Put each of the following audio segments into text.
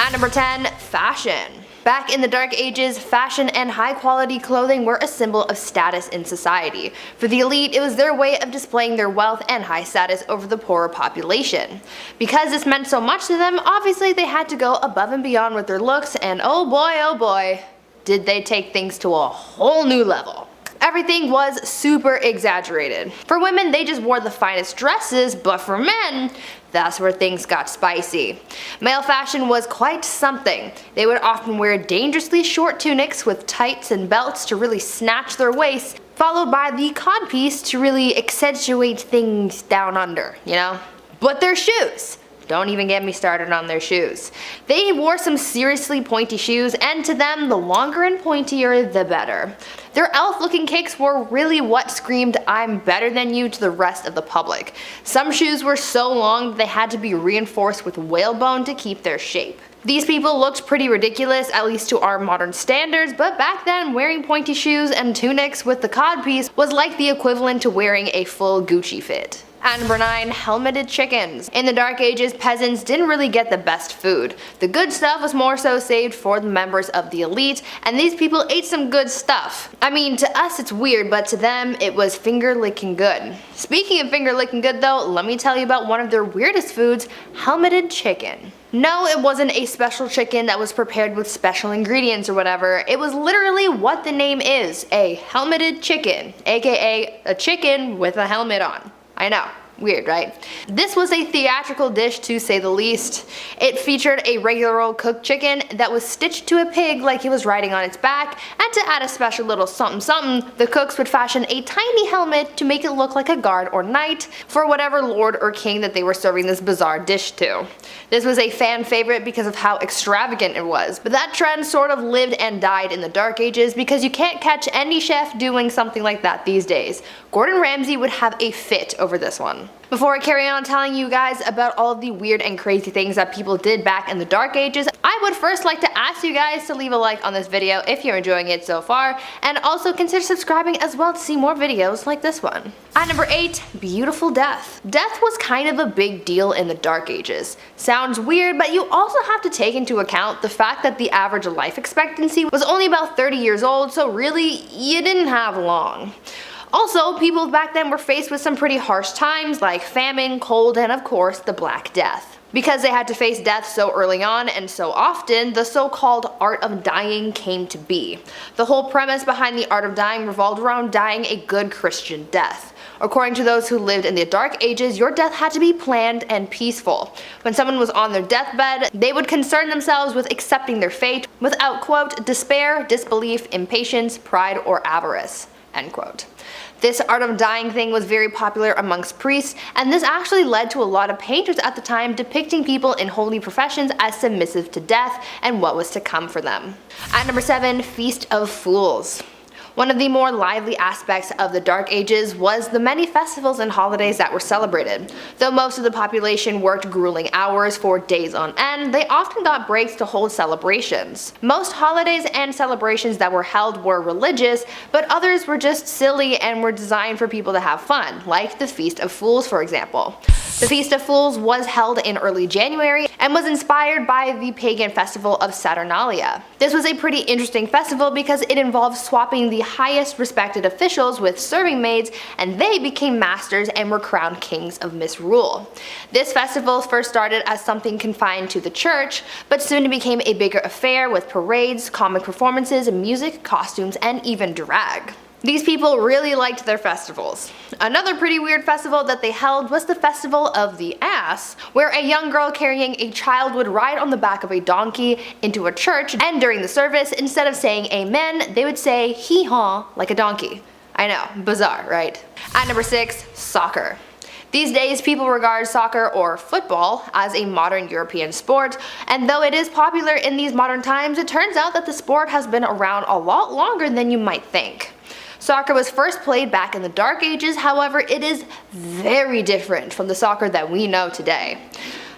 At number 10, fashion. Back in the Dark Ages, fashion and high quality clothing were a symbol of status in society. For the elite, it was their way of displaying their wealth and high status over the poorer population. Because this meant so much to them, obviously they had to go above and beyond with their looks, and oh boy, did they take things to a whole new level. Everything was super exaggerated. For women, they just wore the finest dresses, but for men, that's where things got spicy. Male fashion was quite something. They would often wear dangerously short tunics with tights and belts to really snatch their waists, followed by the codpiece to really accentuate things down under, you know? But their shoes! Don't even get me started on their shoes. They wore some seriously pointy shoes, and to them, the longer and pointier, the better. Their elf-looking kicks were really what screamed, "I'm better than you" to the rest of the public. Some shoes were so long that they had to be reinforced with whalebone to keep their shape. These people looked pretty ridiculous, at least to our modern standards, but back then wearing pointy shoes and tunics with the codpiece was like the equivalent to wearing a full Gucci fit. At number 9, helmeted chickens. In the Dark Ages, peasants didn't really get the best food. The good stuff was more so saved for the members of the elite, and these people ate some good stuff. I mean, to us it's weird, but to them it was finger-licking good. Speaking of finger-licking good though, let me tell you about one of their weirdest foods, helmeted chicken. No, it wasn't a special chicken that was prepared with special ingredients or whatever. It was literally what the name is, a helmeted chicken, aka a chicken with a helmet on. I know, weird, right? This was a theatrical dish to say the least. It featured a regular old cooked chicken that was stitched to a pig like he was riding on its back, and to add a special little something something, the cooks would fashion a tiny helmet to make it look like a guard or knight for whatever lord or king that they were serving this bizarre dish to. This was a fan favorite because of how extravagant it was, but that trend sort of lived and died in the Dark Ages because you can't catch any chef doing something like that these days. Gordon Ramsay would have a fit over this one. Before I carry on telling you guys about all of the weird and crazy things that people did back in the Dark Ages, I would first like to ask you guys to leave a like on this video if you're enjoying it so far, and also consider subscribing as well to see more videos like this one. At number 8, beautiful death. Death was kind of a big deal in the Dark Ages. Sounds weird, but you also have to take into account the fact that the average life expectancy was only about 30 years old, so really, you didn't have long. Also, people back then were faced with some pretty harsh times like famine, cold, and of course the Black Death. Because they had to face death so early on and so often, the so-called art of dying came to be. The whole premise behind the art of dying revolved around dying a good Christian death. According to those who lived in the Dark Ages, your death had to be planned and peaceful. When someone was on their deathbed, they would concern themselves with accepting their fate without, quote, despair, disbelief, impatience, pride, or avarice, end quote. This art of dying thing was very popular amongst priests, and this actually led to a lot of painters at the time depicting people in holy professions as submissive to death and what was to come for them. At number 7, Feast of Fools. One of the more lively aspects of the Dark Ages was the many festivals and holidays that were celebrated. Though most of the population worked grueling hours for days on end, they often got breaks to hold celebrations. Most holidays and celebrations that were held were religious, but others were just silly and were designed for people to have fun, like the Feast of Fools, for example. The Feast of Fools was held in early January and was inspired by the pagan festival of Saturnalia. This was a pretty interesting festival because it involved swapping the highest respected officials with serving maids, and they became masters and were crowned kings of misrule. This festival first started as something confined to the church, but soon became a bigger affair with parades, comic performances, music, costumes, and even drag. These people really liked their festivals. Another pretty weird festival that they held was the Festival of the Ass, where a young girl carrying a child would ride on the back of a donkey into a church, and during the service, instead of saying amen, they would say hee-haw like a donkey. I know, bizarre, right? At number 6, soccer. These days, people regard soccer, or football, as a modern European sport, and though it is popular in these modern times, it turns out that the sport has been around a lot longer than you might think. Soccer was first played back in the Dark Ages, however, it is very different from the soccer that we know today.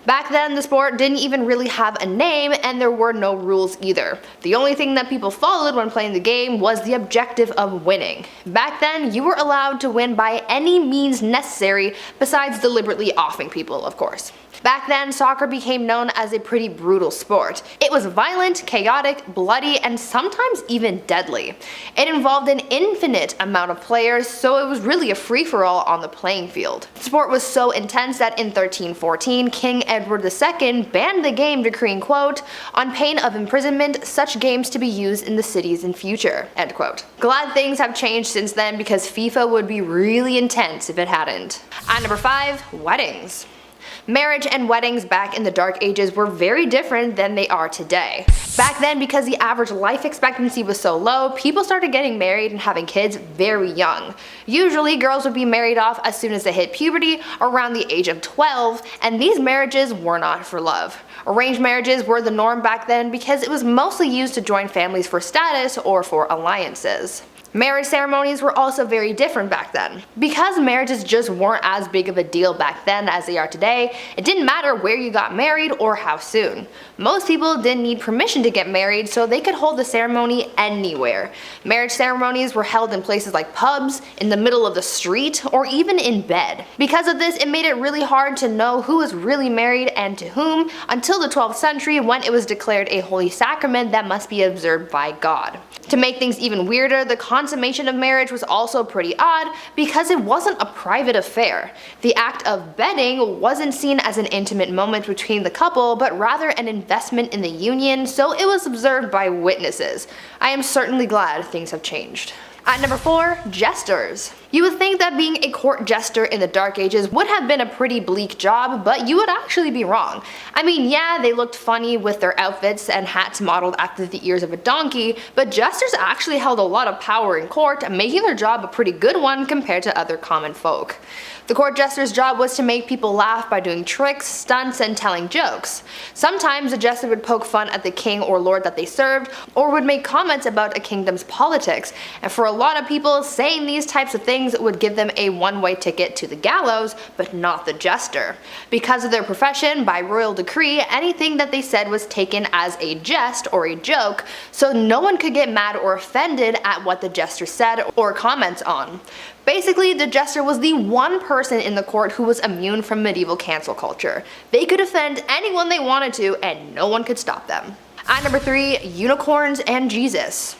Back then, the sport didn't even really have a name, and there were no rules either. The only thing that people followed when playing the game was the objective of winning. Back then, you were allowed to win by any means necessary, besides deliberately offing people, of course. Back then, soccer became known as a pretty brutal sport. It was violent, chaotic, bloody, and sometimes even deadly. It involved an infinite amount of players, so it was really a free-for-all on the playing field. The sport was so intense that in 1314, King Edward II banned the game, decreeing, quote, "on pain of imprisonment, such games to be used in the cities in future," end quote. Glad things have changed since then, because FIFA would be really intense if it hadn't. At number 5, weddings. Marriage and weddings back in the Dark Ages were very different than they are today. Back then, because the average life expectancy was so low, people started getting married and having kids very young. Usually, girls would be married off as soon as they hit puberty, around the age of 12, and these marriages were not for love. Arranged marriages were the norm back then because it was mostly used to join families for status or for alliances. Marriage ceremonies were also very different back then. Because marriages just weren't as big of a deal back then as they are today, it didn't matter where you got married or how soon. Most people didn't need permission to get married, so they could hold the ceremony anywhere. Marriage ceremonies were held in places like pubs, in the middle of the street, or even in bed. Because of this, it made it really hard to know who was really married and to whom until the 12th century, when it was declared a holy sacrament that must be observed by God. To make things even weirder, the consummation of marriage was also pretty odd because it wasn't a private affair. The act of bedding wasn't seen as an intimate moment between the couple, but rather an investment in the union, so it was observed by witnesses. I am certainly glad things have changed. At number 4, jesters. You would think that being a court jester in the Dark Ages would have been a pretty bleak job, but you would actually be wrong. I mean, yeah, they looked funny with their outfits and hats modeled after the ears of a donkey, but jesters actually held a lot of power in court, making their job a pretty good one compared to other common folk. The court jester's job was to make people laugh by doing tricks, stunts, and telling jokes. Sometimes the jester would poke fun at the king or lord that they served, or would make comments about a kingdom's politics, and for a lot of people, saying these types of things would give them a one-way ticket to the gallows, but not the jester. Because of their profession, by royal decree, anything that they said was taken as a jest or a joke, so no one could get mad or offended at what the jester said or comments on. Basically, the jester was the one person in the court who was immune from medieval cancel culture. They could offend anyone they wanted to, and no one could stop them. At number 3, unicorns and Jesus.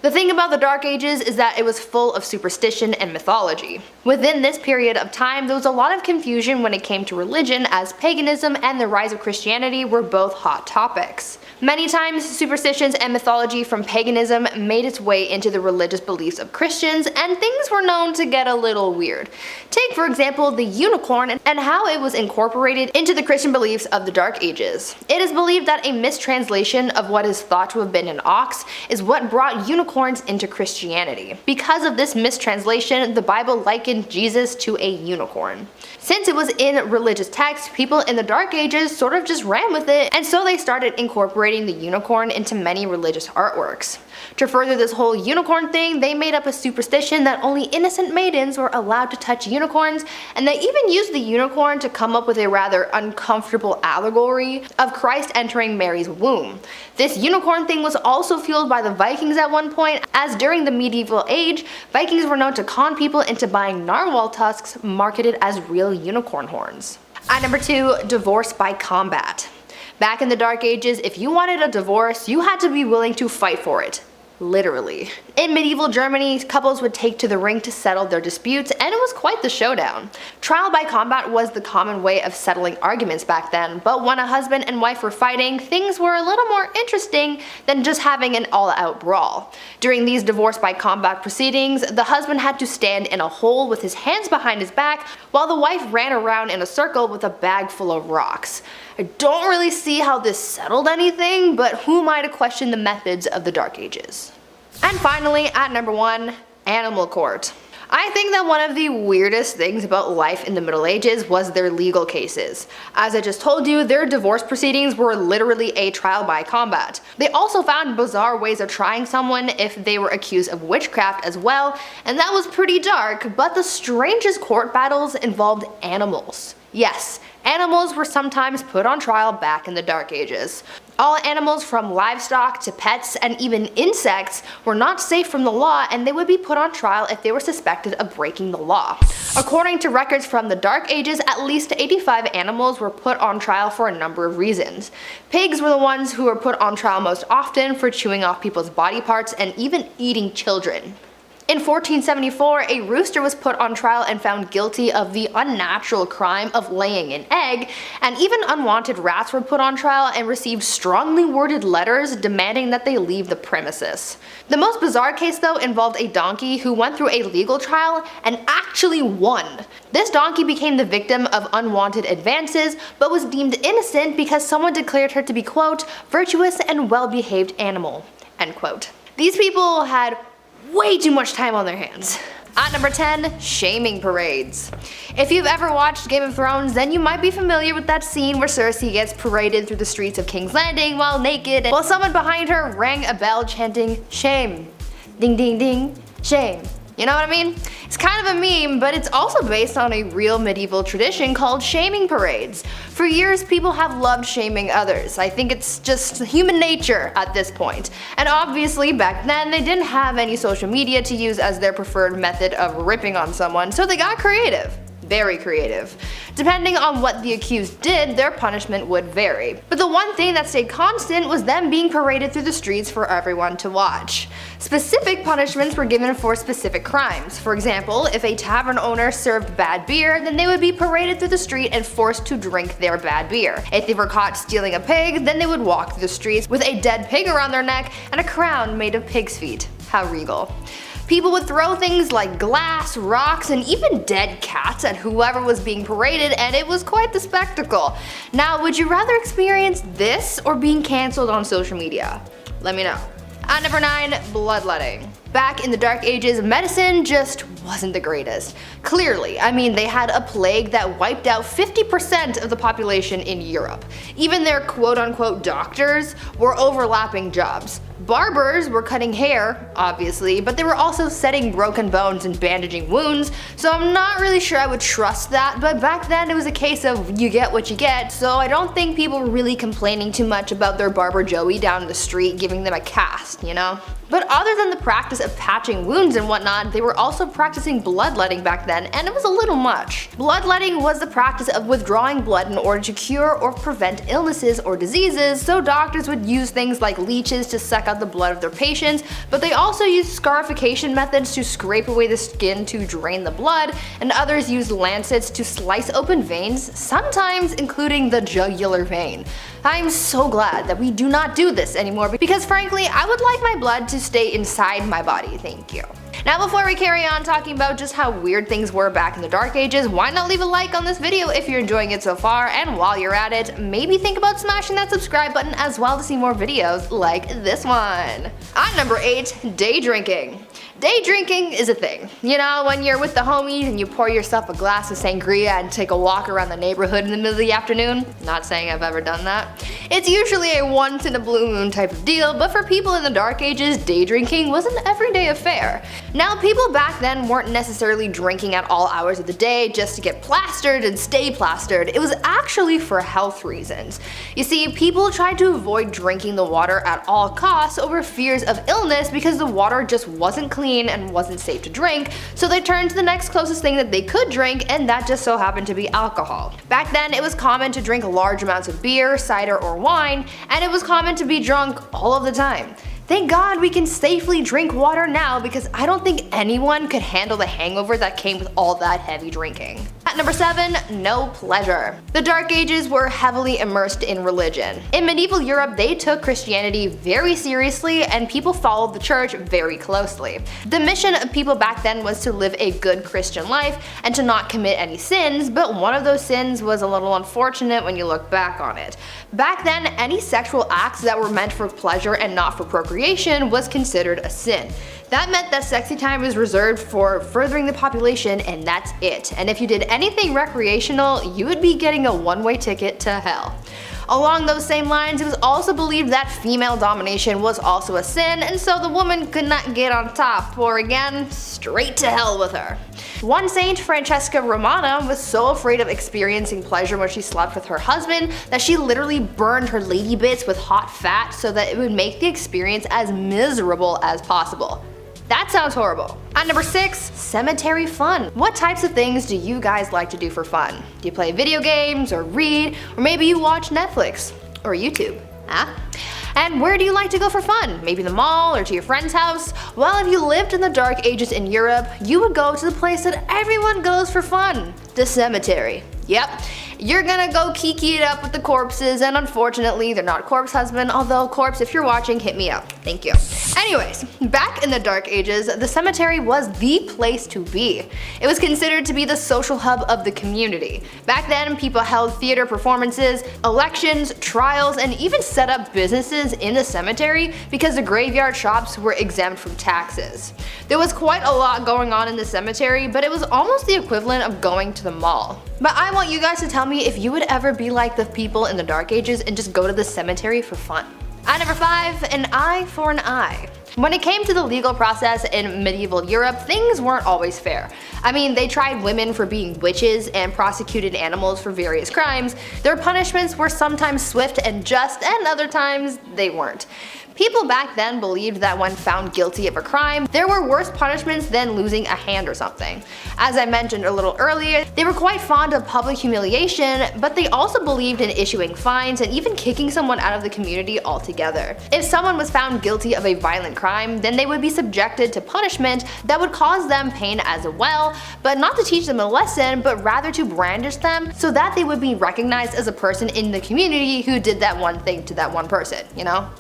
The thing about the Dark Ages is that it was full of superstition and mythology. Within this period of time, there was a lot of confusion when it came to religion, as paganism and the rise of Christianity were both hot topics. Many times, superstitions and mythology from paganism made its way into the religious beliefs of Christians, and things were known to get a little weird. Take, for example, the unicorn and how it was incorporated into the Christian beliefs of the Dark Ages. It is believed that a mistranslation of what is thought to have been an ox is what brought unicorns into Christianity. Because of this mistranslation, the Bible likened Jesus to a unicorn. Since it was in religious texts, people in the Dark Ages sort of just ran with it, and so they started incorporating the unicorn into many religious artworks. To further this whole unicorn thing, they made up a superstition that only innocent maidens were allowed to touch unicorns, and they even used the unicorn to come up with a rather uncomfortable allegory of Christ entering Mary's womb. This unicorn thing was also fueled by the Vikings at one point, as during the medieval age, Vikings were known to con people into buying narwhal tusks marketed as real unicorn horns. At number 2, divorce by combat. Back in the Dark Ages, if you wanted a divorce, you had to be willing to fight for it. Literally. In medieval Germany, couples would take to the ring to settle their disputes, and it was quite the showdown. Trial by combat was the common way of settling arguments back then, but when a husband and wife were fighting, things were a little more interesting than just having an all-out brawl. During these divorce by combat proceedings, the husband had to stand in a hole with his hands behind his back, while the wife ran around in a circle with a bag full of rocks. I don't really see how this settled anything, but who am I to question the methods of the Dark Ages? And finally, at number 1, animal court. I think that one of the weirdest things about life in the Middle Ages was their legal cases. As I just told you, their divorce proceedings were literally a trial by combat. They also found bizarre ways of trying someone if they were accused of witchcraft as well, and that was pretty dark, but the strangest court battles involved animals. Yes, animals were sometimes put on trial back in the Dark Ages. All animals from livestock to pets and even insects were not safe from the law, and they would be put on trial if they were suspected of breaking the law. According to records from the Dark Ages, at least 85 animals were put on trial for a number of reasons. Pigs were the ones who were put on trial most often for chewing off people's body parts and even eating children. In 1474, a rooster was put on trial and found guilty of the unnatural crime of laying an egg, and even unwanted rats were put on trial and received strongly worded letters demanding that they leave the premises. The most bizarre case though involved a donkey who went through a legal trial and actually won. This donkey became the victim of unwanted advances, but was deemed innocent because someone declared her to be, quote, virtuous and well-behaved animal, end quote. These people had way too much time on their hands. At number 10, shaming parades. If you've ever watched Game of Thrones, then you might be familiar with that scene where Cersei gets paraded through the streets of King's Landing while naked, while someone behind her rang a bell chanting, shame, ding ding ding, shame. You know what I mean? It's kind of a meme, but it's also based on a real medieval tradition called shaming parades. For years, people have loved shaming others. I think it's just human nature at this point. And obviously, back then, they didn't have any social media to use as their preferred method of ripping on someone, so they got creative. Very creative. Depending on what the accused did, their punishment would vary. But the one thing that stayed constant was them being paraded through the streets for everyone to watch. Specific punishments were given for specific crimes. For example, if a tavern owner served bad beer, then they would be paraded through the street and forced to drink their bad beer. If they were caught stealing a pig, then they would walk through the streets with a dead pig around their neck and a crown made of pig's feet. How regal. People would throw things like glass, rocks, and even dead cats at whoever was being paraded, and it was quite the spectacle. Now, would you rather experience this or being cancelled on social media? Let me know. At number 9, bloodletting. Back in the Dark Ages, medicine just wasn't the greatest. Clearly, I mean, they had a plague that wiped out 50% of the population in Europe. Even their quote-unquote doctors were overlapping jobs. Barbers were cutting hair, obviously, but they were also setting broken bones and bandaging wounds, so I'm not really sure I would trust that, but back then it was a case of you get what you get, so I don't think people were really complaining too much about their barber Joey down the street giving them a cast, you know? But other than the practice of patching wounds and whatnot, they were also practicing bloodletting back then, and it was a little much. Bloodletting was the practice of withdrawing blood in order to cure or prevent illnesses or diseases, so doctors would use things like leeches to suck out the blood of their patients, but they also used scarification methods to scrape away the skin to drain the blood, and others used lancets to slice open veins, sometimes including the jugular vein. I'm so glad that we do not do this anymore because frankly, I would like my blood to stay inside my body, thank you. Now before we carry on talking about just how weird things were back in the Dark Ages, why not leave a like on this video if you're enjoying it so far, and while you're at it, maybe think about smashing that subscribe button as well to see more videos like this one. At number 8, day drinking. Day drinking is a thing. You know, when you're with the homies and you pour yourself a glass of sangria and take a walk around the neighborhood in the middle of the afternoon. Not saying I've ever done that. It's usually a once in a blue moon type of deal, but for people in the Dark Ages, day drinking was an everyday affair. Now, people back then weren't necessarily drinking at all hours of the day just to get plastered and stay plastered. It was actually for health reasons. You see, people tried to avoid drinking the water at all costs over fears of illness because the water just wasn't clean and wasn't safe to drink, so they turned to the next closest thing that they could drink, and that just so happened to be alcohol. Back then, it was common to drink large amounts of beer, cider, or wine, and it was common to be drunk all of the time. Thank God we can safely drink water now because I don't think anyone could handle the hangover that came with all that heavy drinking. At number 7, no pleasure. The Dark Ages were heavily immersed in religion. In medieval Europe, they took Christianity very seriously and people followed the church very closely. The mission of people back then was to live a good Christian life and to not commit any sins, but one of those sins was a little unfortunate when you look back on it. Back then, any sexual acts that were meant for pleasure and not for procreation was considered a sin. That meant that sexy time was reserved for furthering the population, and that's it. And if you did anything recreational, you would be getting a one-way ticket to hell. Along those same lines, it was also believed that female domination was also a sin, and so the woman could not get on top, or again, straight to hell with her. One saint, Francesca Romana, was so afraid of experiencing pleasure when she slept with her husband that she literally burned her lady bits with hot fat so that it would make the experience as miserable as possible. That sounds horrible. At number 6, cemetery fun. What types of things do you guys like to do for fun? Do you play video games, or read, or maybe you watch Netflix or YouTube? Huh? And where do you like to go for fun? Maybe the mall or to your friend's house? Well, if you lived in the Dark Ages in Europe, you would go to the place that everyone goes for fun, the cemetery. Yep. You're gonna go kiki it up with the corpses, and unfortunately they're not corpse husband, although corpse, if you're watching, hit me up. Thank you. Anyways, back in the Dark Ages, the cemetery was the place to be. It was considered to be the social hub of the community. Back then, people held theater performances, elections, trials, and even set up businesses in the cemetery because the graveyard shops were exempt from taxes. There was quite a lot going on in the cemetery, but it was almost the equivalent of going to the mall. But I want you guys to tell me if you would ever be like the people in the Dark Ages and just go to the cemetery for fun. At number 5, an eye for an eye. When it came to the legal process in medieval Europe, things weren't always fair. I mean, they tried women for being witches and prosecuted animals for various crimes. Their punishments were sometimes swift and just, and other times they weren't. People back then believed that when found guilty of a crime, there were worse punishments than losing a hand or something. As I mentioned a little earlier, they were quite fond of public humiliation, but they also believed in issuing fines and even kicking someone out of the community altogether. If someone was found guilty of a violent crime, then they would be subjected to punishment that would cause them pain as well, but not to teach them a lesson, but rather to brandish them so that they would be recognized as a person in the community who did that one thing to that one person, you know?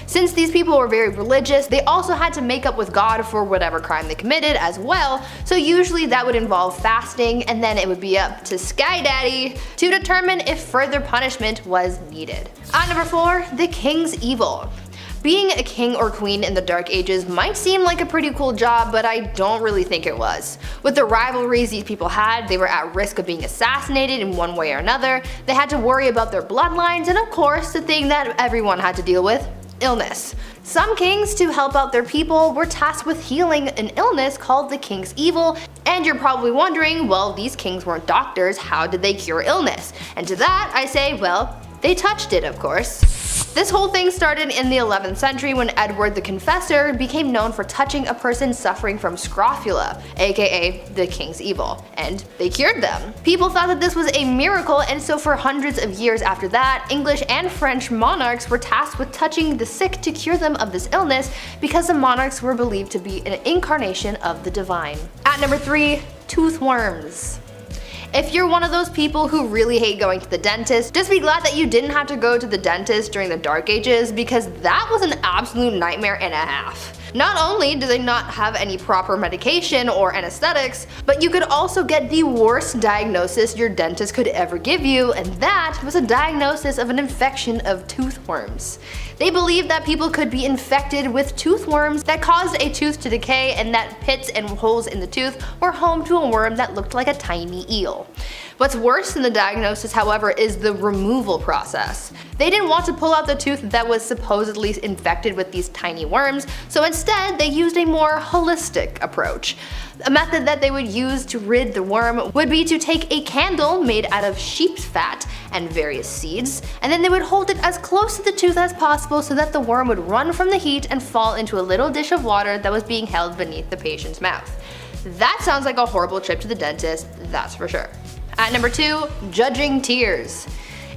Since these people were very religious, they also had to make up with God for whatever crime they committed as well, so usually that would involve fasting, and then it would be up to Sky Daddy to determine if further punishment was needed. At number 4, the king's evil. Being a king or queen in the Dark Ages might seem like a pretty cool job, but I don't really think it was. With the rivalries these people had, they were at risk of being assassinated in one way or another, they had to worry about their bloodlines, and of course the thing that everyone had to deal with, illness. Some kings, to help out their people, were tasked with healing an illness called the king's evil, and you're probably wondering, well, these kings weren't doctors, how did they cure illness? And to that I say, well, they touched it, of course. This whole thing started in the 11th century when Edward the Confessor became known for touching a person suffering from scrofula, aka the king's evil, and they cured them. People thought that this was a miracle, and so for hundreds of years after that, English and French monarchs were tasked with touching the sick to cure them of this illness because the monarchs were believed to be an incarnation of the divine. At number 3, toothworms. If you're one of those people who really hate going to the dentist, just be glad that you didn't have to go to the dentist during the Dark Ages, because that was an absolute nightmare and a half. Not only do they not have any proper medication or anesthetics, but you could also get the worst diagnosis your dentist could ever give you, and that was a diagnosis of an infection of toothworms. They believed that people could be infected with toothworms that caused a tooth to decay, and that pits and holes in the tooth were home to a worm that looked like a tiny eel. What's worse than the diagnosis, however, is the removal process. They didn't want to pull out the tooth that was supposedly infected with these tiny worms, so instead they used a more holistic approach. A method that they would use to rid the worm would be to take a candle made out of sheep's fat and various seeds, and then they would hold it as close to the tooth as possible so that the worm would run from the heat and fall into a little dish of water that was being held beneath the patient's mouth. That sounds like a horrible trip to the dentist, that's for sure. At number 2, judging tears.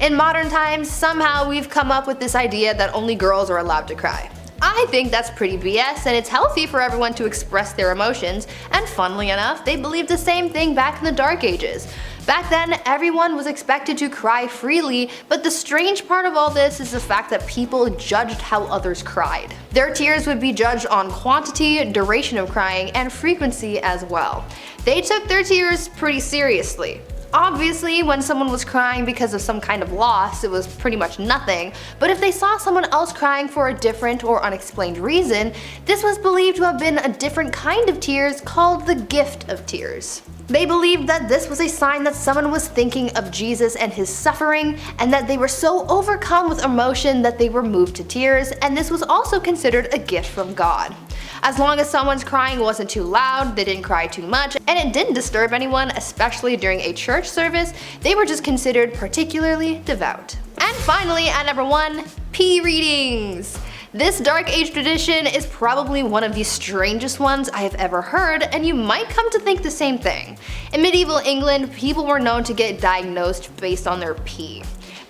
In modern times, somehow we've come up with this idea that only girls are allowed to cry. I think that's pretty BS, and it's healthy for everyone to express their emotions, and funnily enough, they believed the same thing back in the Dark Ages. Back then, everyone was expected to cry freely, but the strange part of all this is the fact that people judged how others cried. Their tears would be judged on quantity, duration of crying, and frequency as well. They took their tears pretty seriously. Obviously, when someone was crying because of some kind of loss, it was pretty much nothing, but if they saw someone else crying for a different or unexplained reason, this was believed to have been a different kind of tears called the gift of tears. They believed that this was a sign that someone was thinking of Jesus and his suffering, and that they were so overcome with emotion that they were moved to tears, and this was also considered a gift from God. As long as someone's crying wasn't too loud, they didn't cry too much, and it didn't disturb anyone, especially during a church service, they were just considered particularly devout. And finally, at number 1, pee readings. This Dark Age tradition is probably one of the strangest ones I have ever heard, and you might come to think the same thing. In medieval England, people were known to get diagnosed based on their pee.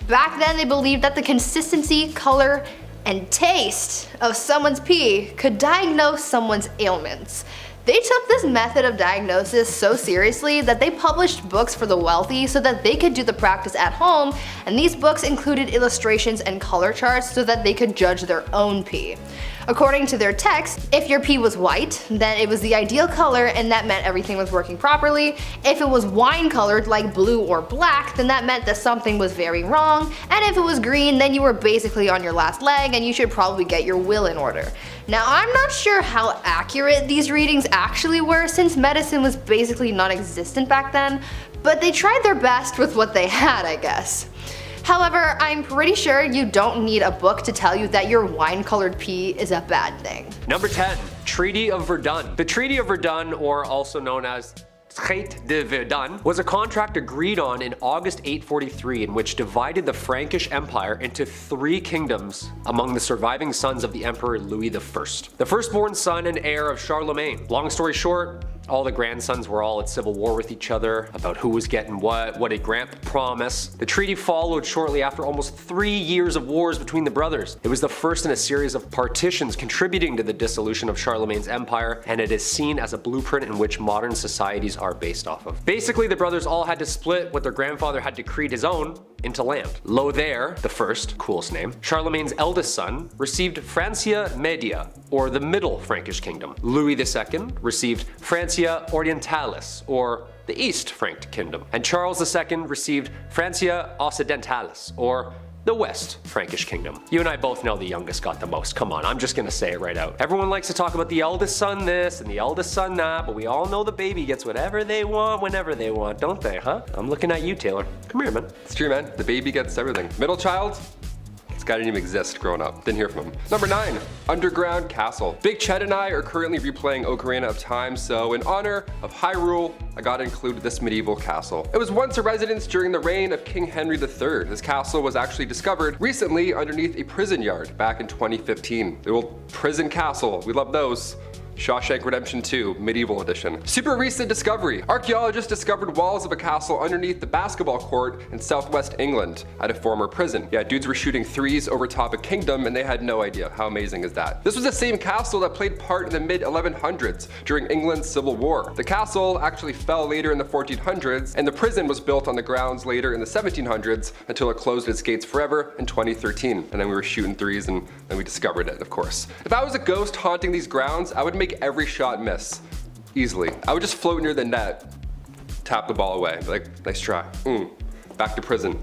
Back then, they believed that the consistency, color, and taste of someone's pee could diagnose someone's ailments. They took this method of diagnosis so seriously that they published books for the wealthy so that they could do the practice at home, and these books included illustrations and color charts so that they could judge their own pee. According to their text, if your pee was white, then it was the ideal color and that meant everything was working properly. If it was wine colored like blue or black, then that meant that something was very wrong. And if it was green, then you were basically on your last leg and you should probably get your will in order. Now, I'm not sure how accurate these readings actually were since medicine was basically non-existent back then, but they tried their best with what they had, I guess. However, I'm pretty sure you don't need a book to tell you that your wine-colored pee is a bad thing. Number 10. Treaty of Verdun. The Treaty of Verdun, or also known as Traité de Verdun, was a contract agreed on in August 843 in which divided the Frankish Empire into 3 kingdoms among the surviving sons of the Emperor Louis I, the firstborn son and heir of Charlemagne. Long story short, all the grandsons were all at civil war with each other about who was getting what did Grandpa promise. The treaty followed shortly after almost 3 years of wars between the brothers. It was the first in a series of partitions contributing to the dissolution of Charlemagne's empire, and it is seen as a blueprint in which modern societies are based off of. Basically, the brothers all had to split what their grandfather had decreed his own into land. Lothair the First, coolest name, Charlemagne's eldest son, received Francia Media, or the Middle Frankish Kingdom. Louis II received Francia Orientalis, or the East Frank Kingdom. And Charles II received Francia Occidentalis, or the West Frankish Kingdom. You and I both know the youngest got the most. Come on, I'm just gonna say it right out. Everyone likes to talk about the eldest son this and the eldest son that, but we all know the baby gets whatever they want whenever they want, don't they, huh? I'm looking at you, Taylor. Come here, man. It's true, man. The baby gets everything. Middle child? This guy didn't even exist growing up. Didn't hear from him. Number 9. Underground Castle. Big Chet and I are currently replaying Ocarina of Time, so in honor of Hyrule, I gotta include this medieval castle. It was once a residence during the reign of King Henry III. This castle was actually discovered recently underneath a prison yard back in 2015. The old prison castle, we love those. Shawshank Redemption 2, Medieval Edition. Super recent discovery. Archaeologists discovered walls of a castle underneath the basketball court in southwest England at a former prison. Yeah, dudes were shooting threes over top a kingdom and they had no idea. How amazing is that? This was the same castle that played part in the mid-1100s during England's Civil War. The castle actually fell later in the 1400s, and the prison was built on the grounds later in the 1700s until it closed its gates forever in 2013. And then we were shooting threes and then we discovered it, of course. If I was a ghost haunting these grounds, I would make every shot miss. Easily. I would just float near the net, tap the ball away, like, nice try. Back to prison.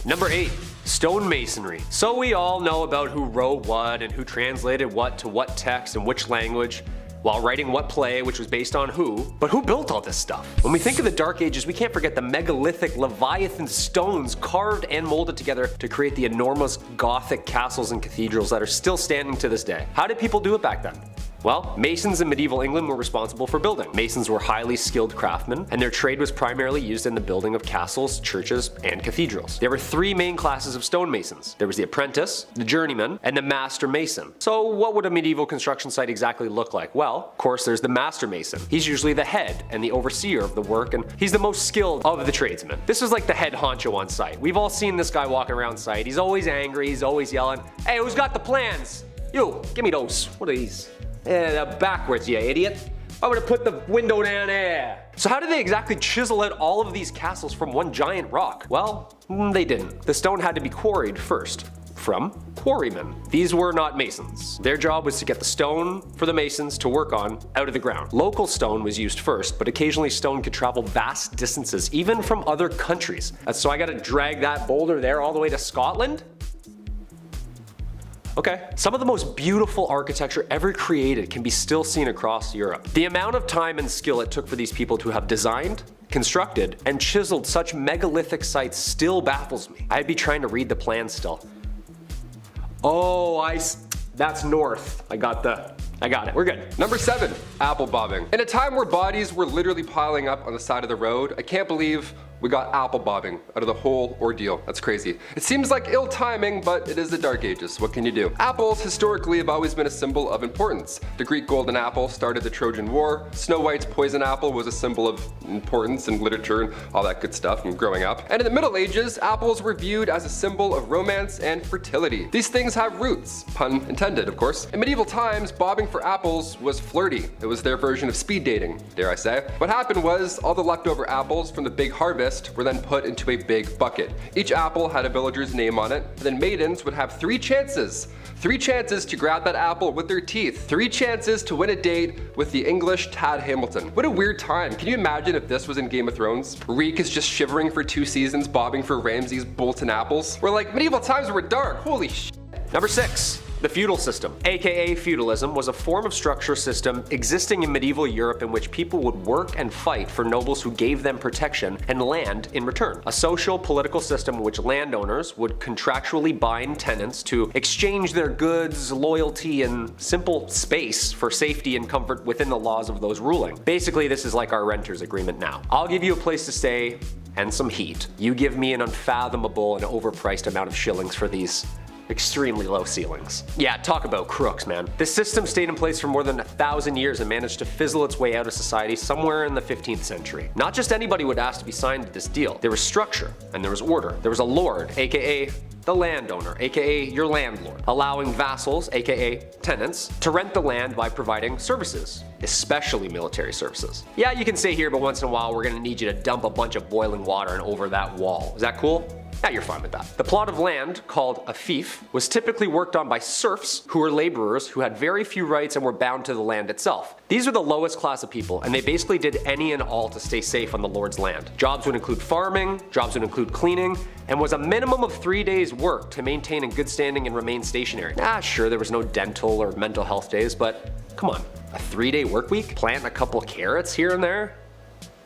Number 8. Stonemasonry. So we all know about who wrote what and who translated what to what text and which language while writing what play, which was based on who. But who built all this stuff? When we think of the Dark Ages, we can't forget the megalithic Leviathan stones carved and molded together to create the enormous Gothic castles and cathedrals that are still standing to this day. How did people do it back then? Well, masons in medieval England were responsible for building. Masons were highly skilled craftsmen, and their trade was primarily used in the building of castles, churches, and cathedrals. There were 3 main classes of stonemasons. There was the apprentice, the journeyman, and the master mason. So what would a medieval construction site exactly look like? Well, of course, there's the master mason. He's usually the head and the overseer of the work, and he's the most skilled of the tradesmen. This is like the head honcho on site. We've all seen this guy walking around site. He's always angry, he's always yelling, "Hey, who's got the plans? You, give me those. What are these? Backwards, you idiot. I would have put the window down there." So how did they exactly chisel out all of these castles from one giant rock? Well, they didn't. The stone had to be quarried first. From quarrymen. These were not masons. Their job was to get the stone for the masons to work on out of the ground. Local stone was used first, but occasionally stone could travel vast distances, even from other countries. So I gotta drag that boulder there all the way to Scotland? Okay. Some of the most beautiful architecture ever created can be still seen across Europe. The amount of time and skill it took for these people to have designed, constructed, and chiseled such megalithic sites still baffles me. I'd be trying to read the plan still. Oh, that's north. I got the I got it. We're good. Number 7, apple bobbing. In a time where bodies were literally piling up on the side of the road, I can't believe we got apple bobbing out of the whole ordeal. That's crazy. It seems like ill timing, but it is the Dark Ages. What can you do? Apples historically have always been a symbol of importance. The Greek golden apple started the Trojan War. Snow White's poison apple was a symbol of importance in literature and all that good stuff from growing up. And in the Middle Ages, apples were viewed as a symbol of romance and fertility. These things have roots, pun intended, of course. In medieval times, bobbing for apples was flirty. It was their version of speed dating, dare I say. What happened was all the leftover apples from the big harvest were then put into a big bucket. Each apple had a villager's name on it, and then maidens would have 3 chances. 3 chances to grab that apple with their teeth. 3 chances to win a date with the English Tad Hamilton. What a weird time. Can you imagine if this was in Game of Thrones? Reek is just shivering for 2 seasons, bobbing for Ramsay's Bolton apples. We're like, medieval times were dark, holy sh**. Number 6. The feudal system, aka feudalism, was a form of structure system existing in medieval Europe in which people would work and fight for nobles who gave them protection and land in return. A social political system in which landowners would contractually bind tenants to exchange their goods, loyalty, and simple space for safety and comfort within the laws of those ruling. Basically, this is like our renter's agreement now. I'll give you a place to stay and some heat. You give me an unfathomable and overpriced amount of shillings for these extremely low ceilings. Yeah, talk about crooks, man. This system stayed in place for more than 1,000 years and managed to fizzle its way out of society somewhere in the 15th century. Not just anybody would ask to be signed to this deal. There was structure and there was order. There was a lord, aka the landowner, aka your landlord, allowing vassals, aka tenants, to rent the land by providing services, especially military services. Yeah, you can stay here, but once in a while we're gonna need you to dump a bunch of boiling water and over that wall. Is that cool? Yeah, you're fine with that. The plot of land, called a fief, was typically worked on by serfs who were laborers who had very few rights and were bound to the land itself. These are the lowest class of people, and they basically did any and all to stay safe on the lord's land. Jobs would include farming, jobs would include cleaning, and was a minimum of 3 days' work to maintain in good standing and remain stationary. Sure, there was no dental or mental health days, but come on, a 3-day work week? Plant a couple carrots here and there?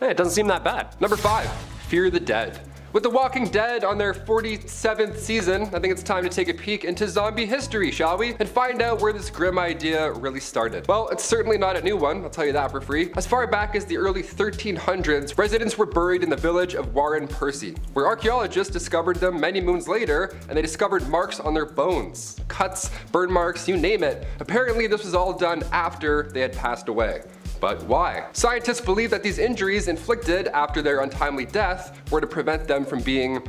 It doesn't seem that bad. Number 5, fear the dead. With The Walking Dead on their 47th season, I think it's time to take a peek into zombie history, shall we? And find out where this grim idea really started. Well, it's certainly not a new one, I'll tell you that for free. As far back as the early 1300s, residents were buried in the village of Warren Percy, where archaeologists discovered them many moons later, and they discovered marks on their bones. Cuts, burn marks, you name it. Apparently this was all done after they had passed away. But why? Scientists believe that these injuries inflicted after their untimely death were to prevent them from being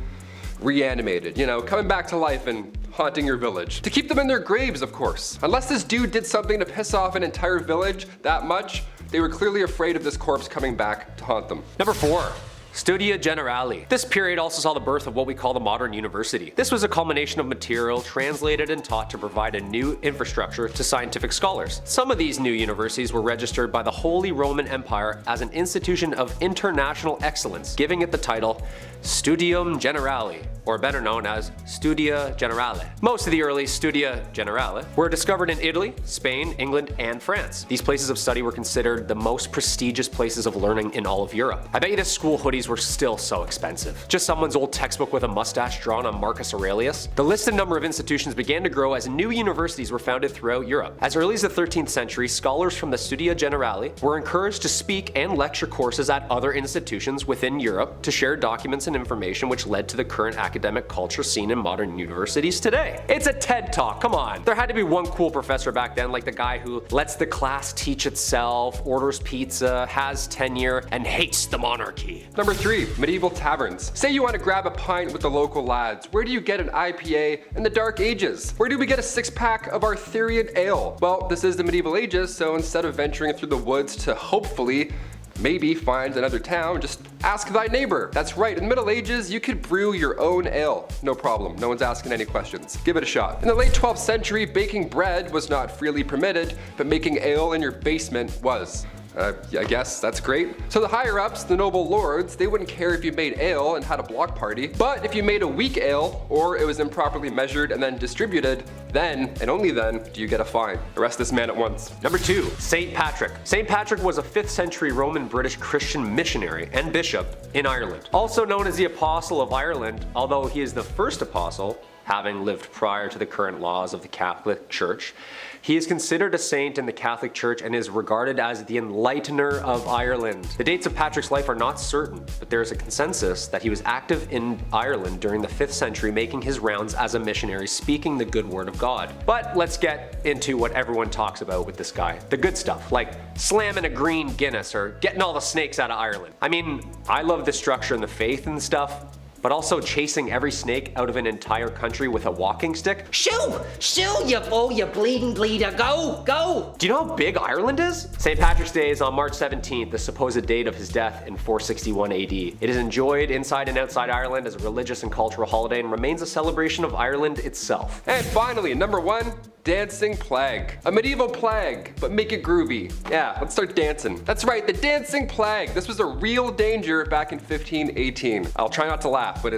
reanimated, you know, coming back to life and haunting your village. To keep them in their graves, of course. Unless this dude did something to piss off an entire village that much, they were clearly afraid of this corpse coming back to haunt them. Number 4. Studium Generali. This period also saw the birth of what we call the modern university. This was a culmination of material translated and taught to provide a new infrastructure to scientific scholars. Some of these new universities were registered by the Holy Roman Empire as an institution of international excellence, giving it the title Studium Generali, or better known as Studia Generale. Most of the early Studia Generale were discovered in Italy, Spain, England, and France. These places of study were considered the most prestigious places of learning in all of Europe. I bet you the school hoodies were still so expensive. Just someone's old textbook with a mustache drawn on Marcus Aurelius. The listed number of institutions began to grow as new universities were founded throughout Europe. As early as the 13th century, scholars from the Studia Generali were encouraged to speak and lecture courses at other institutions within Europe to share documents and information, which led to the current academic culture seen in modern universities today. It's a TED Talk, come on. There had to be one cool professor back then, like the guy who lets the class teach itself, orders pizza, has tenure, and hates the monarchy. Number 3, medieval taverns. Say you want to grab a pint with the local lads. Where do you get an IPA in the Dark Ages? Where do we get a 6-pack of Arthurian ale? Well, this is the medieval ages, so instead of venturing through the woods to hopefully maybe find another town, just ask thy neighbor. That's right, in the Middle Ages, you could brew your own ale. No problem, no one's asking any questions. Give it a shot. In the late 12th century, baking bread was not freely permitted, but making ale in your basement was. I guess that's great. So the higher ups, the noble lords, they wouldn't care if you made ale and had a block party. But if you made a weak ale, or it was improperly measured and then distributed, then, and only then, do you get a fine. Arrest this man at once. Number 2, St. Patrick. St. Patrick was a 5th century Roman British Christian missionary and bishop in Ireland. Also known as the Apostle of Ireland, although he is the first apostle, having lived prior to the current laws of the Catholic Church. He is considered a saint in the Catholic Church and is regarded as the enlightener of Ireland. The dates of Patrick's life are not certain, but there is a consensus that he was active in Ireland during the 5th century, making his rounds as a missionary, speaking the good word of God. But let's get into what everyone talks about with this guy. The good stuff, like slamming a green Guinness or getting all the snakes out of Ireland. I mean, I love the structure and the faith and stuff, but also chasing every snake out of an entire country with a walking stick? Shoo! Shoo, you fool, you bleeding bleeder. Go! Go! Do you know how big Ireland is? St. Patrick's Day is on March 17th, the supposed date of his death in 461 AD. It is enjoyed inside and outside Ireland as a religious and cultural holiday and remains a celebration of Ireland itself. And finally, number 1, Dancing Plague. A medieval plague, but make it groovy. Yeah, let's start dancing. That's right, the Dancing Plague. This was a real danger back in 1518. I'll try not to laugh, but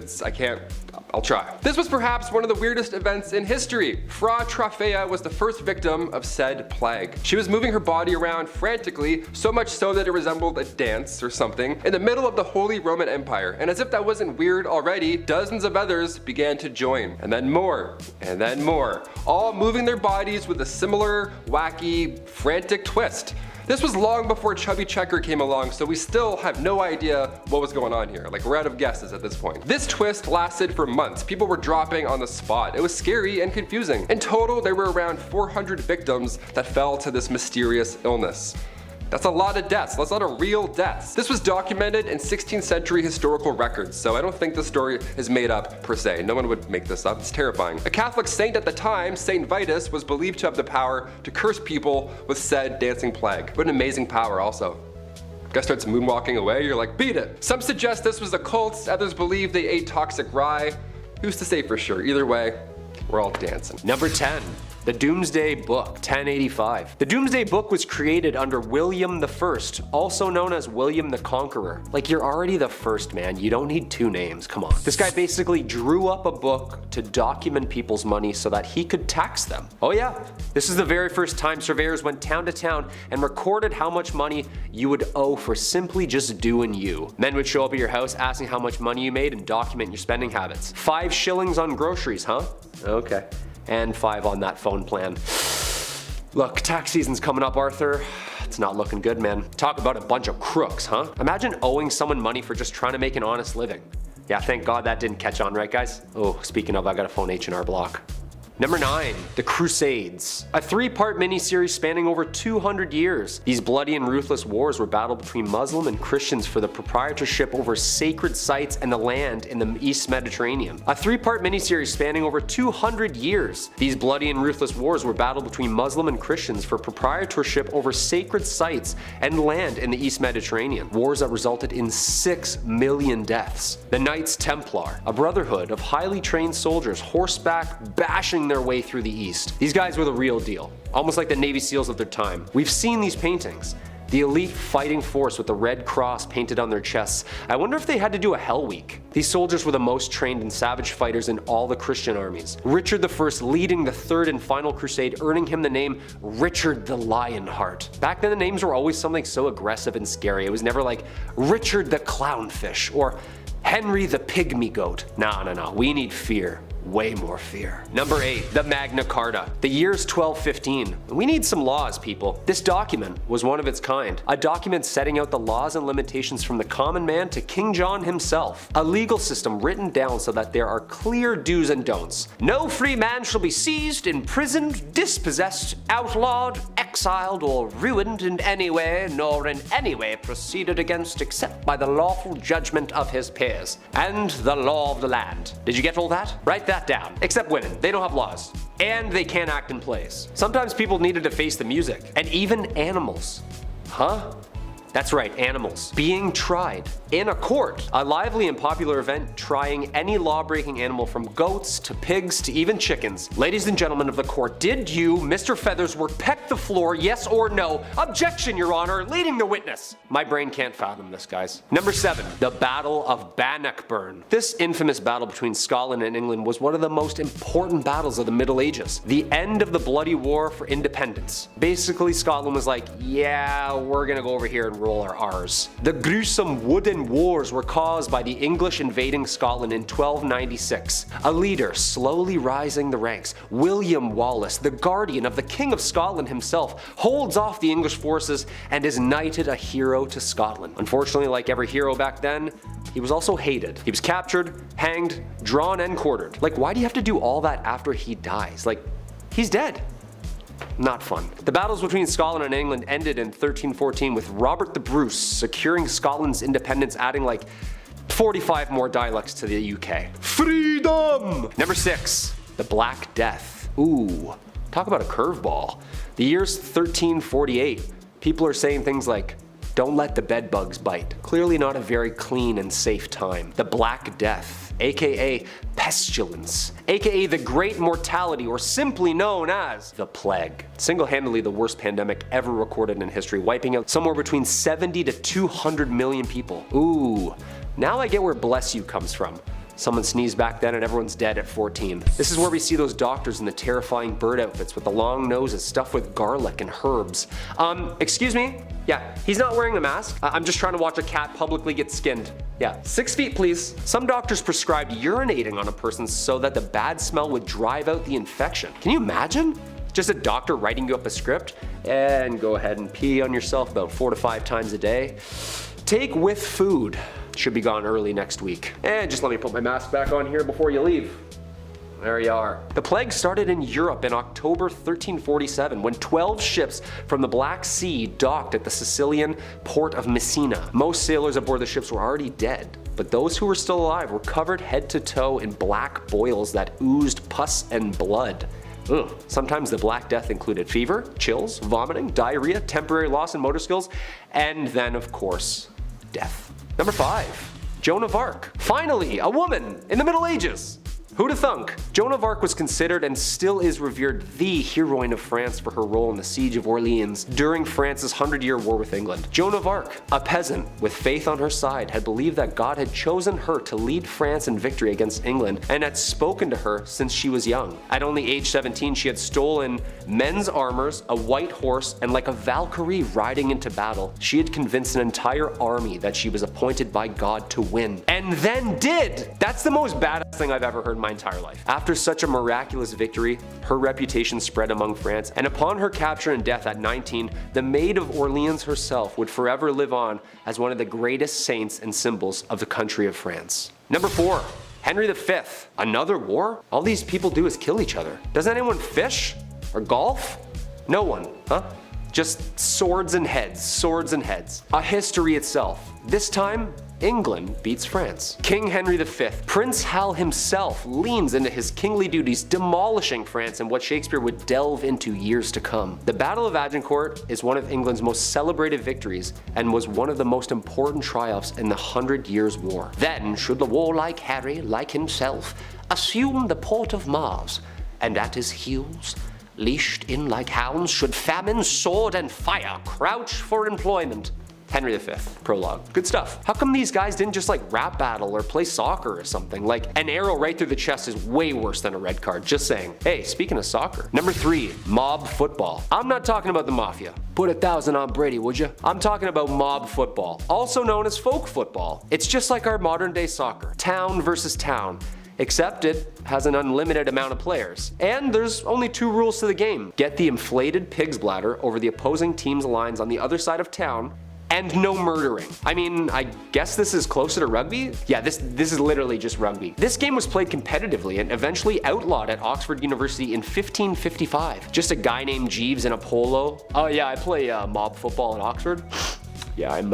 I'll try. This was perhaps one of the weirdest events in history. Fra Trafea was the first victim of said plague. She was moving her body around frantically, so much so that it resembled a dance or something, in the middle of the Holy Roman Empire. And as if that wasn't weird already, dozens of others began to join. And then more, all moving their bodies with a similar, wacky, frantic twist. This was long before Chubby Checker came along, so we still have no idea what was going on here. Like, we're out of guesses at this point. This twist lasted for months. People were dropping on the spot. It was scary and confusing. In total, there were around 400 victims that fell to this mysterious illness. That's a lot of deaths. That's a lot of real deaths. This was documented in 16th century historical records, so I don't think the story is made up per se. No one would make this up. It's terrifying. A Catholic saint at the time, Saint Vitus, was believed to have the power to curse people with said dancing plague. What an amazing power also. Guy starts moonwalking away, you're like, beat it. Some suggest this was a cult, others believe they ate toxic rye. Who's to say for sure? Either way, we're all dancing. Number 10. The Doomsday Book, 1085. The Doomsday Book was created under William I, also known as William the Conqueror. Like, you're already the first, man. You don't need 2 names, come on. This guy basically drew up a book to document people's money so that he could tax them. Oh yeah, this is the very first time surveyors went town to town and recorded how much money you would owe for simply just doing you. Men would show up at your house asking how much money you made and document your spending habits. 5 shillings on groceries, huh? Okay. And 5 on that phone plan. Look, tax season's coming up, Arthur. It's not looking good, man. Talk about a bunch of crooks, huh? Imagine owing someone money for just trying to make an honest living. Yeah, thank God that didn't catch on, right guys? Oh, speaking of, I gotta phone H&R Block. Number 9. The Crusades. A 3-part miniseries spanning over 200 years. These bloody and ruthless wars were battled between Muslim and Christians for the proprietorship over sacred sites and the land in the East Mediterranean. A 3-part miniseries spanning over 200 years. These bloody and ruthless wars were battled between Muslim and Christians for proprietorship over sacred sites and land in the East Mediterranean. Wars that resulted in 6 million deaths. The Knights Templar, a brotherhood of highly trained soldiers horseback bashing their way through the East. These guys were the real deal, almost like the Navy SEALs of their time. We've seen these paintings. The elite fighting force with the red cross painted on their chests. I wonder if they had to do a Hell Week. These soldiers were the most trained and savage fighters in all the Christian armies. Richard I leading the 3rd and final crusade, earning him the name Richard the Lionheart. Back then the names were always something so aggressive and scary. It was never like Richard the Clownfish or Henry the Pygmy Goat. No, we need fear. Way more fear. Number 8. The Magna Carta. The year's 1215. We need some laws, people. This document was one of its kind. A document setting out the laws and limitations from the common man to King John himself. A legal system written down so that there are clear do's and don'ts. No free man shall be seized, imprisoned, dispossessed, outlawed, exiled, or ruined in any way, nor in any way proceeded against except by the lawful judgment of his peers, and the law of the land. Did you get all that? Write that down. Except women, they don't have laws. And they can't act in plays. Sometimes people needed to face the music. And even animals. Huh? That's right, animals. Being tried in a court. A lively and popular event trying any law-breaking animal from goats to pigs to even chickens. Ladies and gentlemen of the court, did you, Mr. Feathersworth, peck the floor, yes or no? Objection, Your Honor, leading the witness. My brain can't fathom this, guys. Number 7. The Battle of Bannockburn. This infamous battle between Scotland and England was one of the most important battles of the Middle Ages. The end of the bloody war for independence. Basically, Scotland was like, yeah, we're gonna go over here and and roll are ours. The gruesome wooden wars were caused by the English invading Scotland in 1296. A leader slowly rising the ranks, William Wallace, the guardian of the King of Scotland himself, holds off the English forces and is knighted a hero to Scotland. Unfortunately, like every hero back then, he was also hated. He was captured, hanged, drawn, and quartered. Like, why do you have to do all that after he dies? Like, he's dead. Not fun. The battles between Scotland and England ended in 1314 with Robert the Bruce securing Scotland's independence, adding like 45 more dialects to the UK. Freedom! Number 6, the Black Death. Ooh, talk about a curveball. The year's 1348. People are saying things like, don't let the bedbugs bite. Clearly not a very clean and safe time. The Black Death, aka pestilence, aka the Great Mortality, or simply known as the Plague. Single-handedly the worst pandemic ever recorded in history, wiping out somewhere between 70 to 200 million people. Ooh, now I get where bless you comes from. Someone sneezed back then and everyone's dead at 14. This is where we see those doctors in the terrifying bird outfits with the long noses stuffed with garlic and herbs. Excuse me? Yeah, he's not wearing the mask. I'm just trying to watch a cat publicly get skinned. Yeah, 6 feet please. Some doctors prescribed urinating on a person so that the bad smell would drive out the infection. Can you imagine? Just a doctor writing you up a script and go ahead and pee on yourself about 4 to 5 times a day. Take with food. Should be gone early next week. And just let me put my mask back on here before you leave. There you are. The plague started in Europe in October 1347 when 12 ships from the Black Sea docked at the Sicilian port of Messina. Most sailors aboard the ships were already dead, but those who were still alive were covered head to toe in black boils that oozed pus and blood. Ugh. Sometimes the Black Death included fever, chills, vomiting, diarrhea, temporary loss in motor skills, and then of course, death. Number 5, Joan of Arc. Finally, a woman in the Middle Ages. Who'da thunk? Joan of Arc was considered and still is revered the heroine of France for her role in the Siege of Orleans during France's 100-year war with England. Joan of Arc, a peasant with faith on her side, had believed that God had chosen her to lead France in victory against England and had spoken to her since she was young. At only age 17, she had stolen men's armors, a white horse, and like a Valkyrie riding into battle, she had convinced an entire army that she was appointed by God to win. And then did! That's the most badass thing I've ever heard in my entire life. After such a miraculous victory, her reputation spread among France, and upon her capture and death at 19, the Maid of Orleans herself would forever live on as one of the greatest saints and symbols of the country of France. Number 4, Henry V. Another war? All these people do is kill each other. Does anyone fish? Or golf? No one, huh? Just swords and heads, swords and heads. A history itself. This time, England beats France. King Henry V, Prince Hal himself, leans into his kingly duties, demolishing France in what Shakespeare would delve into years to come. The Battle of Agincourt is one of England's most celebrated victories and was one of the most important triumphs in the 100 Years' War. Then should the warlike Harry, like himself, assume the port of Mars, and at his heels, leashed in like hounds, should famine, sword, and fire crouch for employment. Henry V, prologue. Good stuff. How come these guys didn't just like rap battle or play soccer or something? Like, an arrow right through the chest is way worse than a red card, just saying. Hey, speaking of soccer. Number 3, mob football. I'm not talking about the mafia. Put 1,000 on Brady, would you? I'm talking about mob football, also known as folk football. It's just like our modern day soccer. Town versus town. Except it has an unlimited amount of players. And there's only 2 rules to the game. Get the inflated pig's bladder over the opposing team's lines on the other side of town, and no murdering. I mean, I guess this is closer to rugby? Yeah, this is literally just rugby. This game was played competitively and eventually outlawed at Oxford University in 1555. Just a guy named Jeeves in a polo. Oh yeah, I play mob football at Oxford. Yeah, I'm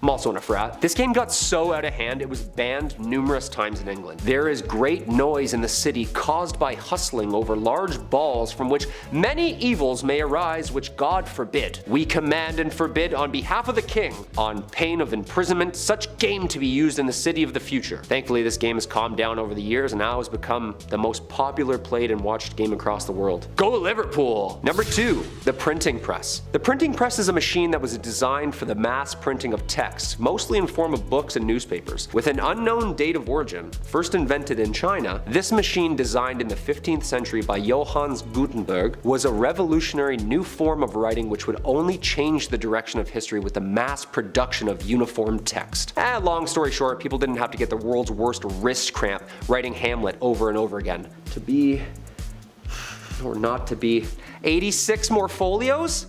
also in a frat. This game got so out of hand it was banned numerous times in England. There is great noise in the city caused by hustling over large balls from which many evils may arise which God forbid. We command and forbid on behalf of the king, on pain of imprisonment, such game to be used in the city of the future. Thankfully this game has calmed down over the years and now has become the most popular played and watched game across the world. Go Liverpool! Number 2, the printing press. The printing press is a machine that was designed for the mass printing of text text, mostly in form of books and newspapers. With an unknown date of origin, first invented in China, this machine designed in the 15th century by Johannes Gutenberg was a revolutionary new form of writing which would only change the direction of history with the mass production of uniform text. Long story short, people didn't have to get the world's worst wrist cramp writing Hamlet over and over again. To be, or not to be, 86 more folios?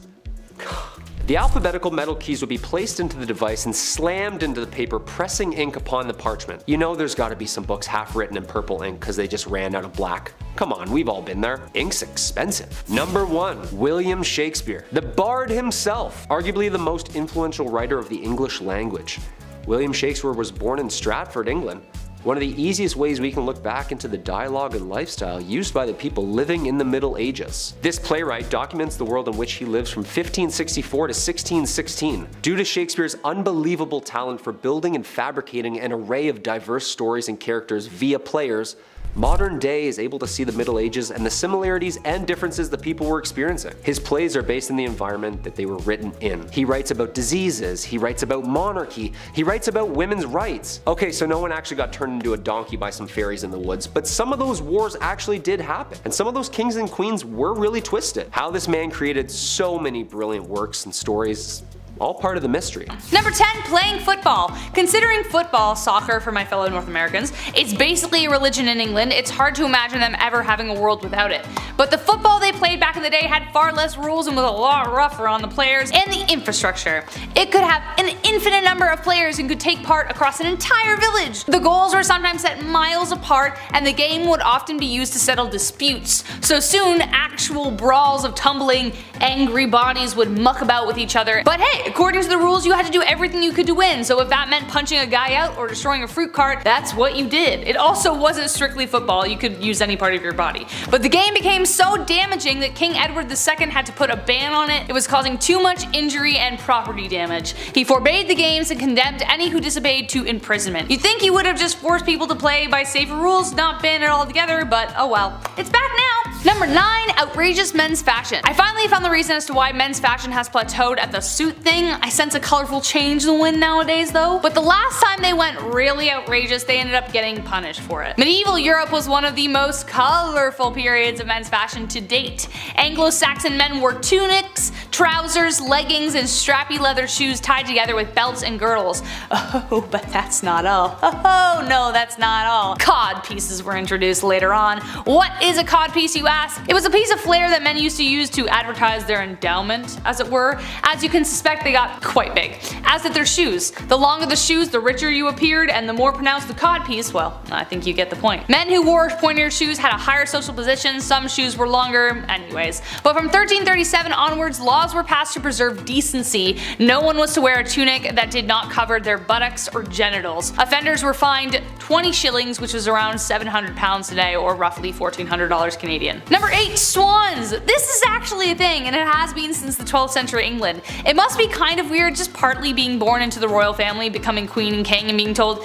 The alphabetical metal keys would be placed into the device and slammed into the paper, pressing ink upon the parchment. You know there's gotta be some books half written in purple ink because they just ran out of black. Come on, we've all been there. Ink's expensive. Number 1. William Shakespeare. The Bard himself, arguably the most influential writer of the English language. William Shakespeare was born in Stratford, England. One of the easiest ways we can look back into the dialogue and lifestyle used by the people living in the Middle Ages. This playwright documents the world in which he lives from 1564 to 1616. Due to Shakespeare's unbelievable talent for building and fabricating an array of diverse stories and characters via players, modern day is able to see the Middle Ages and the similarities and differences the people were experiencing. His plays are based in the environment that they were written in. He writes about diseases, he writes about monarchy, he writes about women's rights. Okay, so no one actually got turned into a donkey by some fairies in the woods, but some of those wars actually did happen, and some of those kings and queens were really twisted. How this man created so many brilliant works and stories, all part of the mystery. Number 10, playing football. Considering football, soccer for my fellow North Americans, is basically a religion in England, it's hard to imagine them ever having a world without it. But the football they played back in the day had far less rules and was a lot rougher on the players and the infrastructure. It could have an infinite number of players and could take part across an entire village. The goals were sometimes set miles apart, and the game would often be used to settle disputes. So soon, actual brawls of tumbling, angry bodies would muck about with each other. But hey, according to the rules, you had to do everything you could to win, so if that meant punching a guy out or destroying a fruit cart, that's what you did. It also wasn't strictly football, you could use any part of your body. But the game became so damaging that King Edward II had to put a ban on it. It was causing too much injury and property damage. He forbade the games and condemned any who disobeyed to imprisonment. You'd think he would have just forced people to play by safer rules, not ban it altogether, but oh well. It's back now! Number 9, outrageous men's fashion. I finally found the reason as to why men's fashion has plateaued at the suit thing. I sense a colorful change in the wind nowadays though, but the last time they went really outrageous, they ended up getting punished for it. Medieval Europe was one of the most colorful periods of men's fashion to date. Anglo-Saxon men wore tunics, trousers, leggings, and strappy leather shoes tied together with belts and girdles. Oh, but that's not all. Oh no, that's not all. Cod pieces were introduced later on. What is a cod piece, you ask? It was a piece of flair that men used to use to advertise their endowment, as it were. As you can suspect, they got quite big. As did their shoes. The longer the shoes, the richer you appeared, and the more pronounced the cod piece, well, I think you get the point. Men who wore pointed shoes had a higher social position, some shoes were longer, anyways. But from 1337 onwards, laws were passed to preserve decency. No one was to wear a tunic that did not cover their buttocks or genitals. Offenders were fined 20 shillings, which was around £700 today, or roughly $1,400 Canadian. Number 8, swans. This is actually a thing, and it has been since the 12th century England. It must be kind of weird just partly being born into the royal family, becoming queen and king, and being told,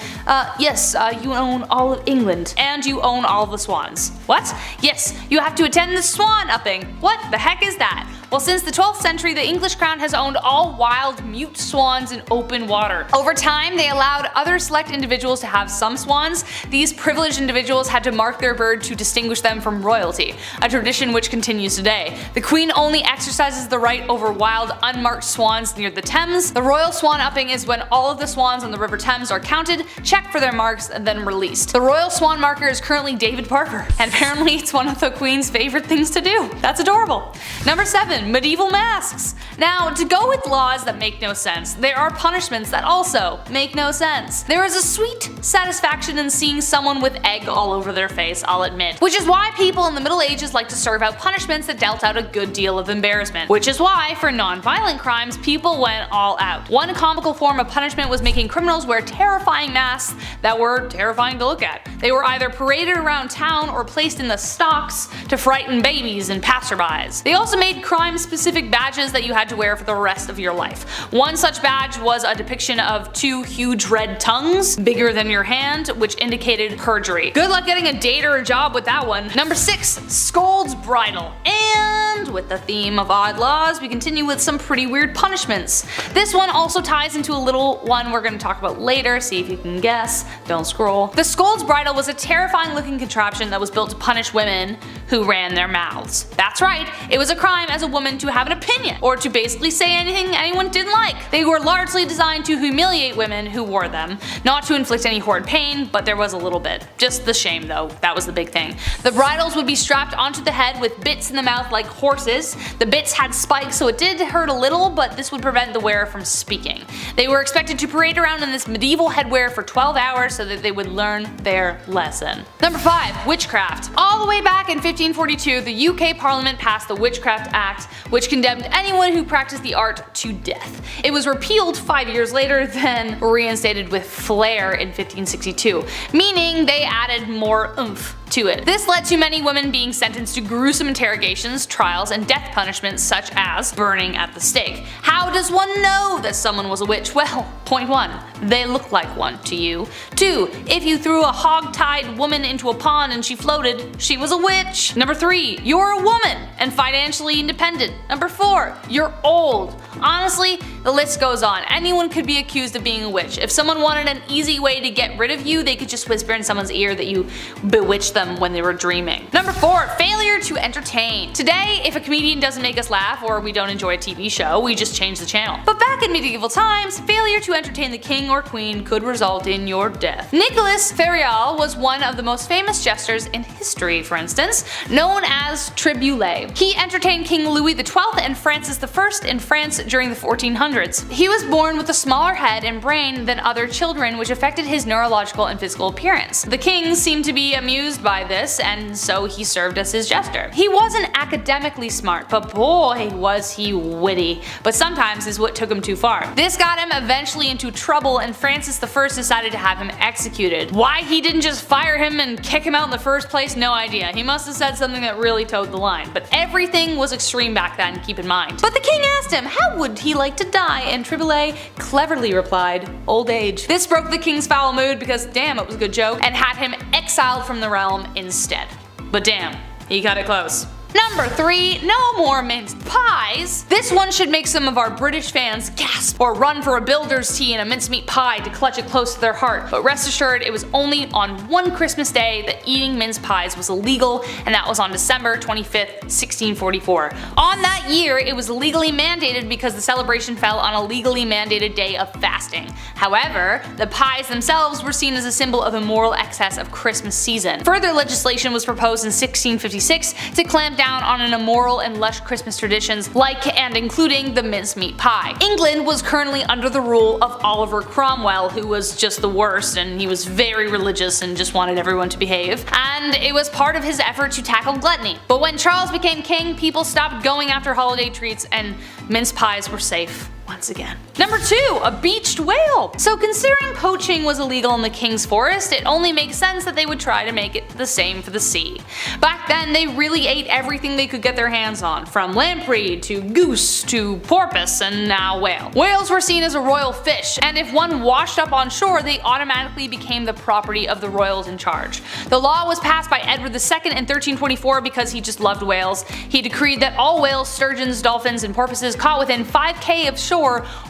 yes, you own all of England, and you own all of the swans. What? Yes, you have to attend the swan upping. What the heck is that? Well, since the 12th century, the English crown has owned all wild, mute swans in open water. Over time, they allowed other select individuals to have some swans. These privileged individuals had to mark their bird to distinguish them from royalty, a tradition which continues today. The queen only exercises the right over wild, unmarked swans near the Thames. The royal swan upping is when all of the swans on the River Thames are counted, checked for their marks, and then released. The royal swan marker is currently David Parker, and apparently it's one of the queen's favorite things to do. That's adorable. Number 7. Medieval masks. Now, to go with laws that make no sense, there are punishments that also make no sense. There is a sweet satisfaction in seeing someone with egg all over their face, I'll admit. Which is why people in the Middle Ages like to serve out punishments that dealt out a good deal of embarrassment. Which is why, for non-violent crimes, people went all out. One comical form of punishment was making criminals wear terrifying masks that were terrifying to look at. They were either paraded around town or placed in the stocks to frighten babies and passerbys. They also made crime-specific badges that you had to wear for the rest of your life. One such badge was a depiction of 2 huge red tongues, bigger than your hand, which indicated perjury. Good luck getting a date or a job with that one. Number 6. Scold's bridle. And around. With the theme of odd laws, we continue with some pretty weird punishments. This one also ties into a little one we're going to talk about later, see if you can guess. Don't scroll. The Scold's Bridle was a terrifying looking contraption that was built to punish women who ran their mouths. That's right, it was a crime as a woman to have an opinion, or to basically say anything anyone didn't like. They were largely designed to humiliate women who wore them, not to inflict any horrid pain, but there was a little bit. Just the shame though, that was the big thing. The bridles would be strapped onto the head with bits in the mouth like horses. The bits had spikes, so it did hurt a little, but this would prevent the wearer from speaking. They were expected to parade around in this medieval headwear for 12 hours so that they would learn their lesson. Number 5. Witchcraft. All the way back in 1542, the UK Parliament passed the Witchcraft Act, which condemned anyone who practiced the art to death. It was repealed 5 years later, then reinstated with flair in 1562, meaning they added more oomph to it. This led to many women being sentenced to gruesome interrogations, trials, and death punishments such as burning at the stake. How does one know that someone was a witch? Well, point 1, they look like one to you. 2, if you threw a hog-tied woman into a pond and she floated, she was a witch. Number 3, you're a woman and financially independent. Number 4, you're old. Honestly, the list goes on. Anyone could be accused of being a witch. If someone wanted an easy way to get rid of you, they could just whisper in someone's ear that you bewitched them when they were dreaming. Number 4, failure to entertain. Today, if a comedian doesn't make us laugh or we don't enjoy a TV show, we just change the channel. But back in medieval times, failure to entertain the king or queen could result in your death. Nicolas Ferial was one of the most famous jesters in history, for instance, known as Triboulet. He entertained King Louis XII and Francis I in France during the 1400s. He was born with a smaller head and brain than other children, which affected his neurological and physical appearance. The king seemed to be amused by this, and so he served as his jester. He wasn't academically smart, but boy was he witty. But sometimes his wit took him too far. This got him eventually into trouble, and Francis I decided to have him executed. Why he didn't just fire him and kick him out in the first place, no idea. He must have said something that really towed the line. But everything was extreme back then, keep in mind. But the king asked him, how would he like to die? And Triboulet cleverly replied, old age. This broke the king's foul mood because damn, it was a good joke, and had him exiled from the realm instead. But damn, he cut it close. Number 3, no more minced pies. This one should make some of our British fans gasp or run for a builder's tea and a mincemeat pie to clutch it close to their heart. But rest assured, it was only on one Christmas day that eating mince pies was illegal, and that was on December 25th, 1644. On that year, it was legally mandated because the celebration fell on a legally mandated day of fasting. However, the pies themselves were seen as a symbol of the moral excess of Christmas season. Further legislation was proposed in 1656 to clamp down on an immoral and lush Christmas traditions like and including the mincemeat pie. England was currently under the rule of Oliver Cromwell, who was just the worst, and he was very religious and just wanted everyone to behave. And it was part of his effort to tackle gluttony. But when Charles became king, people stopped going after holiday treats and mince pies were safe once again. Number 2, a beached whale. So considering poaching was illegal in the king's forest, it only makes sense that they would try to make it the same for the sea. Back then, they really ate everything they could get their hands on, from lamprey to goose to porpoise and now whale. Whales were seen as a royal fish, and if one washed up on shore, they automatically became the property of the royals in charge. The law was passed by Edward II in 1324 because he just loved whales. He decreed that all whales, sturgeons, dolphins, and porpoises caught within 5K of shore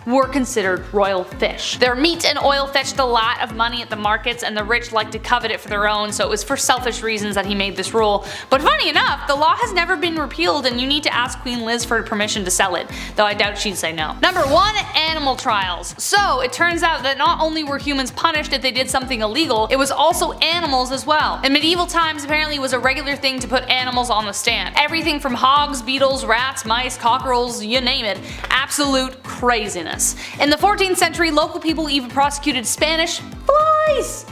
were considered royal fish. Their meat and oil fetched a lot of money at the markets, and the rich liked to covet it for their own, so it was for selfish reasons that he made this rule. But funny enough, the law has never been repealed, and you need to ask Queen Liz for permission to sell it, though I doubt she'd say no. Number 1, animal trials. So it turns out that not only were humans punished if they did something illegal, it was also animals as well. In medieval times, apparently it was a regular thing to put animals on the stand. Everything from hogs, beetles, rats, mice, cockerels, you name it. Absolute craziness. In the 14th century, local people even prosecuted Spanish flies.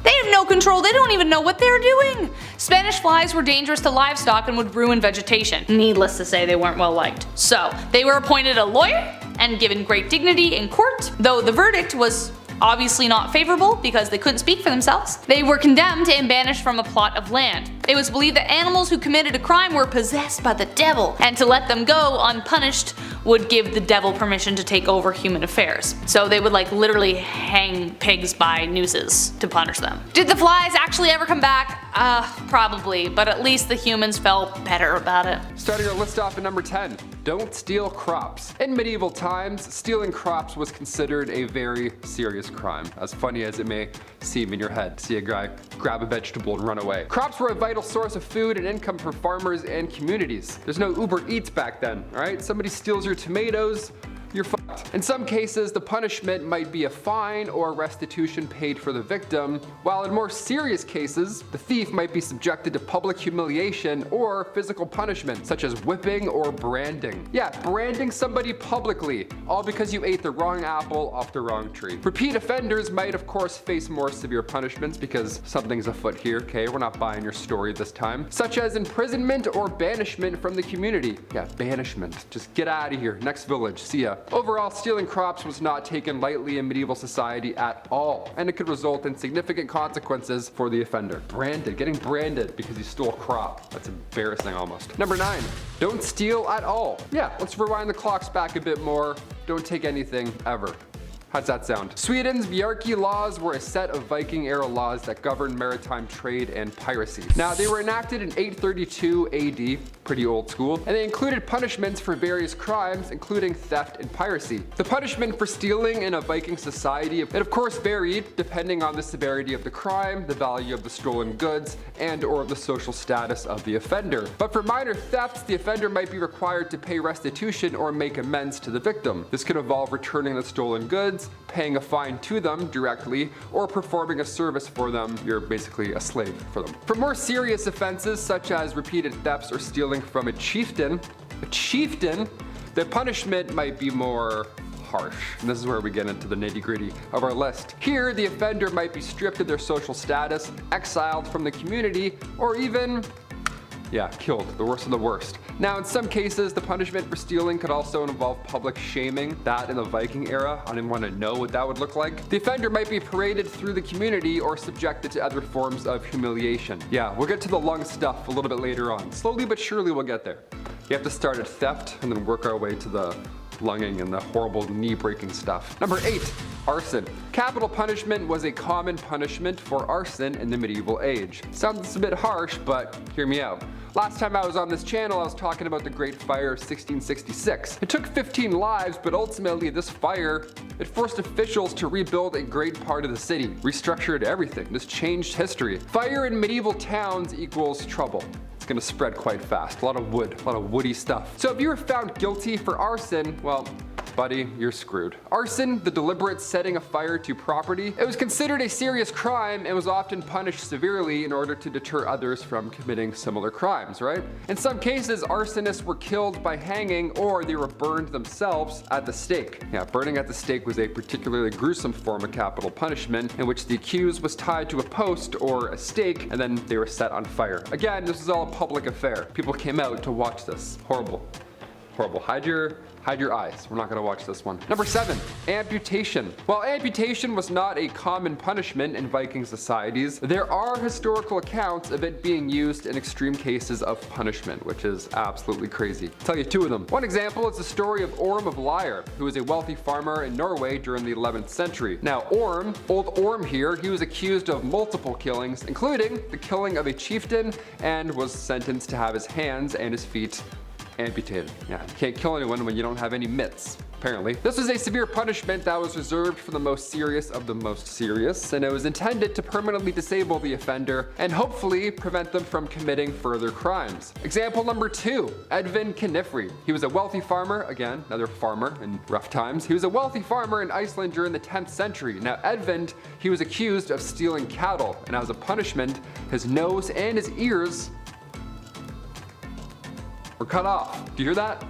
They have no control, they don't even know what they're doing. Spanish flies were dangerous to livestock and would ruin vegetation. Needless to say, they weren't well liked. So, they were appointed a lawyer and given great dignity in court, though the verdict was obviously not favorable because they couldn't speak for themselves. They were condemned and banished from a plot of land. It was believed that animals who committed a crime were possessed by the devil, and to let them go unpunished would give the devil permission to take over human affairs. So they would like literally hang pigs by nooses to punish them. Did the flies actually ever come back? Probably, but at least the humans felt better about it. Starting our list off at number 10. Don't steal crops. In medieval times, stealing crops was considered a very serious crime, as funny as it may seem in your head. See a guy grab a vegetable and run away. Crops were a vital source of food and income for farmers and communities. There's no Uber Eats back then, alright? Somebody steals your tomatoes, you're fucked. In some cases, the punishment might be a fine or restitution paid for the victim, while in more serious cases, the thief might be subjected to public humiliation or physical punishment, such as whipping or branding. Yeah, branding somebody publicly, all because you ate the wrong apple off the wrong tree. Repeat offenders might of course face more severe punishments because something's afoot here, okay? We're not buying your story this time. Such as imprisonment or banishment from the community. Yeah, banishment. Just get out of here. Next village. See ya. Overall, stealing crops was not taken lightly in medieval society at all, and it could result in significant consequences for the offender. Branded, getting branded because you stole a crop. That's embarrassing almost. Number 9, don't steal at all. Yeah, let's rewind the clocks back a bit more. Don't take anything ever. How's that sound? Sweden's Bjarki laws were a set of Viking-era laws that governed maritime trade and piracy. Now, they were enacted in 832 AD, pretty old school, and they included punishments for various crimes, including theft and piracy. The punishment for stealing in a Viking society, it of course varied depending on the severity of the crime, the value of the stolen goods, and or the social status of the offender. But for minor thefts, the offender might be required to pay restitution or make amends to the victim. This could involve returning the stolen goods, paying a fine to them directly, or performing a service for them. You're basically a slave for them. For more serious offenses such as repeated thefts or stealing from a chieftain, the punishment might be more harsh. And this is where we get into the nitty-gritty of our list. Here, the offender might be stripped of their social status, exiled from the community, or even killed, the worst of the worst. Now, in some cases, the punishment for stealing could also involve public shaming. That in the Viking era, I didn't want to know what that would look like. The offender might be paraded through the community or subjected to other forms of humiliation. Yeah, we'll get to the lung stuff a little bit later on. Slowly but surely we'll get there. You have to start at theft and then work our way to the lunging and the horrible knee-breaking stuff. Number 8, arson. Capital punishment was a common punishment for arson in the medieval age. Sounds a bit harsh, but hear me out. Last time I was on this channel, I was talking about the Great Fire of 1666. It took 15 lives, but ultimately this fire, it forced officials to rebuild a great part of the city, restructured everything. This changed history. Fire in medieval towns equals trouble. It's gonna spread quite fast. A lot of wood, a lot of woody stuff. So if you were found guilty for arson, well, buddy, you're screwed. Arson, the deliberate setting of fire to property, it was considered a serious crime and was often punished severely in order to deter others from committing similar crimes, right? In some cases, arsonists were killed by hanging or they were burned themselves at the stake. Yeah, burning at the stake was a particularly gruesome form of capital punishment in which the accused was tied to a post or a stake and then they were set on fire. Again, this was all a public affair. People came out to watch this. Horrible. Horrible. Hide your eyes. We're not going to watch this one. Number 7, amputation. While amputation was not a common punishment in Viking societies, there are historical accounts of it being used in extreme cases of punishment, which is absolutely crazy. I'll tell you 2 of them. One example is the story of Orm of Lyre, who was a wealthy farmer in Norway during the 11th century. Now Orm, old Orm here, he was accused of multiple killings, including the killing of a chieftain, and was sentenced to have his hands and his feet amputated. Yeah, you can't kill anyone when you don't have any mitts, apparently. This was a severe punishment that was reserved for the most serious of the most serious, and it was intended to permanently disable the offender and hopefully prevent them from committing further crimes. Example number 2, Edvin Knifri. He was a wealthy farmer, again, another farmer in rough times. He was a wealthy farmer in Iceland during the 10th century. Now Edvin, he was accused of stealing cattle, and as a punishment, his nose and his ears were cut off. Do you hear that?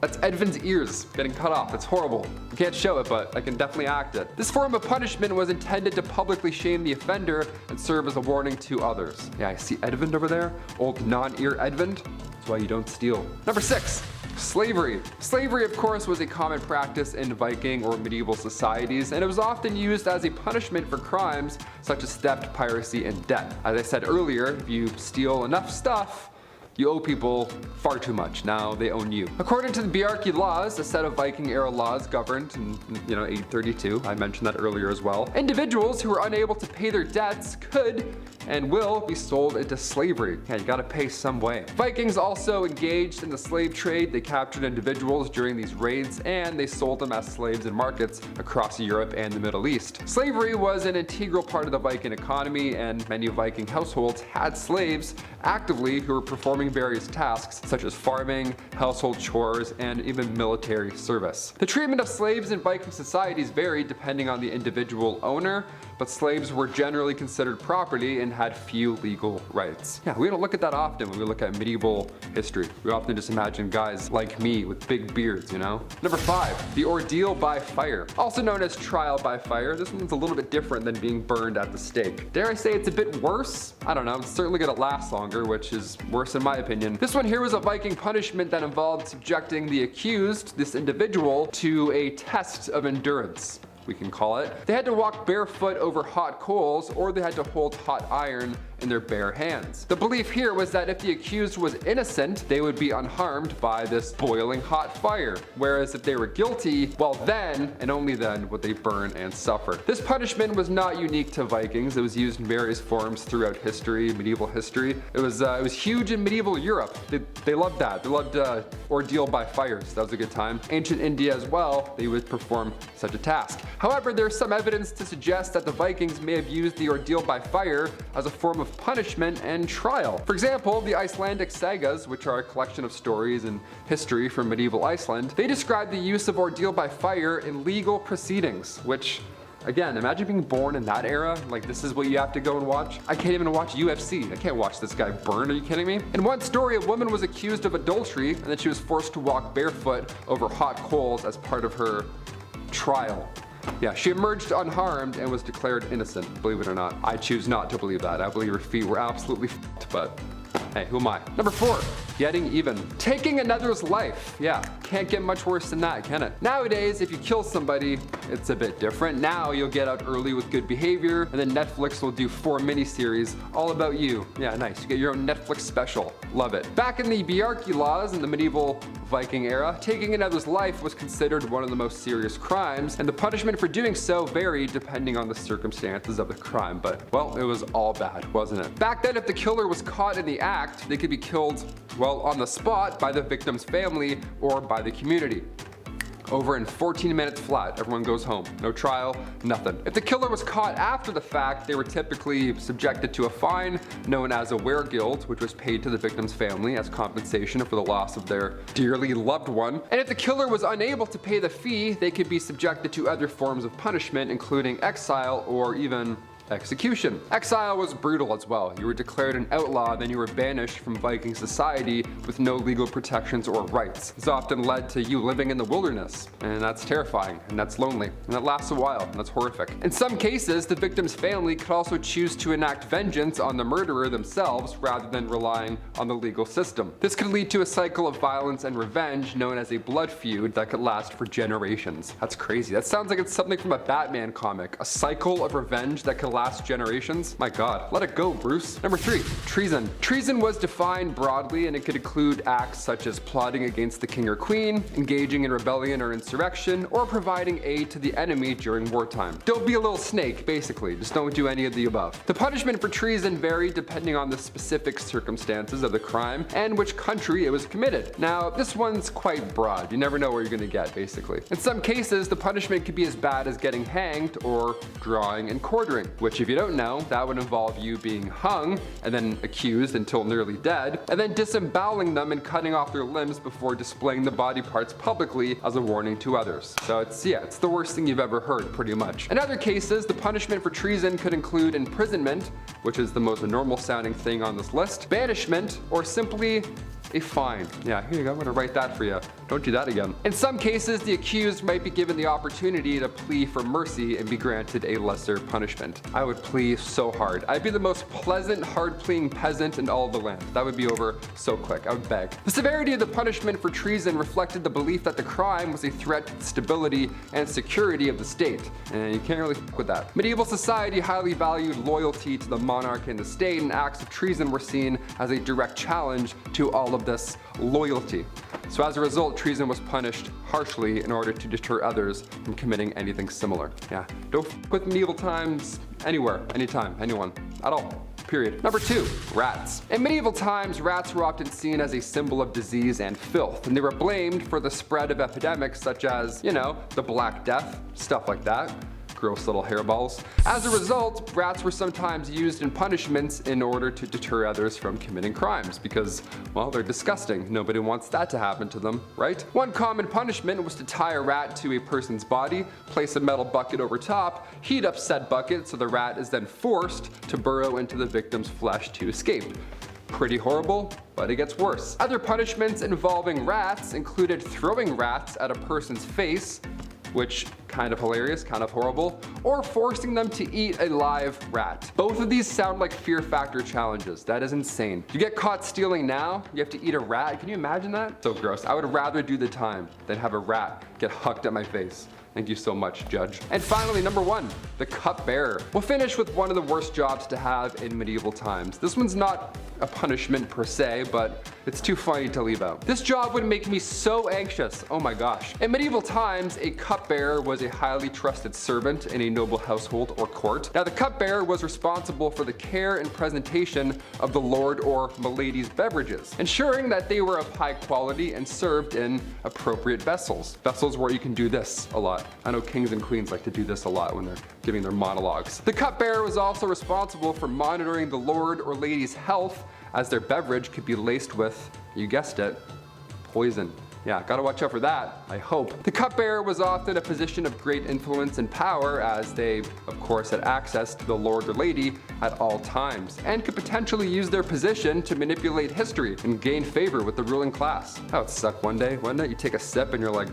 That's Edvin's ears getting cut off. It's horrible. I can't show it, but I can definitely act it. This form of punishment was intended to publicly shame the offender and serve as a warning to others. Yeah, I see Edvin over there. Old non-ear Edvin. That's why you don't steal. Number 6, Slavery. Slavery, of course, was a common practice in Viking or medieval societies, and it was often used as a punishment for crimes such as theft, piracy, and debt. As I said earlier, if you steal enough stuff, you owe people far too much. Now they own you. According to the Bjarki laws, a set of Viking era laws governed in 832, I mentioned that earlier as well, individuals who were unable to pay their debts could and will be sold into slavery. Yeah, you gotta pay some way. Vikings also engaged in the slave trade. They captured individuals during these raids and they sold them as slaves in markets across Europe and the Middle East. Slavery was an integral part of the Viking economy, and many Viking households had slaves actively who were performing various tasks such as farming, household chores, and even military service. The treatment of slaves in Viking societies varied depending on the individual owner, but slaves were generally considered property and had few legal rights. Yeah, we don't look at that often when we look at medieval history. We often just imagine guys like me with big beards, you know? Number 5, the ordeal by fire. Also known as trial by fire, this one's a little bit different than being burned at the stake. Dare I say it's a bit worse? I don't know, it's certainly gonna last longer, which is worse in my opinion. This one here was a Viking punishment that involved subjecting the accused, this individual, to a test of endurance, we can call it. They had to walk barefoot over hot coals, or they had to hold hot iron in their bare hands. The belief here was that if the accused was innocent, they would be unharmed by this boiling hot fire, whereas if they were guilty, well then, and only then, would they burn and suffer. This punishment was not unique to Vikings. It was used in various forms throughout history, medieval history. It was huge in medieval Europe. They loved that. They loved ordeal by fire, so that was a good time. Ancient India as well, they would perform such a task. However, there's some evidence to suggest that the Vikings may have used the ordeal by fire as a form of punishment and trial. For example, the Icelandic sagas, which are a collection of stories and history from medieval Iceland, they describe the use of ordeal by fire in legal proceedings, which, again, imagine being born in that era. Like, this is what you have to go and watch. I can't even watch UFC. I can't watch this guy burn. Are you kidding me? In one story, a woman was accused of adultery and then she was forced to walk barefoot over hot coals as part of her trial. Yeah, she emerged unharmed and was declared innocent, believe it or not. I choose not to believe that. I believe her feet were absolutely f***ed, but hey, who am I? Number 4, getting even. Taking another's life. Yeah, can't get much worse than that, can it? Nowadays, if you kill somebody, it's a bit different. Now you'll get out early with good behavior, and then Netflix will do 4 miniseries all about you. Yeah, nice. You get your own Netflix special. Love it. Back in the Bjarki laws in the medieval Viking era, taking another's life was considered one of the most serious crimes, and the punishment for doing so varied depending on the circumstances of the crime, but, well, it was all bad, wasn't it? Back then, if the killer was caught in the act, they could be killed, well, on the spot by the victim's family or by the community. Over in 14 minutes flat, everyone goes home. No trial, nothing. If the killer was caught after the fact, they were typically subjected to a fine known as a weregild, which was paid to the victim's family as compensation for the loss of their dearly loved one. And if the killer was unable to pay the fee, they could be subjected to other forms of punishment, including exile or even execution. Exile was brutal as well. You were declared an outlaw, then you were banished from Viking society with no legal protections or rights. This often led to you living in the wilderness, and that's terrifying, and that's lonely, and that lasts a while, and that's horrific. In some cases, the victim's family could also choose to enact vengeance on the murderer themselves rather than relying on the legal system. This could lead to a cycle of violence and revenge known as a blood feud that could last for generations. That's crazy. That sounds like it's something from a Batman comic. A cycle of revenge that could last generations? My god, let it go, Bruce. Number 3, treason. Treason was defined broadly, and it could include acts such as plotting against the king or queen, engaging in rebellion or insurrection, or providing aid to the enemy during wartime. Don't be a little snake, basically. Just don't do any of the above. The punishment for treason varied depending on the specific circumstances of the crime and which country it was committed. Now, this one's quite broad. You never know where you're gonna get, basically. In some cases, the punishment could be as bad as getting hanged or drawing and quartering, which, if you don't know, that would involve you being hung and then accused until nearly dead, and then disemboweling them and cutting off their limbs before displaying the body parts publicly as a warning to others. So it's the worst thing you've ever heard, pretty much. In other cases, the punishment for treason could include imprisonment, which is the most normal sounding thing on this list, banishment, or simply a fine. Yeah, here you go, I'm gonna write that for you. Don't do that again. In some cases, the accused might be given the opportunity to plea for mercy and be granted a lesser punishment. I would plea so hard. I'd be the most pleasant, hard-pleading peasant in all of the land. That would be over so quick, I would beg. The severity of the punishment for treason reflected the belief that the crime was a threat to the stability and security of the state, and you can't really fuck with that. Medieval society highly valued loyalty to the monarch and the state, and acts of treason were seen as a direct challenge to all of this loyalty. So as a result, treason was punished harshly in order to deter others from committing anything similar. Yeah, don't f with medieval times anywhere, anytime, anyone, at all. Period. Number 2, rats. In medieval times, rats were often seen as a symbol of disease and filth, and they were blamed for the spread of epidemics such as, you know, the Black Death, stuff like that. Gross little hairballs. As a result, rats were sometimes used in punishments in order to deter others from committing crimes because, well, they're disgusting. Nobody wants that to happen to them, right? One common punishment was to tie a rat to a person's body, place a metal bucket over top, heat up said bucket so the rat is then forced to burrow into the victim's flesh to escape. Pretty horrible, but it gets worse. Other punishments involving rats included throwing rats at a person's face, which kind of hilarious, kind of horrible, or forcing them to eat a live rat. Both of these sound like fear factor challenges. That is insane. You get caught stealing now, you have to eat a rat. Can you imagine that? So gross. I would rather do the time than have a rat get hucked at my face. Thank you so much, Judge. And finally, number 1, the cupbearer. We'll finish with one of the worst jobs to have in medieval times. This one's not a punishment per se, but it's too funny to leave out. This job would make me so anxious, oh my gosh. In medieval times, a cupbearer was a highly trusted servant in a noble household or court. Now the cupbearer was responsible for the care and presentation of the lord or milady's beverages, ensuring that they were of high quality and served in appropriate vessels. Vessels where you can do this a lot. I know kings and queens like to do this a lot when they're giving their monologues. The cupbearer was also responsible for monitoring the lord or lady's health, as their beverage could be laced with, you guessed it, poison. Yeah, gotta watch out for that, I hope. The cupbearer was often a position of great influence and power, as they, of course, had access to the lord or lady at all times, and could potentially use their position to manipulate history and gain favor with the ruling class. That would suck one day, wouldn't it? You take a sip and you're like,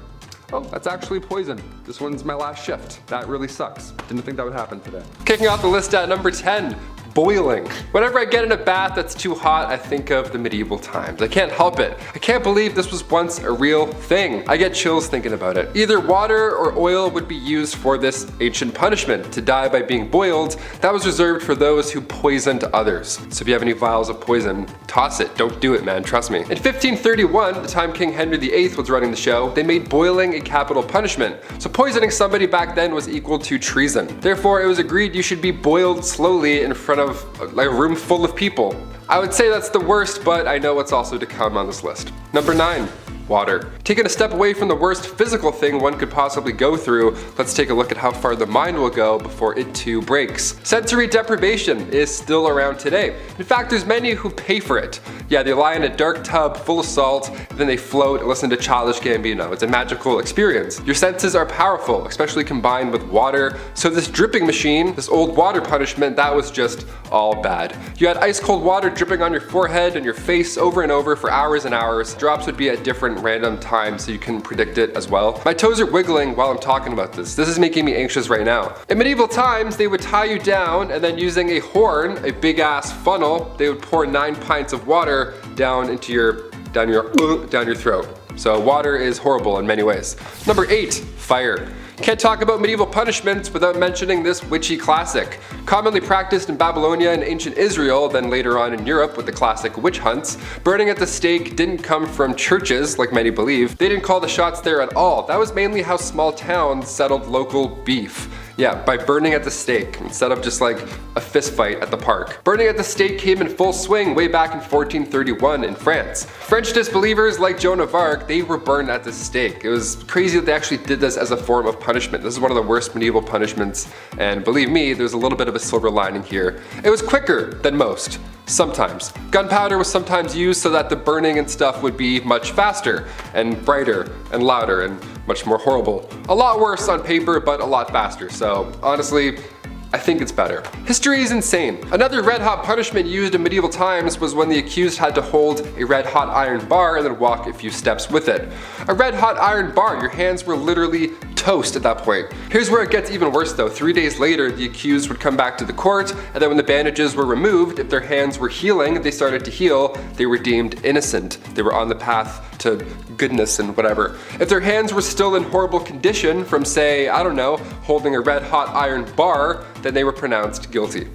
oh, that's actually poison. This one's my last shift. That really sucks. Didn't think that would happen today. Kicking off the list at number 10, boiling. Whenever I get in a bath that's too hot, I think of the medieval times. I can't help it. I can't believe this was once a real thing. I get chills thinking about it. Either water or oil would be used for this ancient punishment. To die by being boiled, that was reserved for those who poisoned others. So if you have any vials of poison, toss it. Don't do it, man. Trust me. In 1531, the time King Henry VIII was running the show, they made boiling a capital punishment. So poisoning somebody back then was equal to treason. Therefore, it was agreed you should be boiled slowly in front of like a room full of people. I would say that's the worst, but I know what's also to come on this list. Number 9, water. Taking a step away from the worst physical thing one could possibly go through, let's take a look at how far the mind will go before it too breaks. Sensory deprivation is still around today. In fact, there's many who pay for it. Yeah, they lie in a dark tub full of salt, then they float and listen to Childish Gambino. It's a magical experience. Your senses are powerful, especially combined with water. So this dripping machine, this old water punishment, that was just all bad. You had ice cold water dripping on your forehead and your face over and over for hours and hours. Drops would be at different random times so you can predict it as well. My toes are wiggling while I'm talking about this. This is making me anxious right now. In medieval times, they would tie you down and then using a horn, a big ass funnel, they would pour 9 pints of water down your throat. So water is horrible in many ways. Number 8, fire. Can't talk about medieval punishments without mentioning this witchy classic. Commonly practiced in Babylonia and ancient Israel, then later on in Europe with the classic witch hunts, burning at the stake didn't come from churches, like many believe. They didn't call the shots there at all. That was mainly how small towns settled local beef. Yeah, by burning at the stake, instead of just like a fist fight at the park. Burning at the stake came in full swing way back in 1431 in France. French disbelievers like Joan of Arc, they were burned at the stake. It was crazy that they actually did this as a form of punishment. This is one of the worst medieval punishments, and believe me, there's a little bit of a silver lining here. It was quicker than most. Sometimes. Gunpowder was sometimes used so that the burning and stuff would be much faster and brighter and louder and much more horrible. A lot worse on paper, but a lot faster. So honestly, I think it's better. History is insane. Another red-hot punishment used in medieval times was when the accused had to hold a red-hot iron bar and then walk a few steps with it. A red-hot iron bar, your hands were literally toast at that point. Here's where it gets even worse though. 3 days later, the accused would come back to the court, and then when the bandages were removed, if their hands were healing, they started to heal, they were deemed innocent. They were on the path to goodness and whatever. If their hands were still in horrible condition from, say, I don't know, holding a red-hot iron bar, then they were pronounced guilty.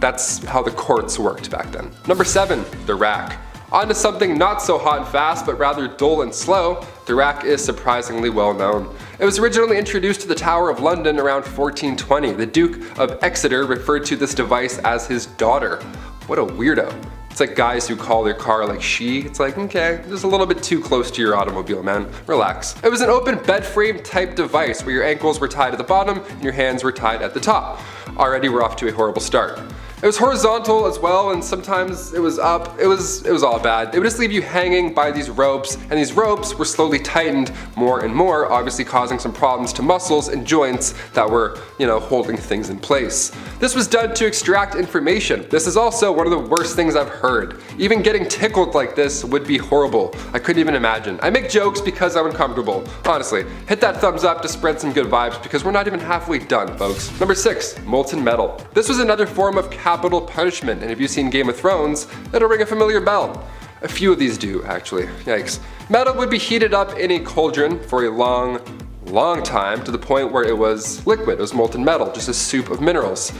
That's how the courts worked back then. Number 7, the rack. On to something not so hot and fast, but rather dull and slow. The rack is surprisingly well known. It was originally introduced to the Tower of London around 1420. The Duke of Exeter referred to this device as his daughter. What a weirdo. It's like guys who call their car like she. It's like, okay, just a little bit too close to your automobile, man. Relax. It was an open bed frame type device where your ankles were tied at the bottom and your hands were tied at the top. Already we're off to a horrible start. It was horizontal as well, and sometimes it was up. It was all bad. They would just leave you hanging by these ropes, and these ropes were slowly tightened more and more, obviously causing some problems to muscles and joints that were, holding things in place. This was done to extract information. This is also one of the worst things I've heard. Even getting tickled like this would be horrible. I couldn't even imagine. I make jokes because I'm uncomfortable. Honestly, hit that thumbs up to spread some good vibes because we're not even halfway done, folks. Number 6, molten metal. This was another form of capital punishment, and if you've seen Game of Thrones, it'll ring a familiar bell. A few of these do, actually. Yikes. Metal would be heated up in a cauldron for a long time to the point where it was liquid. It was molten metal, just a soup of minerals.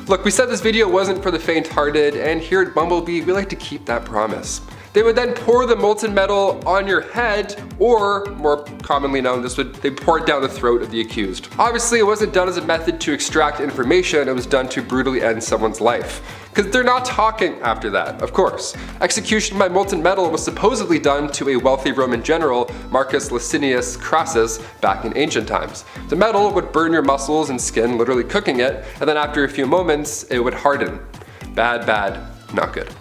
Look, we said this video wasn't for the faint-hearted, and here at BumbleBee, we like to keep that promise. They would then pour the molten metal on your head, or more commonly known, they pour it down the throat of the accused. Obviously, it wasn't done as a method to extract information, it was done to brutally end someone's life. Because they're not talking after that, of course. Execution by molten metal was supposedly done to a wealthy Roman general, Marcus Licinius Crassus, back in ancient times. The metal would burn your muscles and skin, literally cooking it, and then after a few moments, it would harden. Bad, not good.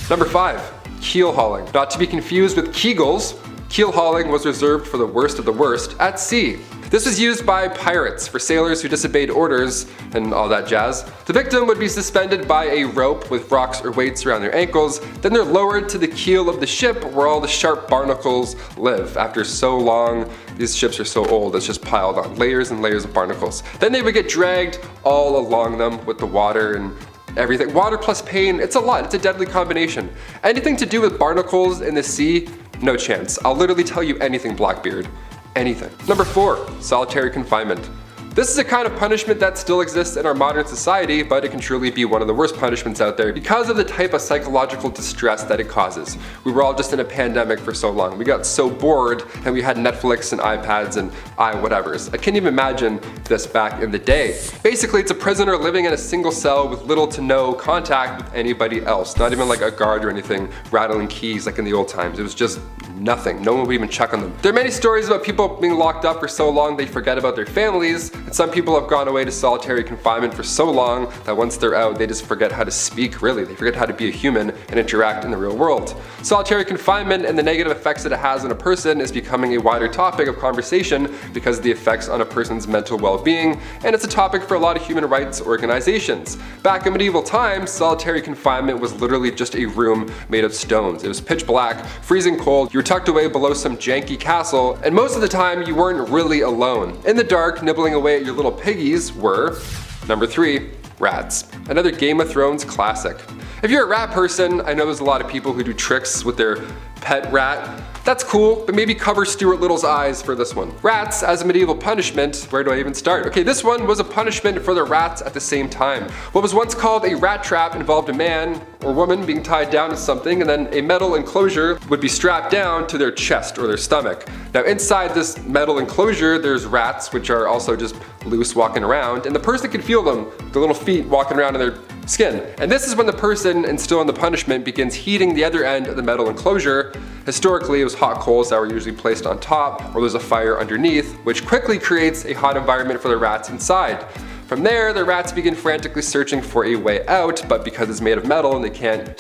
Number 5. Keel hauling. Not to be confused with Kegels, keel hauling was reserved for the worst of the worst at sea. This was used by pirates for sailors who disobeyed orders and all that jazz. The victim would be suspended by a rope with rocks or weights around their ankles, then they're lowered to the keel of the ship where all the sharp barnacles live. After so long, these ships are so old, it's just piled on, layers and layers of barnacles. Then they would get dragged all along them with the water and everything. Water plus pain, it's a lot, it's a deadly combination. Anything to do with barnacles in the sea, no chance. I'll literally tell you anything, Blackbeard. Anything. Number 4, solitary confinement. This is a kind of punishment that still exists in our modern society, but it can truly be one of the worst punishments out there because of the type of psychological distress that it causes. We were all just in a pandemic for so long. We got so bored and we had Netflix and iPads and whatevers. I can't even imagine this back in the day. Basically, it's a prisoner living in a single cell with little to no contact with anybody else. Not even like a guard or anything rattling keys like in the old times. It was just nothing. No one would even check on them. There are many stories about people being locked up for so long they forget about their families. And some people have gone away to solitary confinement for so long that once they're out, they just forget how to speak, really. They forget how to be a human and interact in the real world. Solitary confinement and the negative effects that it has on a person is becoming a wider topic of conversation because of the effects on a person's mental well-being, and it's a topic for a lot of human rights organizations. Back in medieval times, solitary confinement was literally just a room made of stones. It was pitch black, freezing cold, you were tucked away below some janky castle, and most of the time you weren't really alone. In the dark, nibbling away at your little piggies were, number 3, rats. Another Game of Thrones classic. If you're a rat person, I know there's a lot of people who do tricks with their pet rat. That's cool, but maybe cover Stuart Little's eyes for this one. Rats as a medieval punishment, where do I even start? Okay, this one was a punishment for the rats at the same time. What was once called a rat trap involved a man or woman being tied down to something, and then a metal enclosure would be strapped down to their chest or their stomach. Now inside this metal enclosure, there's rats, which are also just loose walking around, and the person can feel them, the little feet walking around in their skin. And this is when the person, and still in the punishment, begins heating the other end of the metal enclosure. Historically, it was hot coals that were usually placed on top, or there's a fire underneath, which quickly creates a hot environment for the rats inside. From there, the rats begin frantically searching for a way out, but because it's made of metal and they can't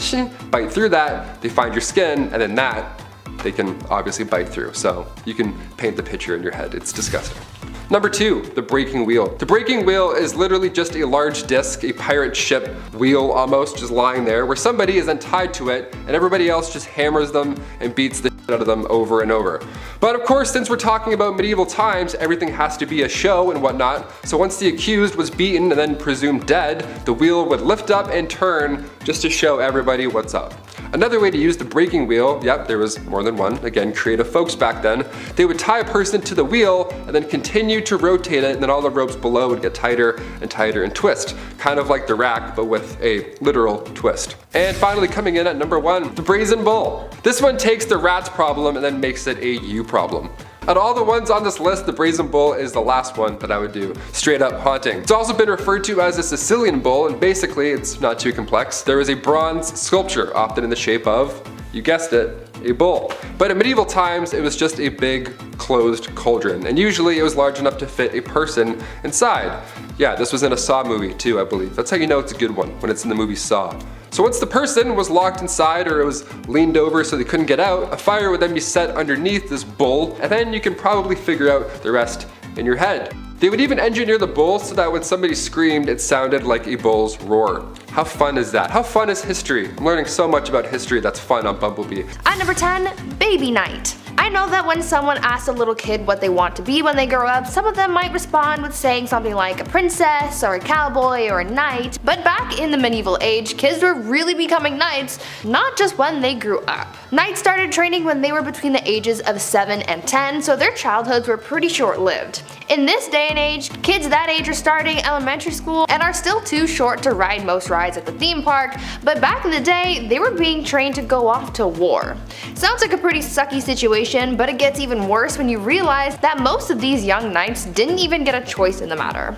bite through that, they find your skin, and then that they can obviously bite through. So you can paint the picture in your head. It's disgusting. Number 2, the breaking wheel. The breaking wheel is literally just a large disc, a pirate ship wheel almost, just lying there, where somebody is then tied to it and everybody else just hammers them and beats the shit out of them over and over. But of course, since we're talking about medieval times, everything has to be a show and whatnot, so once the accused was beaten and then presumed dead, the wheel would lift up and turn just to show everybody what's up. Another way to use the breaking wheel, yep, there was more than one, again, creative folks back then, they would tie a person to the wheel and then continue to rotate it, and then all the ropes below would get tighter and tighter and twist, kind of like the rack, but with a literal twist. And finally, coming in at number 1, the brazen bull. This one takes the rat's problem and then makes it a you problem. Out of all the ones on this list, the brazen bull is the last one that I would do straight up haunting. It's also been referred to as a Sicilian bull, and basically it's not too complex. There is a bronze sculpture, often in the shape of, you guessed it, a bull. But in medieval times, it was just a big closed cauldron, and usually it was large enough to fit a person inside. Yeah, this was in a Saw movie too, I believe. That's how you know it's a good one, when it's in the movie Saw. So once the person was locked inside or it was leaned over so they couldn't get out, a fire would then be set underneath this bull, and then you can probably figure out the rest in your head. They would even engineer the bull so that when somebody screamed, it sounded like a bull's roar. How fun is that? How fun is history? I'm learning so much about history that's fun on BumbleBee. At number 10, baby night. I know that when someone asks a little kid what they want to be when they grow up, some of them might respond with saying something like a princess or a cowboy or a knight, but back in the medieval age, kids were really becoming knights, not just when they grew up. Knights started training when they were between the ages of 7 and 10, so their childhoods were pretty short-lived. In this day and age, kids that age are starting elementary school and are still too short to ride most rides at the theme park, but back in the day, they were being trained to go off to war. Sounds like a pretty sucky situation, but it gets even worse when you realize that most of these young knights didn't even get a choice in the matter.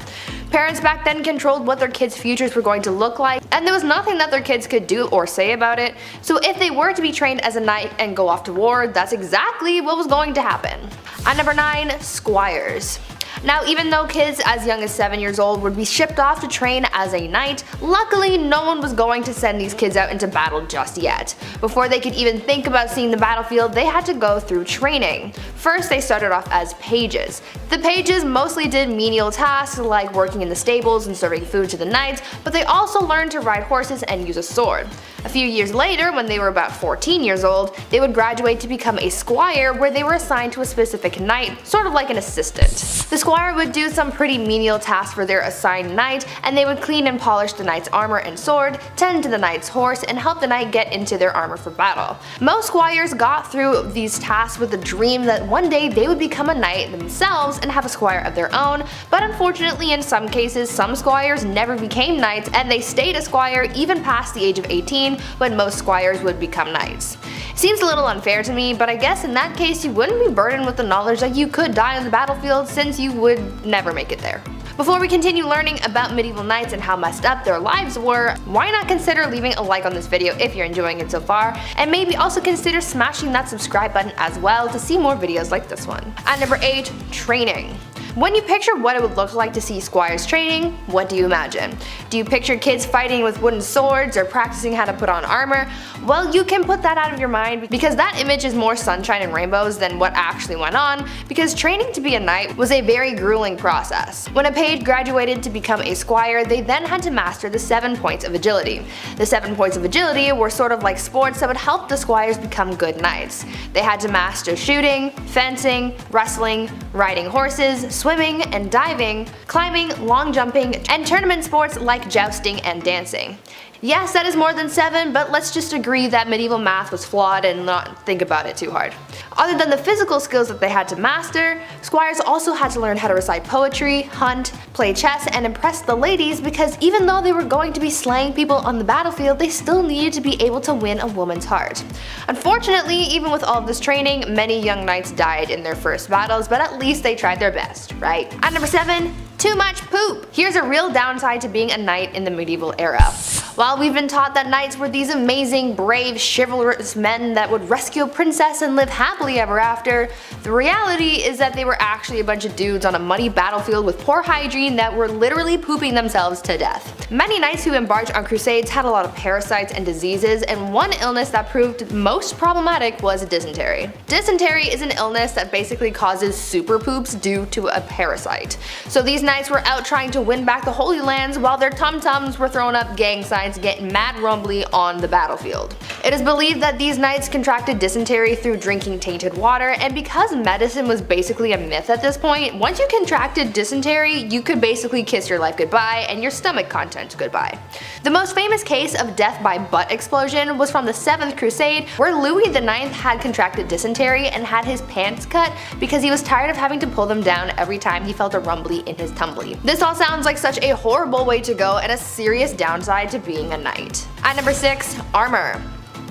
Parents back then controlled what their kids' futures were going to look like, and there was nothing that their kids could do or say about it, so if they were to be trained as a knight and go off to war, that's exactly what was going to happen. At number 9, squires. Now, even though kids as young as 7 years old would be shipped off to train as a knight, luckily no one was going to send these kids out into battle just yet. Before they could even think about seeing the battlefield, they had to go through training. First, they started off as pages. The pages mostly did menial tasks like working in the stables and serving food to the knights, but they also learned to ride horses and use a sword. A few years later, when they were about 14 years old, they would graduate to become a squire, where they were assigned to a specific knight, sort of like an assistant. The squire would do some pretty menial tasks for their assigned knight, and they would clean and polish the knight's armor and sword, tend to the knight's horse, and help the knight get into their armor for battle. Most squires got through these tasks with the dream that one day they would become a knight themselves and have a squire of their own, but unfortunately in some cases, some squires never became knights, and they stayed a squire even past the age of 18, when most squires would become knights. Seems a little unfair to me, but I guess in that case you wouldn't be burdened with the knowledge that you could die on the battlefield, since you would never make it there. Before we continue learning about medieval knights and how messed up their lives were, why not consider leaving a like on this video if you're enjoying it so far, and maybe also consider smashing that subscribe button as well to see more videos like this one. At number 8, training. When you picture what it would look like to see squires training, what do you imagine? Do you picture kids fighting with wooden swords or practicing how to put on armor? Well, you can put that out of your mind, because that image is more sunshine and rainbows than what actually went on, because training to be a knight was a very grueling process. When a page graduated to become a squire, they then had to master the 7 points of agility. The 7 points of agility were sort of like sports that would help the squires become good knights. They had to master shooting, fencing, wrestling, riding horses, swimming and diving, climbing, long jumping, and tournament sports like jousting and dancing. Yes, that is more than 7, but let's just agree that medieval math was flawed and not think about it too hard. Other than the physical skills that they had to master, squires also had to learn how to recite poetry, hunt, play chess, and impress the ladies, because even though they were going to be slaying people on the battlefield, they still needed to be able to win a woman's heart. Unfortunately, even with all of this training, many young knights died in their first battles, but at least they tried their best, right? At number 7, too much poop. Here's a real downside to being a knight in the medieval era. While we've been taught that knights were these amazing, brave, chivalrous men that would rescue a princess and live happily ever after, the reality is that they were actually a bunch of dudes on a muddy battlefield with poor hygiene that were literally pooping themselves to death. Many knights who embarked on crusades had a lot of parasites and diseases, and one illness that proved most problematic was dysentery. Dysentery is an illness that basically causes super poops due to a parasite. So these knights were out trying to win back the Holy Lands while their tum-tums were throwing up gang signs getting mad rumbly on the battlefield. It is believed that these knights contracted dysentery through drinking tainted water, and because medicine was basically a myth at this point, once you contracted dysentery, you could basically kiss your life goodbye and your stomach contents goodbye. The most famous case of death by butt explosion was from the 7th Crusade, where Louis IX had contracted dysentery and had his pants cut because he was tired of having to pull them down every time he felt a rumbly in his tumbly. This all sounds like such a horrible way to go and a serious downside to being a knight. At number 6, armor.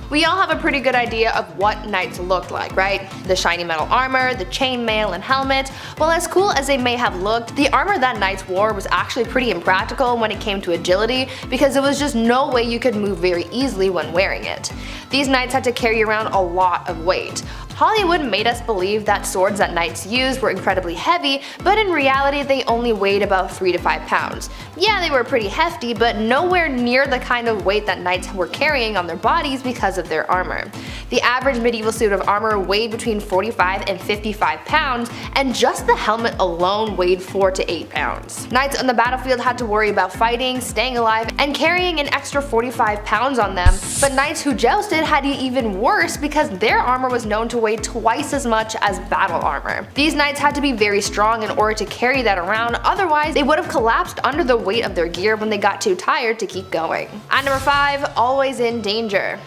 We all have a pretty good idea of what knights looked like, right? The shiny metal armor, the chainmail and helmet. Well, as cool as they may have looked, the armor that knights wore was actually pretty impractical when it came to agility, because there was just no way you could move very easily when wearing it. These knights had to carry around a lot of weight. Hollywood made us believe that swords that knights used were incredibly heavy, but in reality they only weighed about 3 to 5 pounds. Yeah, they were pretty hefty, but nowhere near the kind of weight that knights were carrying on their bodies because of their armor. The average medieval suit of armor weighed between 45 and 55 pounds, and just the helmet alone weighed 4 to 8 pounds. Knights on the battlefield had to worry about fighting, staying alive, and carrying an extra 45 pounds on them, but knights who jousted had it even worse because their armor was known to weigh twice as much as battle armor. These knights had to be very strong in order to carry that around, otherwise they would have collapsed under the weight of their gear when they got too tired to keep going. At number 5, always in danger.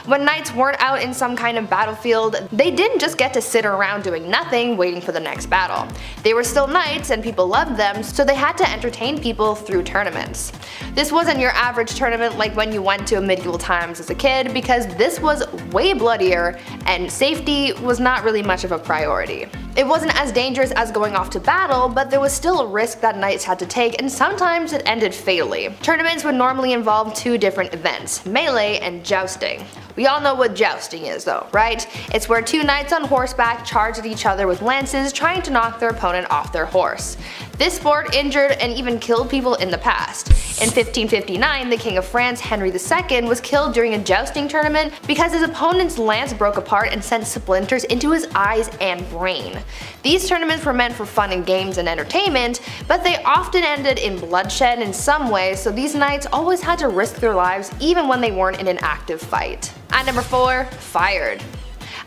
When knights weren't out in some kind of battlefield, they didn't just get to sit around doing nothing waiting for the next battle. They were still knights and people loved them, so they had to entertain people through tournaments. This wasn't your average tournament like when you went to medieval times as a kid, because this was way bloodier and safety was not really much of a priority. It wasn't as dangerous as going off to battle, but there was still a risk that knights had to take, and sometimes it ended fatally. Tournaments would normally involve 2 different events, melee and jousting. We all know what jousting is though, right? It's where 2 knights on horseback charge at each other with lances, trying to knock their opponent off their horse. This sport injured and even killed people in the past. In 1559, the King of France, Henry II, was killed during a jousting tournament because his opponent's lance broke apart and sent splinters into his eyes and brain. These tournaments were meant for fun and games and entertainment, but they often ended in bloodshed in some way, so these knights always had to risk their lives even when they weren't in an active fight. At number 4, fired.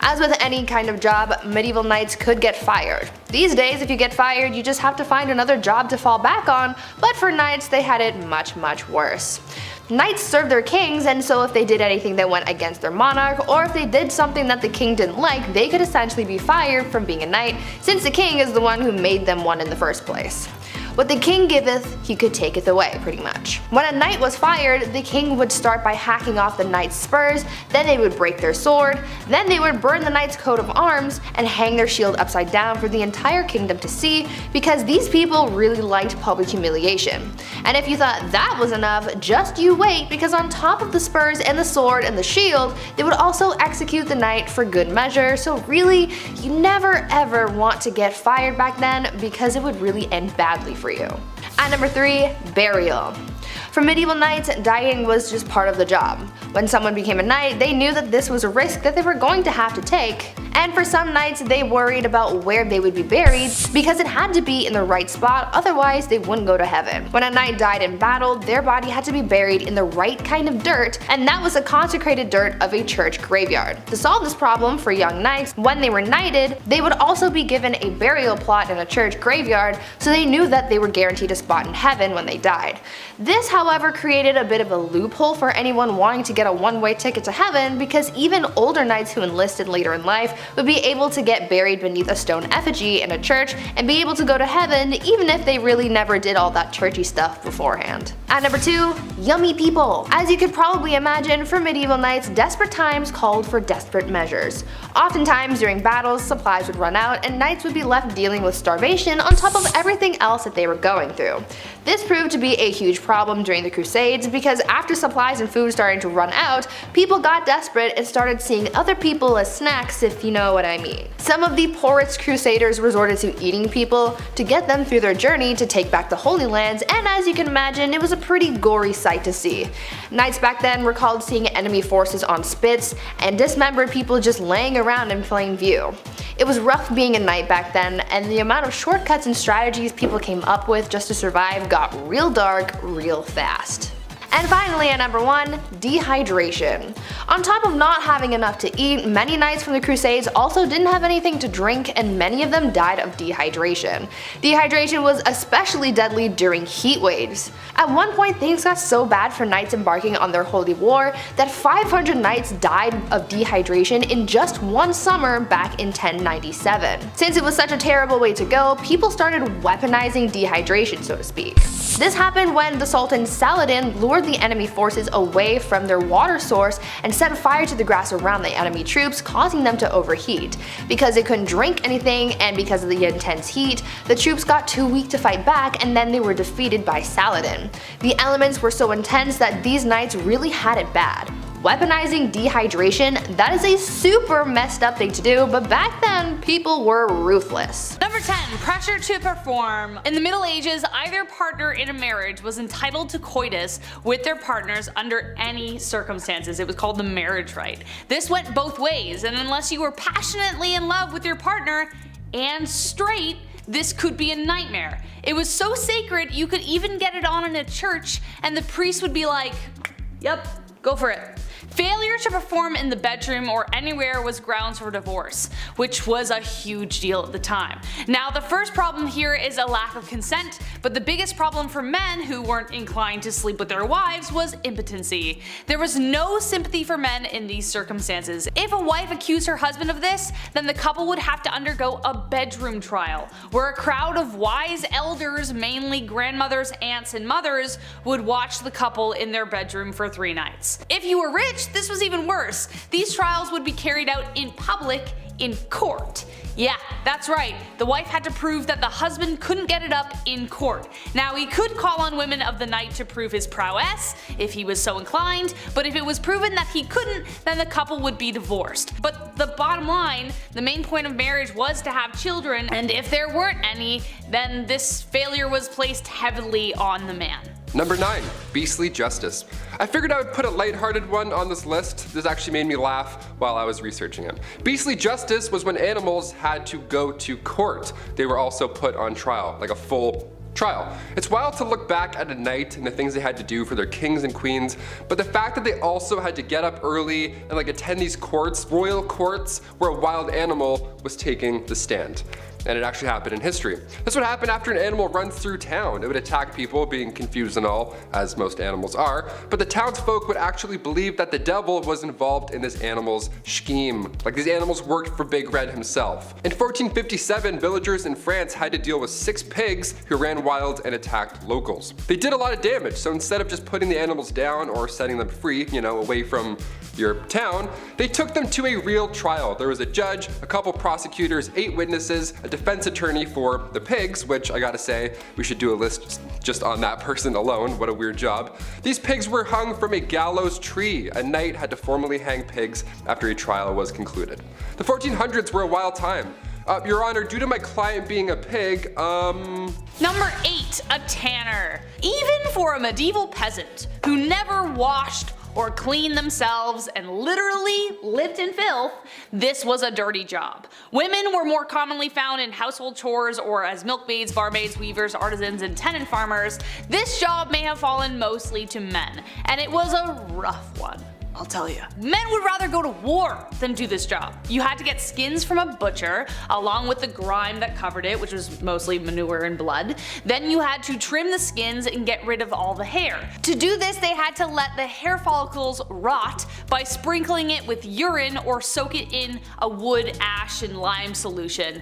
As with any kind of job, medieval knights could get fired. These days, if you get fired, you just have to find another job to fall back on, but for knights they had it much worse. Knights served their kings, and so if they did anything that went against their monarch, or if they did something that the king didn't like, they could essentially be fired from being a knight, since the king is the one who made them one in the first place. What the king giveth, he could taketh away, pretty much. When a knight was fired, the king would start by hacking off the knight's spurs, then they would break their sword, then they would burn the knight's coat of arms, and hang their shield upside down for the entire kingdom to see, because these people really liked public humiliation. And if you thought that was enough, just you wait, because on top of the spurs and the sword and the shield, they would also execute the knight for good measure, so really, you never ever want to get fired back then, because it would really end badly for you. At number 3, burial. For medieval knights, dying was just part of the job. When someone became a knight, they knew that this was a risk that they were going to have to take. And for some knights, they worried about where they would be buried because it had to be in the right spot, otherwise they wouldn't go to heaven. When a knight died in battle, their body had to be buried in the right kind of dirt, and that was the consecrated dirt of a church graveyard. To solve this problem for young knights, when they were knighted, they would also be given a burial plot in a church graveyard, so they knew that they were guaranteed a spot in heaven when they died. This, however, created a bit of a loophole for anyone wanting to get a one-way ticket to heaven, because even older knights who enlisted later in life would be able to get buried beneath a stone effigy in a church and be able to go to heaven even if they really never did all that churchy stuff beforehand. At number 2, yummy people. As you could probably imagine, for medieval knights, desperate times called for desperate measures. Oftentimes during battles, supplies would run out and knights would be left dealing with starvation on top of everything else that they were going through. This proved to be a huge problem during the Crusades because after supplies and food started to run out, people got desperate and started seeing other people as snacks, if you know what I mean. Some of the poorest crusaders resorted to eating people to get them through their journey to take back the Holy Lands, and as you can imagine, it was a pretty gory sight to see. Knights back then recalled seeing enemy forces on spits and dismembered people just laying around in plain view. It was rough being a knight back then, and the amount of shortcuts and strategies people came up with just to survive got real dark real fast. And finally, at number 1, dehydration. On top of not having enough to eat, many knights from the Crusades also didn't have anything to drink, and many of them died of dehydration. Dehydration was especially deadly during heat waves. At one point, things got so bad for knights embarking on their holy war that 500 knights died of dehydration in just one summer back in 1097. Since it was such a terrible way to go, people started weaponizing dehydration, so to speak. This happened when the Sultan Saladin lured the enemy forces away from their water source and set fire to the grass around the enemy troops, causing them to overheat. Because they couldn't drink anything and because of the intense heat, the troops got too weak to fight back and then they were defeated by Saladin. The elements were so intense that these knights really had it bad. Weaponizing dehydration, that is a super messed up thing to do, but back then, people were ruthless. Number 10. Pressure to perform. In the Middle Ages, either partner in a marriage was entitled to coitus with their partners under any circumstances. It was called the marriage rite. This went both ways, and unless you were passionately in love with your partner and straight, this could be a nightmare. It was so sacred you could even get it on in a church and the priest would be like, "Yep, go for it." Failure to perform in the bedroom or anywhere was grounds for divorce, which was a huge deal at the time. Now the first problem here is a lack of consent, but the biggest problem for men who weren't inclined to sleep with their wives was impotency. There was no sympathy for men in these circumstances. If a wife accused her husband of this, then the couple would have to undergo a bedroom trial, where a crowd of wise elders, mainly grandmothers, aunts, and mothers, would watch the couple in their bedroom for 3 nights. If you were rich, this was even worse. These trials would be carried out in public, in court. Yeah, that's right. The wife had to prove that the husband couldn't get it up in court. Now he could call on women of the night to prove his prowess, if he was so inclined, but if it was proven that he couldn't, then the couple would be divorced. But the bottom line, the main point of marriage was to have children, and if there weren't any, then this failure was placed heavily on the man. Number 9, beastly justice. I figured I would put a lighthearted one on this list. This actually made me laugh while I was researching it. Beastly justice was when animals had to go to court. They were also put on trial, like a full trial. It's wild to look back at a knight and the things they had to do for their kings and queens, but the fact that they also had to get up early and attend these courts, royal courts, where a wild animal was taking the stand. And it actually happened in history. This would happen after an animal runs through town. It would attack people, being confused and all, as most animals are, but the townsfolk would actually believe that the devil was involved in this animal's scheme. Like these animals worked for Big Red himself. In 1457, villagers in France had to deal with 6 pigs who ran wild and attacked locals. They did a lot of damage, so instead of just putting the animals down or setting them free, away from your town, they took them to a real trial. There was a judge, a couple prosecutors, 8 witnesses, a defense attorney for the pigs, which I gotta say, we should do a list just on that person alone. What a weird job. These pigs were hung from a gallows tree. A knight had to formally hang pigs after a trial was concluded. The 1400s were a wild time. Your Honor, due to my client being a pig, Number 8, a tanner. Even for a medieval peasant who never washed or cleaned themselves and literally lived in filth, this was a dirty job. Women were more commonly found in household chores or as milkmaids, barmaids, weavers, artisans, and tenant farmers. This job may have fallen mostly to men, and it was a rough one. I'll tell you. Men would rather go to war than do this job. You had to get skins from a butcher, along with the grime that covered it, which was mostly manure and blood. Then you had to trim the skins and get rid of all the hair. To do this, they had to let the hair follicles rot by sprinkling it with urine or soak it in a wood, ash, and lime solution.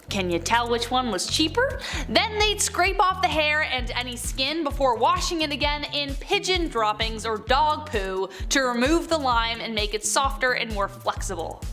Can you tell which one was cheaper? Then they'd scrape off the hair and any skin before washing it again in pigeon droppings or dog poo to remove the lime and make it softer and more flexible.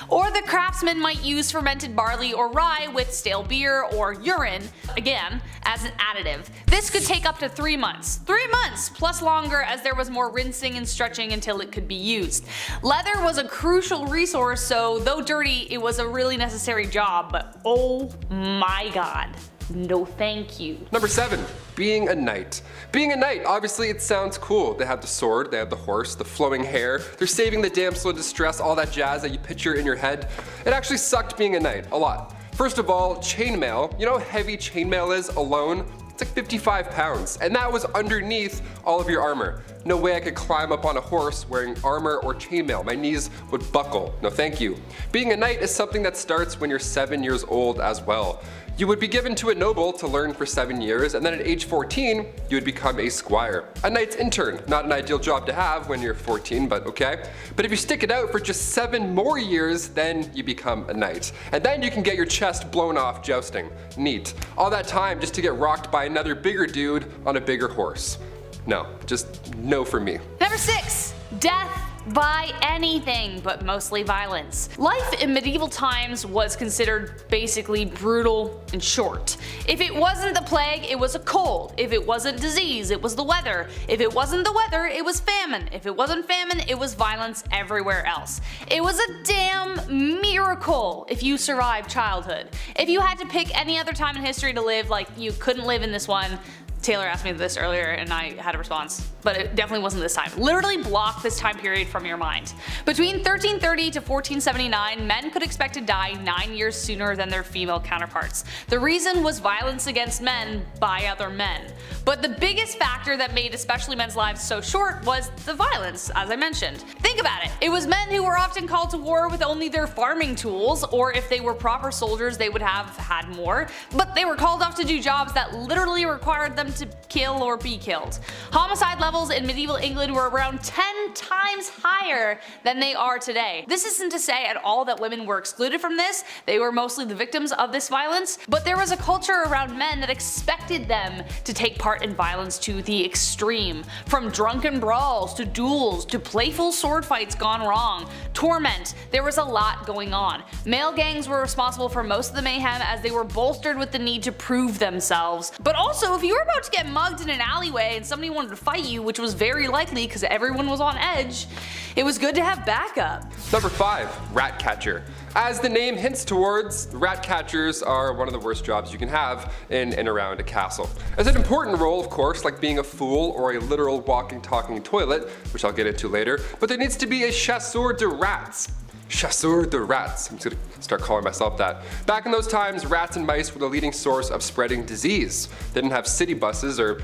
Or the craftsman might use fermented barley or rye with stale beer or urine, again, as an additive. This could take up to 3 months. 3 months, plus longer as there was more rinsing and stretching until it could be used. Leather was a crucial resource, so though dirty, it was a really necessary job, but oh my god. No thank you. Number 7, being a knight. Being a knight, obviously it sounds cool. They have the sword, they have the horse, the flowing hair, they're saving the damsel in distress, all that jazz that you picture in your head. It actually sucked being a knight, a lot. First of all, chainmail. You know how heavy chainmail is alone? It's like 55 pounds, and that was underneath all of your armor. No way I could climb up on a horse wearing armor or chainmail. My knees would buckle. No thank you. Being a knight is something that starts when you're 7 years old as well. You would be given to a noble to learn for 7 years, and then at age 14, you would become a squire. A knight's intern. Not an ideal job to have when you're 14, but okay. But if you stick it out for just 7 more years, then you become a knight. And then you can get your chest blown off jousting. Neat. All that time just to get rocked by another bigger dude on a bigger horse. No, just no for me. Number 6, death by anything, but mostly violence. Life in medieval times was considered basically brutal and short. If it wasn't the plague, it was a cold. If it wasn't disease, it was the weather. If it wasn't the weather, it was famine. If it wasn't famine, it was violence everywhere else. It was a damn miracle if you survived childhood. If you had to pick any other time in history to live, like you couldn't live in this one. Taylor asked me this earlier and I had a response, but it definitely wasn't this time. Literally block this time period from your mind. Between 1330 to 1479, men could expect to die 9 years sooner than their female counterparts. The reason was violence against men by other men. But the biggest factor that made especially men's lives so short was the violence, as I mentioned. Think about it. It was men who were often called to war with only their farming tools, or if they were proper soldiers they would have had more, but they were called off to do jobs that literally required them to kill or be killed. Homicide levels in medieval England were around 10 times higher than they are today. This isn't to say at all that women were excluded from this, they were mostly the victims of this violence, but there was a culture around men that expected them to take part in violence to the extreme. From drunken brawls, to duels, to playful sword fights gone wrong, torment, there was a lot going on. Male gangs were responsible for most of the mayhem as they were bolstered with the need to prove themselves. But also, if you were about to get mugged in an alleyway and somebody wanted to fight you, which was very likely because everyone was on edge, it was good to have backup. Number 5, rat catcher. As the name hints towards, rat catchers are one of the worst jobs you can have in and around a castle. It's an important role, of course, like being a fool or a literal walking, talking toilet, which I'll get into later, but there needs to be a chasseur de rats. Chasseur de rats. I'm just gonna start calling myself that. Back in those times, rats and mice were the leading source of spreading disease. They didn't have city buses or,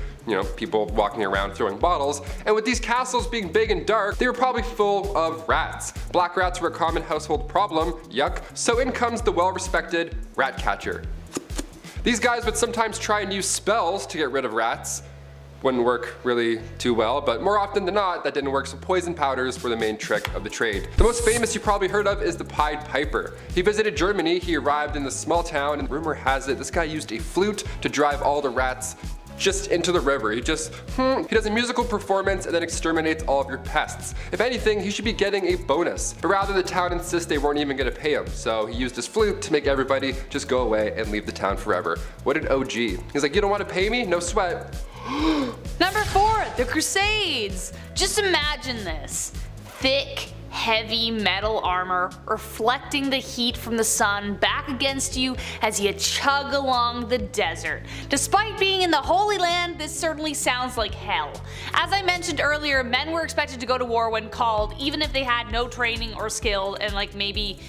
people walking around throwing bottles, and with these castles being big and dark, they were probably full of rats. Black rats were a common household problem, yuck, so in comes the well-respected rat catcher. These guys would sometimes try and use spells to get rid of rats. Wouldn't work really too well, but more often than not, that didn't work, so poison powders were the main trick of the trade. The most famous you probably heard of is the Pied Piper. He visited Germany, he arrived in this small town, and rumor has it this guy used a flute to drive all the rats just into the river. He does a musical performance and then exterminates all of your pests. If anything, he should be getting a bonus, but rather the town insists they weren't even gonna pay him, so he used his flute to make everybody just go away and leave the town forever. What an OG. He's like, you don't wanna pay me? No sweat. Number 4, the Crusades. Just imagine this. Thick, heavy metal armor reflecting the heat from the sun back against you as you chug along the desert. Despite being in the Holy Land, this certainly sounds like hell. As I mentioned earlier, men were expected to go to war when called, even if they had no training or skill and maybe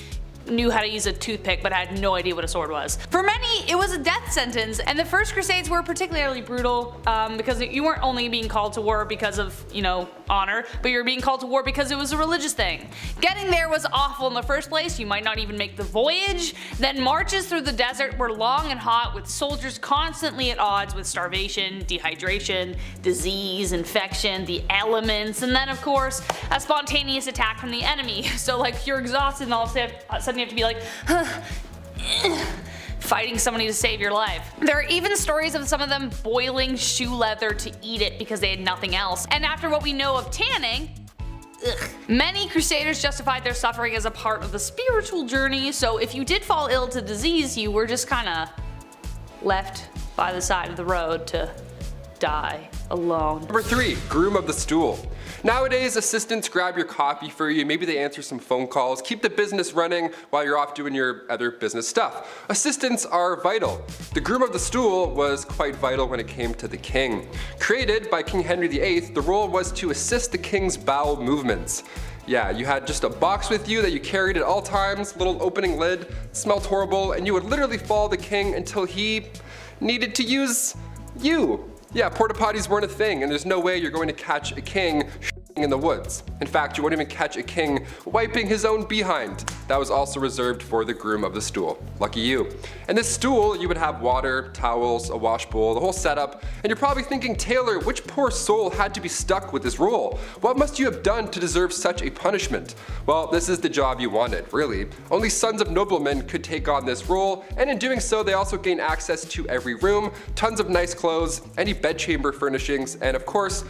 knew how to use a toothpick but had no idea what a sword was. For many, it was a death sentence, and the first Crusades were particularly brutal because you weren't only being called to war because of, honor, but you were being called to war because it was a religious thing. Getting there was awful in the first place, you might not even make the voyage. Then marches through the desert were long and hot, with soldiers constantly at odds with starvation, dehydration, disease, infection, the elements, and then of course a spontaneous attack from the enemy. So like you're exhausted and all of a sudden you have to be like fighting somebody to save your life. There are even stories of some of them boiling shoe leather to eat it because they had nothing else. And after what we know of tanning, many crusaders justified their suffering as a part of the spiritual journey, so if you did fall ill to disease, you were just kinda left by the side of the road to die alone. Number 3, groom of the stool. Nowadays, assistants grab your coffee for you, maybe they answer some phone calls, keep the business running while you're off doing your other business stuff. Assistants are vital. The groom of the stool was quite vital when it came to the king. Created by King Henry VIII, the role was to assist the king's bowel movements. Yeah, you had just a box with you that you carried at all times, little opening lid, smelled horrible, and you would literally follow the king until he needed to use you. Yeah, porta potties weren't a thing, and there's no way you're going to catch a king in the woods. In fact, you won't even catch a king wiping his own behind. That was also reserved for the groom of the stool. Lucky you. And this stool, you would have water, towels, a wash bowl, the whole setup, and you're probably thinking, Taylor, which poor soul had to be stuck with this role? What must you have done to deserve such a punishment? Well, this is the job you wanted, really. Only sons of noblemen could take on this role, and in doing so, they also gain access to every room, tons of nice clothes, any bedchamber furnishings, and of course,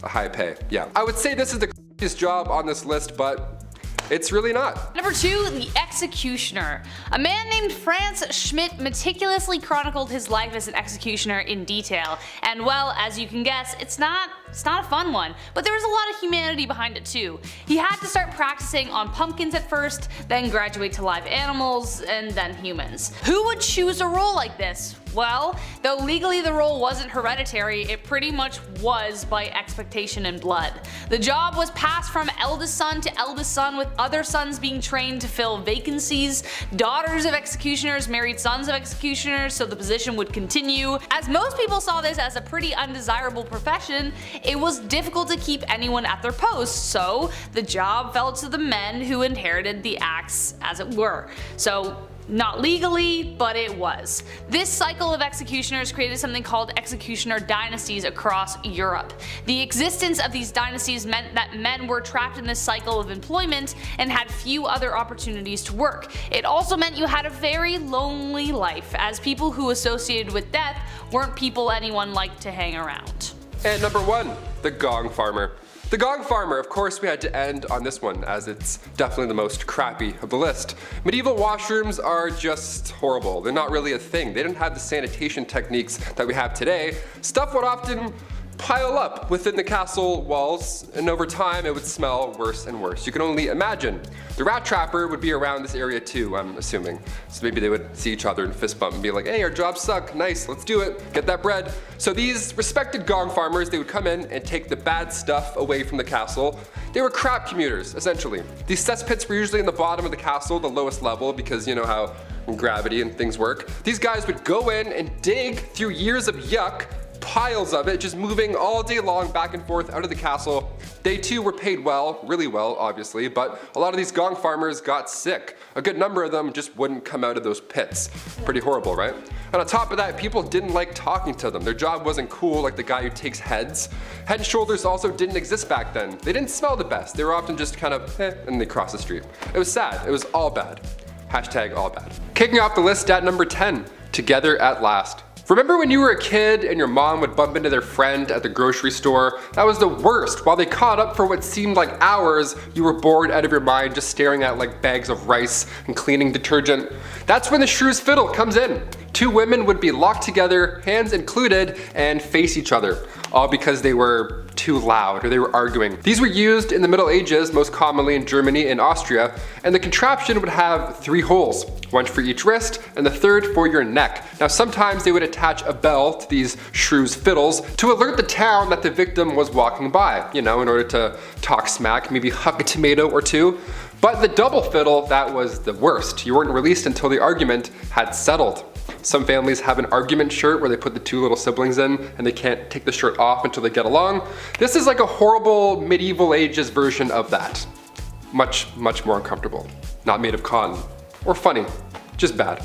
a high pay. Yeah, I would say this is the craziest job on this list, but it's really not. Number 2, the executioner. A man named Franz Schmidt meticulously chronicled his life as an executioner in detail, and well, as you can guess, it's not a fun one, but there was a lot of humanity behind it too. He had to start practicing on pumpkins at first, then graduate to live animals, and then humans. Who would choose a role like this? Well, though legally the role wasn't hereditary, it pretty much was by expectation and blood. The job was passed from eldest son to eldest son, with other sons being trained to fill vacancies. Daughters of executioners married sons of executioners, so the position would continue. As most people saw this as a pretty undesirable profession, it was difficult to keep anyone at their posts, so the job fell to the men who inherited the axe, as it were. So not legally, but it was. This cycle of executioners created something called executioner dynasties across Europe. The existence of these dynasties meant that men were trapped in this cycle of employment and had few other opportunities to work. It also meant you had a very lonely life, as people who associated with death weren't people anyone liked to hang around. And number 1, the gong farmer. The gong farmer, of course we had to end on this one, as it's definitely the most crappy of the list. Medieval washrooms are just horrible. They're not really a thing. They didn't have the sanitation techniques that we have today. Stuff would often pile up within the castle walls, and over time it would smell worse and worse. You can only imagine. The rat trapper would be around this area too, I'm assuming. So maybe they would see each other and fist bump and be like, hey, our jobs suck, nice, let's do it, get that bread. So these respected gong farmers, they would come in and take the bad stuff away from the castle. They were crap commuters, essentially. These cesspits were usually in the bottom of the castle, the lowest level, because you know how gravity and things work. These guys would go in and dig through years of yuck, piles of it, just moving all day long back and forth out of the castle. They too were paid well, really well obviously, but a lot of these gong farmers got sick. A good number of them just wouldn't come out of those pits. Pretty horrible, right? And on top of that, people didn't like talking to them. Their job wasn't cool like the guy who takes heads. Head and shoulders also didn't exist back then. They didn't smell the best. They were often just kind of and they cross the street. It was sad. It was all bad. Hashtag all bad. Kicking off the list at number 10, together at last. Remember when you were a kid and your mom would bump into their friend at the grocery store? That was the worst. While they caught up for what seemed like hours, you were bored out of your mind just staring at like bags of rice and cleaning detergent. That's when the shrew's fiddle comes in. 2 women would be locked together, hands included, and face each other, all because they were too loud or they were arguing. These were used in the Middle Ages, most commonly in Germany and Austria, and the contraption would have 3 holes, one for each wrist and the third for your neck. Now sometimes they would attach a bell to these shrew's fiddles to alert the town that the victim was walking by, you know, in order to talk smack, maybe huck a tomato or 2. But the double fiddle, that was the worst. You weren't released until the argument had settled. Some families have an argument shirt where they put the two little siblings in and they can't take the shirt off until they get along. This is like a horrible medieval ages version of that. Much, much more uncomfortable. Not made of cotton. Or funny. Just bad.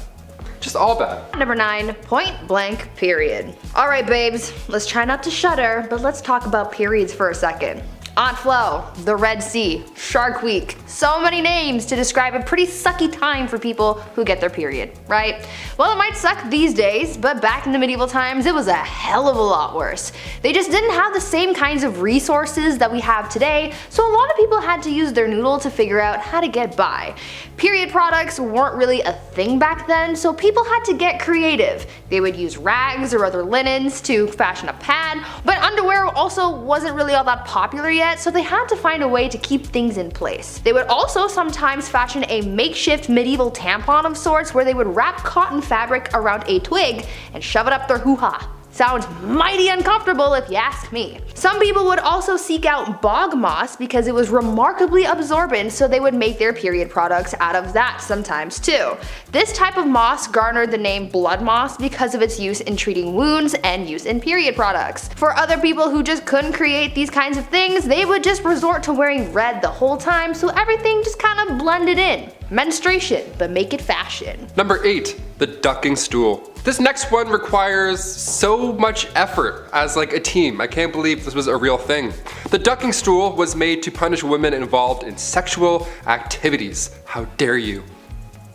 Just all bad. Number 9, point blank period. Alright babes, let's try not to shudder, but let's talk about periods for a second. Aunt Flo, the Red Sea, Shark Week. So many names to describe a pretty sucky time for people who get their period, right? Well, it might suck these days, but back in the medieval times, it was a hell of a lot worse. They just didn't have the same kinds of resources that we have today, so a lot of people had to use their noodle to figure out how to get by. Period products weren't really a thing back then, so people had to get creative. They would use rags or other linens to fashion a pad, but underwear also wasn't really all that popular yet, so they had to find a way to keep things in place. They would also sometimes fashion a makeshift medieval tampon of sorts where they would wrap cotton fabric around a twig and shove it up their hoo-ha. Sounds mighty uncomfortable if you ask me. Some people would also seek out bog moss because it was remarkably absorbent, so they would make their period products out of that sometimes too. This type of moss garnered the name blood moss because of its use in treating wounds and use in period products. For other people who just couldn't create these kinds of things, they would just resort to wearing red the whole time, so everything just kind of blended in. Menstruation, but make it fashion. Number 8, the ducking stool. This next one requires so much effort as like a team. I can't believe this was a real thing. The ducking stool was made to punish women involved in sexual activities. How dare you?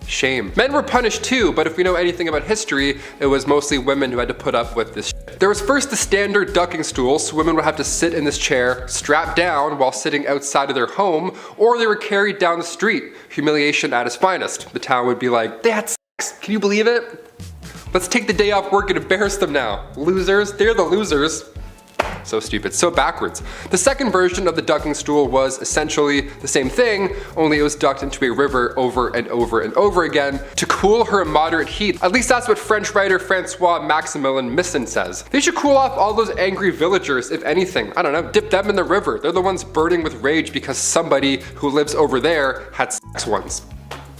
Shame. Men were punished too, but if we know anything about history, it was mostly women who had to put up with this shit. There was first the standard ducking stool, so women would have to sit in this chair, strapped down while sitting outside of their home, or they were carried down the street. Humiliation at its finest. The town would be like, they had sex, can you believe it? Let's take the day off work and embarrass them now. Losers, they're the losers. So stupid, so backwards. The second version of the ducking stool was essentially the same thing, only it was ducked into a river over and over and over again to cool her moderate heat. At least that's what French writer Francois Maximilien Misson says. They should cool off all those angry villagers, if anything. I don't know, dip them in the river. They're the ones burning with rage because somebody who lives over there had sex once.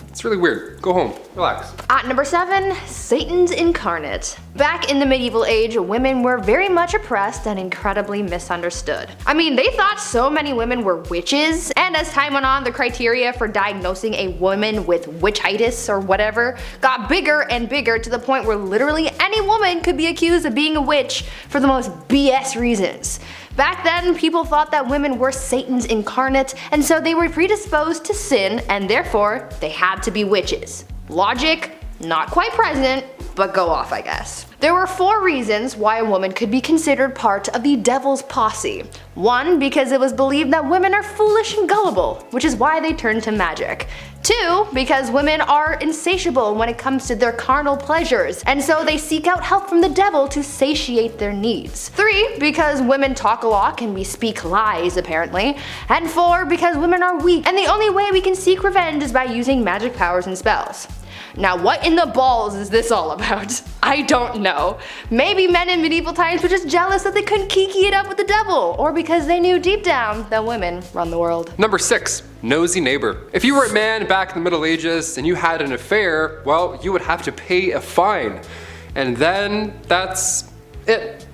It's really weird. Go home. Relax. At number 7, Satan's incarnate. Back in the medieval age, women were very much oppressed and incredibly misunderstood. I mean, they thought so many women were witches, and as time went on, the criteria for diagnosing a woman with witchitis or whatever got bigger and bigger to the point where literally any woman could be accused of being a witch for the most BS reasons. Back then, people thought that women were Satan's incarnate, and so they were predisposed to sin, and therefore, they had to be witches. Logic, not quite present, but go off, I guess. There were 4 reasons why a woman could be considered part of the devil's posse. 1, because it was believed that women are foolish and gullible, which is why they turned to magic. 2, because women are insatiable when it comes to their carnal pleasures, and so they seek out help from the devil to satiate their needs. 3, because women talk a lot and we speak lies apparently. And 4, because women are weak, and the only way we can seek revenge is by using magic powers and spells. Now what in the balls is this all about? I don't know. Maybe men in medieval times were just jealous that they couldn't kiki it up with the devil, or because they knew deep down that women run the world. Number 6, nosy neighbor. If you were a man back in the Middle Ages and you had an affair, well, you would have to pay a fine. And then that's it.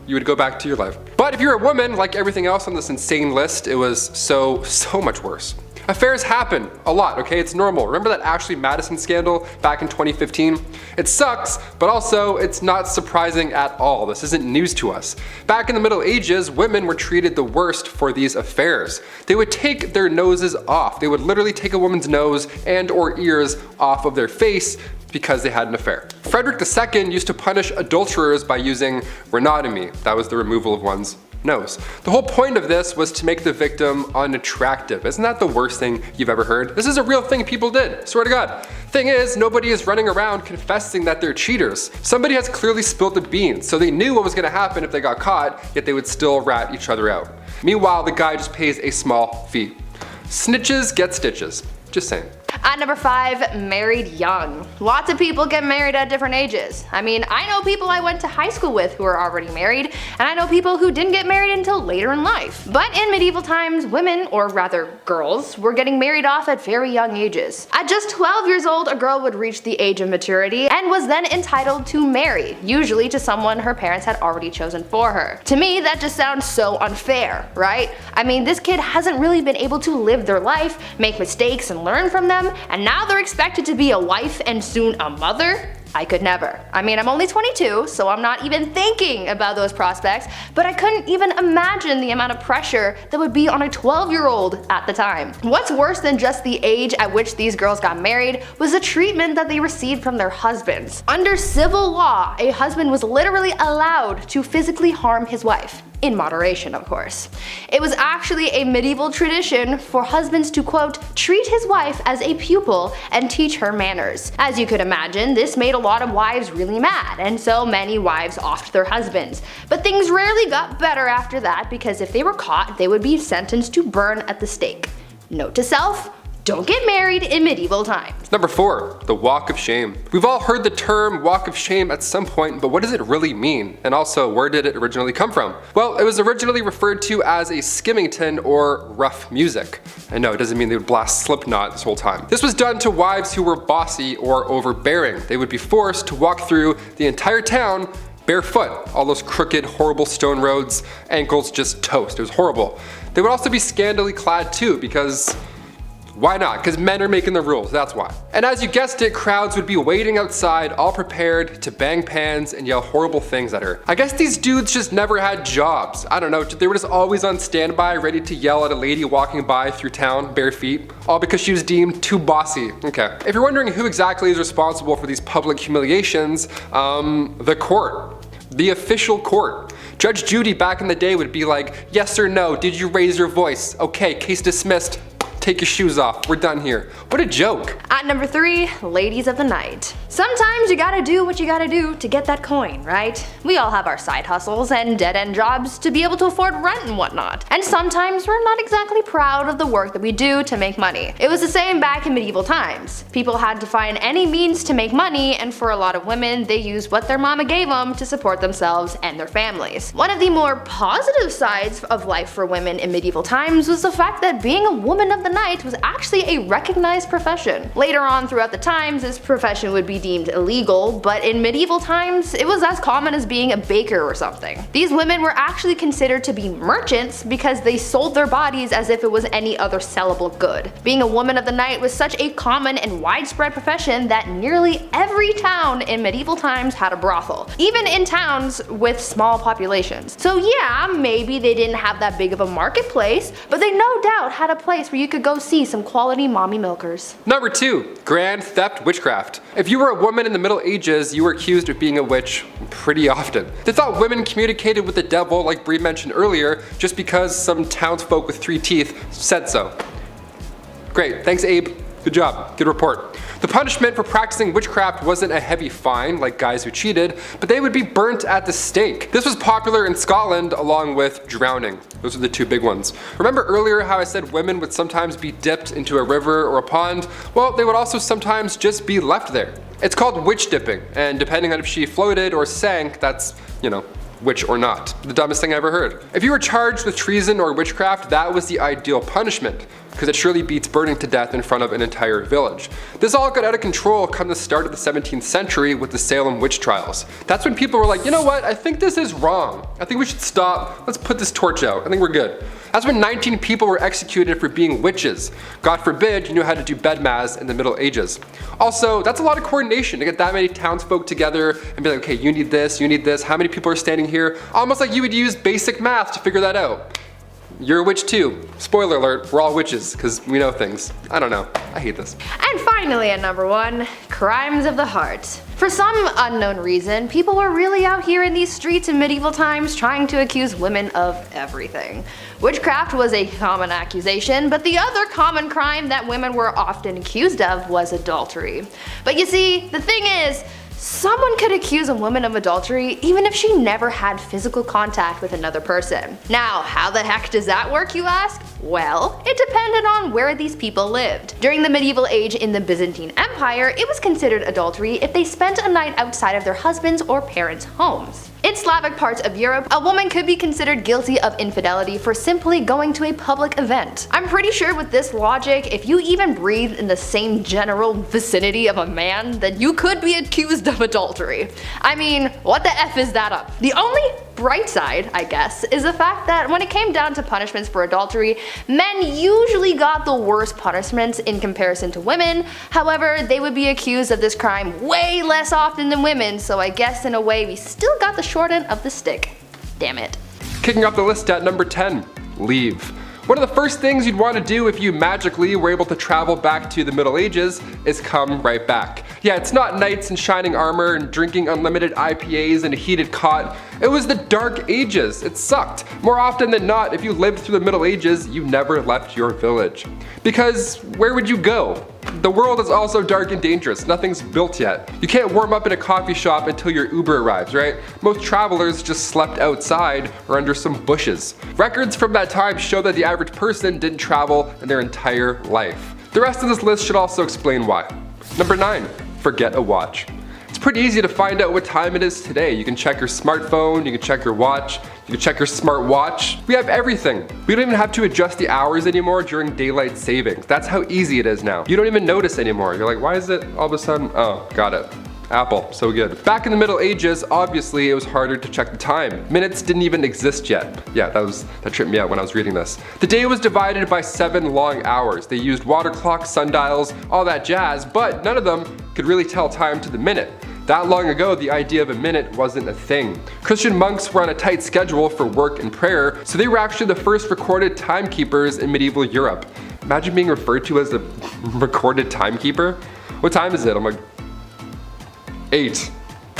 You would go back to your life. But if you're a woman, like everything else on this insane list, it was so much worse. Affairs happen a lot, okay? It's normal. Remember that Ashley Madison scandal back in 2015? It sucks, but also it's not surprising at all. This isn't news to us. Back in the Middle Ages, women were treated the worst for these affairs. They would take their noses off. They would literally take a woman's nose and or ears off of their face because they had an affair. Frederick II used to punish adulterers by using rhinotomy. That was the removal of one's nose. The whole point of this was to make the victim unattractive. Isn't that the worst thing you've ever heard? This is a real thing people did, swear to God. Thing is, nobody is running around confessing that they're cheaters. Somebody has clearly spilled the beans, so they knew what was gonna happen if they got caught, yet they would still rat each other out. Meanwhile, the guy just pays a small fee. Snitches get stitches. Just saying. At number 5, married young. Lots of people get married at different ages. I mean, I know people I went to high school with who are already married, and I know people who didn't get married until later in life. But in medieval times, women, or rather girls, were getting married off at very young ages. At just 12 years old, a girl would reach the age of maturity and was then entitled to marry, usually to someone her parents had already chosen for her. To me, that just sounds so unfair, right? I mean, this kid hasn't really been able to live their life, make mistakes and learn from them, and now they're expected to be a wife and soon a mother? I could never. I mean, I'm only 22, so I'm not even thinking about those prospects, but I couldn't even imagine the amount of pressure that would be on a 12-year-old at the time. What's worse than just the age at which these girls got married was the treatment that they received from their husbands. Under civil law, a husband was literally allowed to physically harm his wife. In moderation, of course. It was actually a medieval tradition for husbands to, quote, treat his wife as a pupil and teach her manners. As you could imagine, this made a lot of wives really mad, and so many wives offed their husbands. But things rarely got better after that, because if they were caught, they would be sentenced to burn at the stake. Note to self: don't get married in medieval times. Number 4, the walk of shame. We've all heard the term walk of shame at some point, but what does it really mean? And also, where did it originally come from? Well, it was originally referred to as a skimmington or rough music. And no, it doesn't mean they would blast Slipknot this whole time. This was done to wives who were bossy or overbearing. They would be forced to walk through the entire town barefoot, all those crooked, horrible stone roads, ankles just toast. It was horrible. They would also be scantily clad too, because why not? Because men are making the rules, that's why. And as you guessed it, crowds would be waiting outside, all prepared to bang pans and yell horrible things at her. I guess these dudes just never had jobs. I don't know, they were just always on standby, ready to yell at a lady walking by through town, bare feet, all because she was deemed too bossy. Okay. If you're wondering who exactly is responsible for these public humiliations, the court. The official court. Judge Judy back in the day would be like, yes or no, did you raise your voice? Okay, case dismissed. Take your shoes off, we're done here. What a joke. At number 3, ladies of the night. Sometimes you gotta do what you gotta do to get that coin, right? We all have our side hustles and dead-end jobs to be able to afford rent and whatnot. And sometimes we're not exactly proud of the work that we do to make money. It was the same back in medieval times. People had to find any means to make money, and for a lot of women, they used what their mama gave them to support themselves and their families. One of the more positive sides of life for women in medieval times was the fact that being a woman of the night was actually a recognized profession. Later on throughout the times, this profession would be deemed illegal, but in medieval times, it was as common as being a baker or something. These women were actually considered to be merchants because they sold their bodies as if it was any other sellable good. Being a woman of the night was such a common and widespread profession that nearly every town in medieval times had a brothel, even in towns with small populations. So yeah, maybe they didn't have that big of a marketplace, but they no doubt had a place where you could go see some quality mommy milkers. Number 2, grand theft witchcraft. If you were a woman in the Middle Ages, you were accused of being a witch pretty often. They thought women communicated with the devil, like Bree mentioned earlier, just because some townsfolk with 3 teeth said so. Great, thanks Abe. Good job, good report. The punishment for practicing witchcraft wasn't a heavy fine like guys who cheated, but they would be burnt at the stake. This was popular in Scotland along with drowning. Those are the 2 big ones. Remember earlier how I said women would sometimes be dipped into a river or a pond? Well, they would also sometimes just be left there. It's called witch dipping, and depending on if she floated or sank, that's, you know, witch or not. The dumbest thing I ever heard. If you were charged with treason or witchcraft, that was the ideal punishment, because it surely beats burning to death in front of an entire village. This all got out of control come the start of the 17th century with the Salem witch trials. That's when people were like, you know what, I think this is wrong. I think we should stop, let's put this torch out, I think we're good. That's when 19 people were executed for being witches. God forbid you knew how to do bedmas in the Middle Ages. Also, that's a lot of coordination to get that many townsfolk together and be like, okay, you need this, how many people are standing here? Almost like you would use basic math to figure that out. You're a witch too. Spoiler alert, we're all witches, because we know things. I don't know, I hate this. And finally at number 1, crimes of the heart. For some unknown reason, people were really out here in these streets in medieval times trying to accuse women of everything. Witchcraft was a common accusation, but the other common crime that women were often accused of was adultery. But you see, the thing is, someone could accuse a woman of adultery even if she never had physical contact with another person. Now, how the heck does that work, you ask? Well, it depended on where these people lived. During the medieval age in the Byzantine Empire, it was considered adultery if they spent a night outside of their husbands' or parents' homes. In Slavic parts of Europe, a woman could be considered guilty of infidelity for simply going to a public event. I'm pretty sure with this logic, if you even breathed in the same general vicinity of a man, then you could be accused of adultery. I mean, what the F is that up? The only bright side, I guess, is the fact that when it came down to punishments for adultery, men usually got the worst punishments in comparison to women. However, they would be accused of this crime way less often than women, so I guess in a way we still got the short end of the stick. Damn it. Kicking off the list at number 10, leave. One of the first things you'd want to do if you magically were able to travel back to the Middle Ages is come right back. Yeah, it's not knights in shining armor and drinking unlimited IPAs in a heated cot. It was the Dark Ages. It sucked. More often than not, if you lived through the Middle Ages, you never left your village. Because where would you go? The world is also dark and dangerous. Nothing's built yet. You can't warm up in a coffee shop until your Uber arrives, right? Most travelers just slept outside or under some bushes. Records from that time show that the average person didn't travel in their entire life. The rest of this list should also explain why. Number 9, forget a watch. It's pretty easy to find out what time it is today. You can check your smartphone, you can check your watch, you can check your smart watch. We have everything. We don't even have to adjust the hours anymore during daylight savings. That's how easy it is now. You don't even notice anymore. You're like, why is it all of a sudden? Oh, got it. Apple, so good. Back in the Middle Ages, obviously it was harder to check the time. Minutes didn't even exist yet. Yeah, that tripped me out when I was reading this. The day was divided by 7 long hours. They used water clocks, sundials, all that jazz, but none of them could really tell time to the minute. That long ago, the idea of a minute wasn't a thing. Christian monks were on a tight schedule for work and prayer, so they were actually the first recorded timekeepers in medieval Europe. Imagine being referred to as a recorded timekeeper. What time is it? I'm like, 8.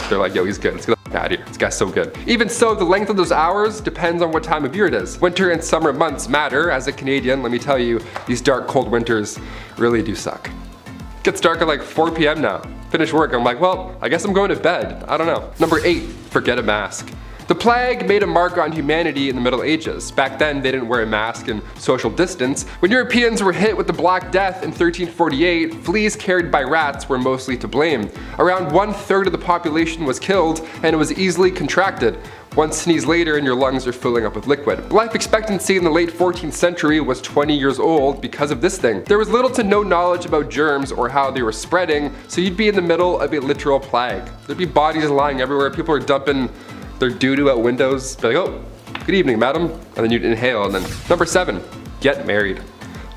They're like, yo, he's good. Let's get the f out of here. This guy's so good. Even so, the length of those hours depends on what time of year it is. Winter and summer months matter. As a Canadian, let me tell you, these dark, cold winters really do suck. It gets dark at like 4 p.m. now. Finish work, I'm like, well, I guess I'm going to bed. I don't know. Number 8, forget a mask. The plague made a mark on humanity in the Middle Ages. Back then, they didn't wear a mask and social distance. When Europeans were hit with the Black Death in 1348, fleas carried by rats were mostly to blame. Around 1/3 of the population was killed, and it was easily contracted. One sneeze later and your lungs are filling up with liquid. Life expectancy in the late 14th century was 20 years old because of this thing. There was little to no knowledge about germs or how they were spreading, so you'd be in the middle of a literal plague. There'd be bodies lying everywhere, people are dumping their doo-doo out windows. Be like, oh, good evening, madam. And then you'd inhale, and then number 7, get married.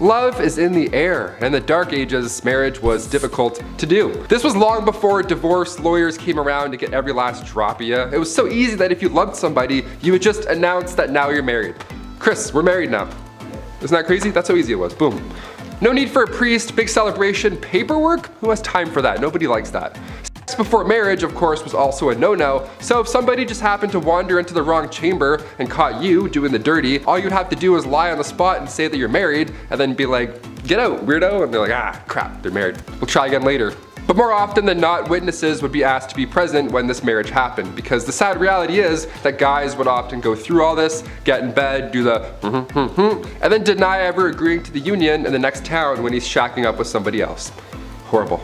Love is in the air, and in the Dark Ages, marriage was difficult to do. This was long before divorce lawyers came around to get every last drop of you. It was so easy that if you loved somebody, you would just announce that now you're married. Chris, we're married now. Isn't that crazy? That's how easy it was. Boom. No need for a priest, big celebration, paperwork? Who has time for that? Nobody likes that. Sex before marriage, of course, was also a no-no, so if somebody just happened to wander into the wrong chamber and caught you doing the dirty, all you'd have to do is lie on the spot and say that you're married, and then be like, get out, weirdo, and they're like, ah, crap, they're married. We'll try again later. But more often than not, witnesses would be asked to be present when this marriage happened, because the sad reality is that guys would often go through all this, get in bed, do the and then deny ever agreeing to the union in the next town when he's shacking up with somebody else. Horrible.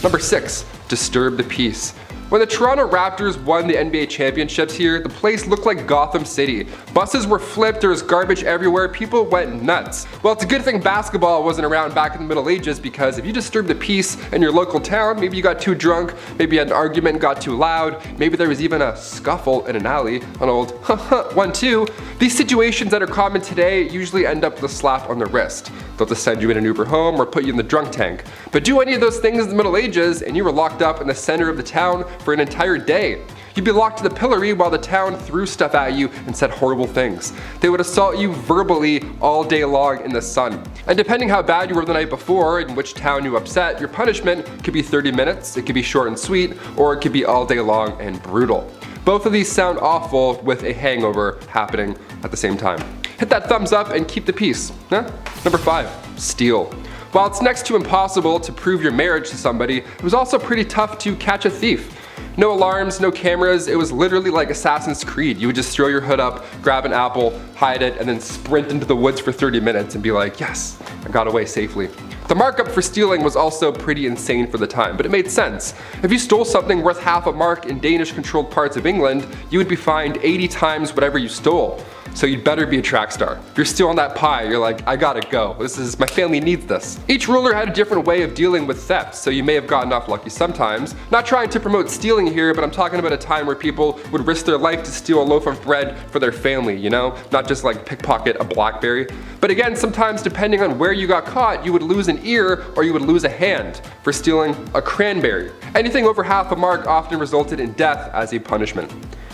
Number 6, disturb the peace. When the Toronto Raptors won the NBA championships here, the place looked like Gotham City. Buses were flipped, there was garbage everywhere, people went nuts. Well, it's a good thing basketball wasn't around back in the Middle Ages, because if you disturb the peace in your local town, maybe you got too drunk, maybe you had an argument and got too loud, maybe there was even a scuffle in an alley, an old 1-2. These situations that are common today usually end up with a slap on the wrist. They'll just send you in an Uber home or put you in the drunk tank. But do any of those things in the Middle Ages and you were locked up in the center of the town for an entire day. You'd be locked to the pillory while the town threw stuff at you and said horrible things. They would assault you verbally all day long in the sun. And depending how bad you were the night before and which town you upset, your punishment could be 30 minutes, it could be short and sweet, or it could be all day long and brutal. Both of these sound awful with a hangover happening at the same time. Hit that thumbs up and keep the peace. Huh? Number 5, steal. While it's next to impossible to prove your marriage to somebody, it was also pretty tough to catch a thief. No alarms, no cameras, it was literally like Assassin's Creed. You would just throw your hood up, grab an apple, hide it, and then sprint into the woods for 30 minutes and be like, yes, I got away safely. The markup for stealing was also pretty insane for the time, but it made sense. If you stole something worth half a mark in Danish-controlled parts of England, you would be fined 80 times whatever you stole. So you'd better be a track star. If you're stealing that pie, you're like, I gotta go. My family needs this. Each ruler had a different way of dealing with theft, so you may have gotten off lucky sometimes. Not trying to promote stealing here, but I'm talking about a time where people would risk their life to steal a loaf of bread for their family, you know? Not just like pickpocket a blackberry. But again, sometimes depending on where you got caught, you would lose an ear or you would lose a hand for stealing a cranberry. Anything over half a mark often resulted in death as a punishment.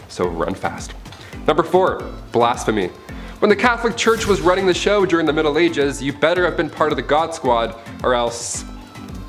So run fast. Number 4, blasphemy. When the Catholic Church was running the show during the Middle Ages, you better have been part of the God Squad or else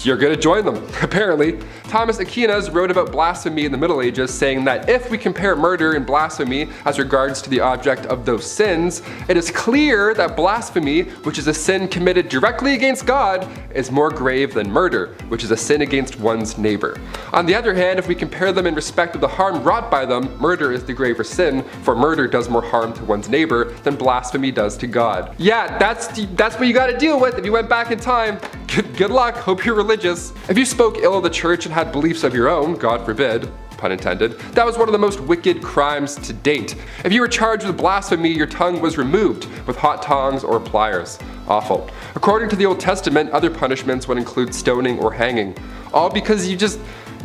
you're gonna join them. Apparently, Thomas Aquinas wrote about blasphemy in the Middle Ages, saying that if we compare murder and blasphemy as regards to the object of those sins, it is clear that blasphemy, which is a sin committed directly against God, is more grave than murder, which is a sin against one's neighbor. On the other hand, if we compare them in respect of the harm wrought by them, murder is the graver sin, for murder does more harm to one's neighbor than blasphemy does to God. Yeah, that's what you gotta deal with if you went back in time. Good luck, hope you're religious. If you spoke ill of the church and had beliefs of your own, God forbid, pun intended, that was one of the most wicked crimes to date. If you were charged with blasphemy, your tongue was removed with hot tongs or pliers. Awful. According to the Old Testament, other punishments would include stoning or hanging. All because you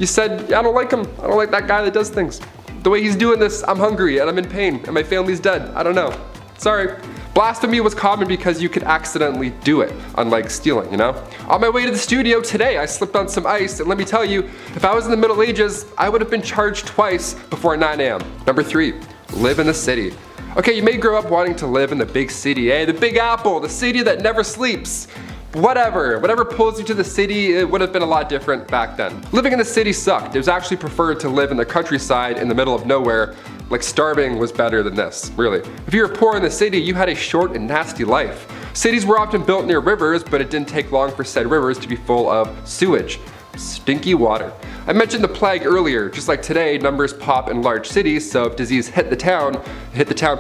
said, I don't like him, I don't like that guy that does things. The way he's doing this, I'm hungry and I'm in pain and my family's dead, I don't know. Sorry. Blasphemy was common because you could accidentally do it, unlike stealing, you know? On my way to the studio today, I slipped on some ice, and let me tell you, if I was in the Middle Ages, I would have been charged twice before 9 a.m. Number 3, live in the city. Okay, you may grow up wanting to live in the big city, the Big Apple, the city that never sleeps. Whatever pulls you to the city, it would have been a lot different back then. Living in the city sucked. It was actually preferred to live in the countryside in the middle of nowhere. Like starving was better than this, really. If you were poor in the city, you had a short and nasty life. Cities were often built near rivers, but it didn't take long for said rivers to be full of sewage. Stinky water. I mentioned the plague earlier. Just like today, numbers pop in large cities, so if disease hit the town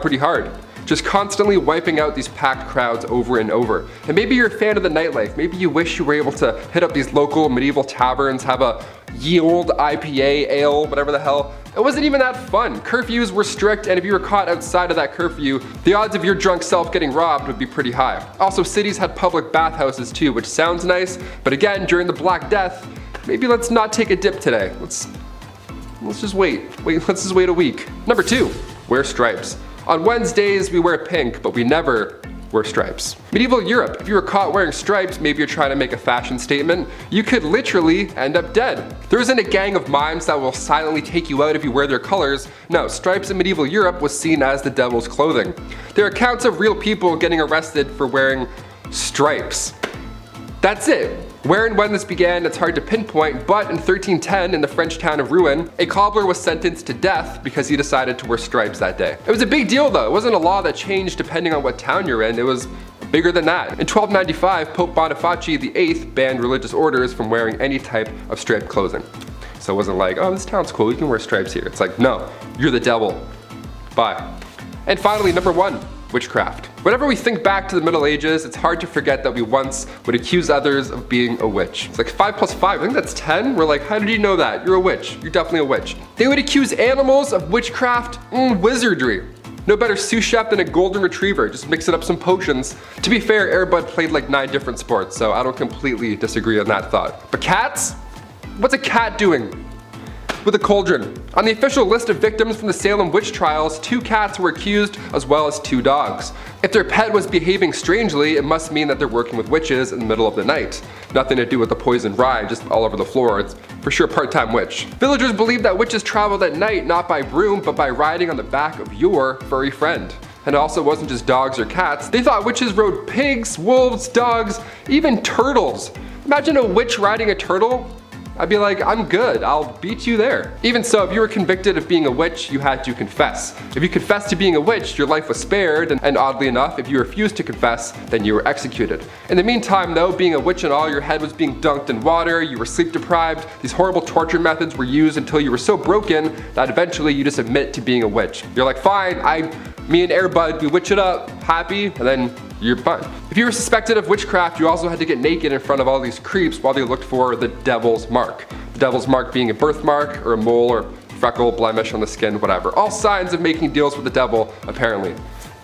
pretty hard. Just constantly wiping out these packed crowds over and over. And maybe you're a fan of the nightlife. Maybe you wish you were able to hit up these local medieval taverns, have a ye old IPA, ale, whatever the hell. It wasn't even that fun. Curfews were strict, and if you were caught outside of that curfew, the odds of your drunk self getting robbed would be pretty high. Also, cities had public bathhouses too, which sounds nice, but again, during the Black Death, maybe let's not take a dip today. Let's just wait. Let's just wait a week. Number 2, wear stripes. On Wednesdays, we wear pink, but we never wear stripes. Medieval Europe, if you were caught wearing stripes, maybe you're trying to make a fashion statement, you could literally end up dead. There isn't a gang of mimes that will silently take you out if you wear their colors. No, stripes in medieval Europe was seen as the devil's clothing. There are accounts of real people getting arrested for wearing stripes. That's it. Where and when this began, it's hard to pinpoint, but in 1310, in the French town of Rouen, a cobbler was sentenced to death because he decided to wear stripes that day. It was a big deal though. It wasn't a law that changed depending on what town you're in. It was bigger than that. In 1295, Pope Boniface VIII banned religious orders from wearing any type of striped clothing. So it wasn't like, oh, this town's cool, you can wear stripes here. It's like, no, you're the devil. Bye. And finally, number 1. Witchcraft. Whenever we think back to the Middle Ages, it's hard to forget that we once would accuse others of being a witch. It's like 5 plus 5, I think that's 10. We're like, how did you know that? You're a witch. You're definitely a witch. They would accuse animals of witchcraft, wizardry. No better sous chef than a golden retriever, just mixing up some potions. To be fair, Airbud played like 9 different sports, so I don't completely disagree on that thought. But cats? What's a cat doing with a cauldron? On the official list of victims from the Salem witch trials, 2 cats were accused as well as 2 dogs. If their pet was behaving strangely, it must mean that they're working with witches in the middle of the night. Nothing to do with the poison rye just all over the floor. It's for sure part-time witch. Villagers believed that witches traveled at night not by broom but by riding on the back of your furry friend. And it also wasn't just dogs or cats. They thought witches rode pigs, wolves, dogs, even turtles. Imagine a witch riding a turtle. I'd be like, I'm good, I'll beat you there. Even so, if you were convicted of being a witch, you had to confess. If you confessed to being a witch, your life was spared, and oddly enough, if you refused to confess, then you were executed. In the meantime though, being a witch and all, your head was being dunked in water, you were sleep deprived, these horrible torture methods were used until you were so broken that eventually you just admit to being a witch. You're like, fine, me and Airbud, we witch it up, happy, and then you're fine. If you were suspected of witchcraft, you also had to get naked in front of all these creeps while they looked for the devil's mark. The devil's mark being a birthmark, or a mole, or freckle, blemish on the skin, whatever. All signs of making deals with the devil, apparently.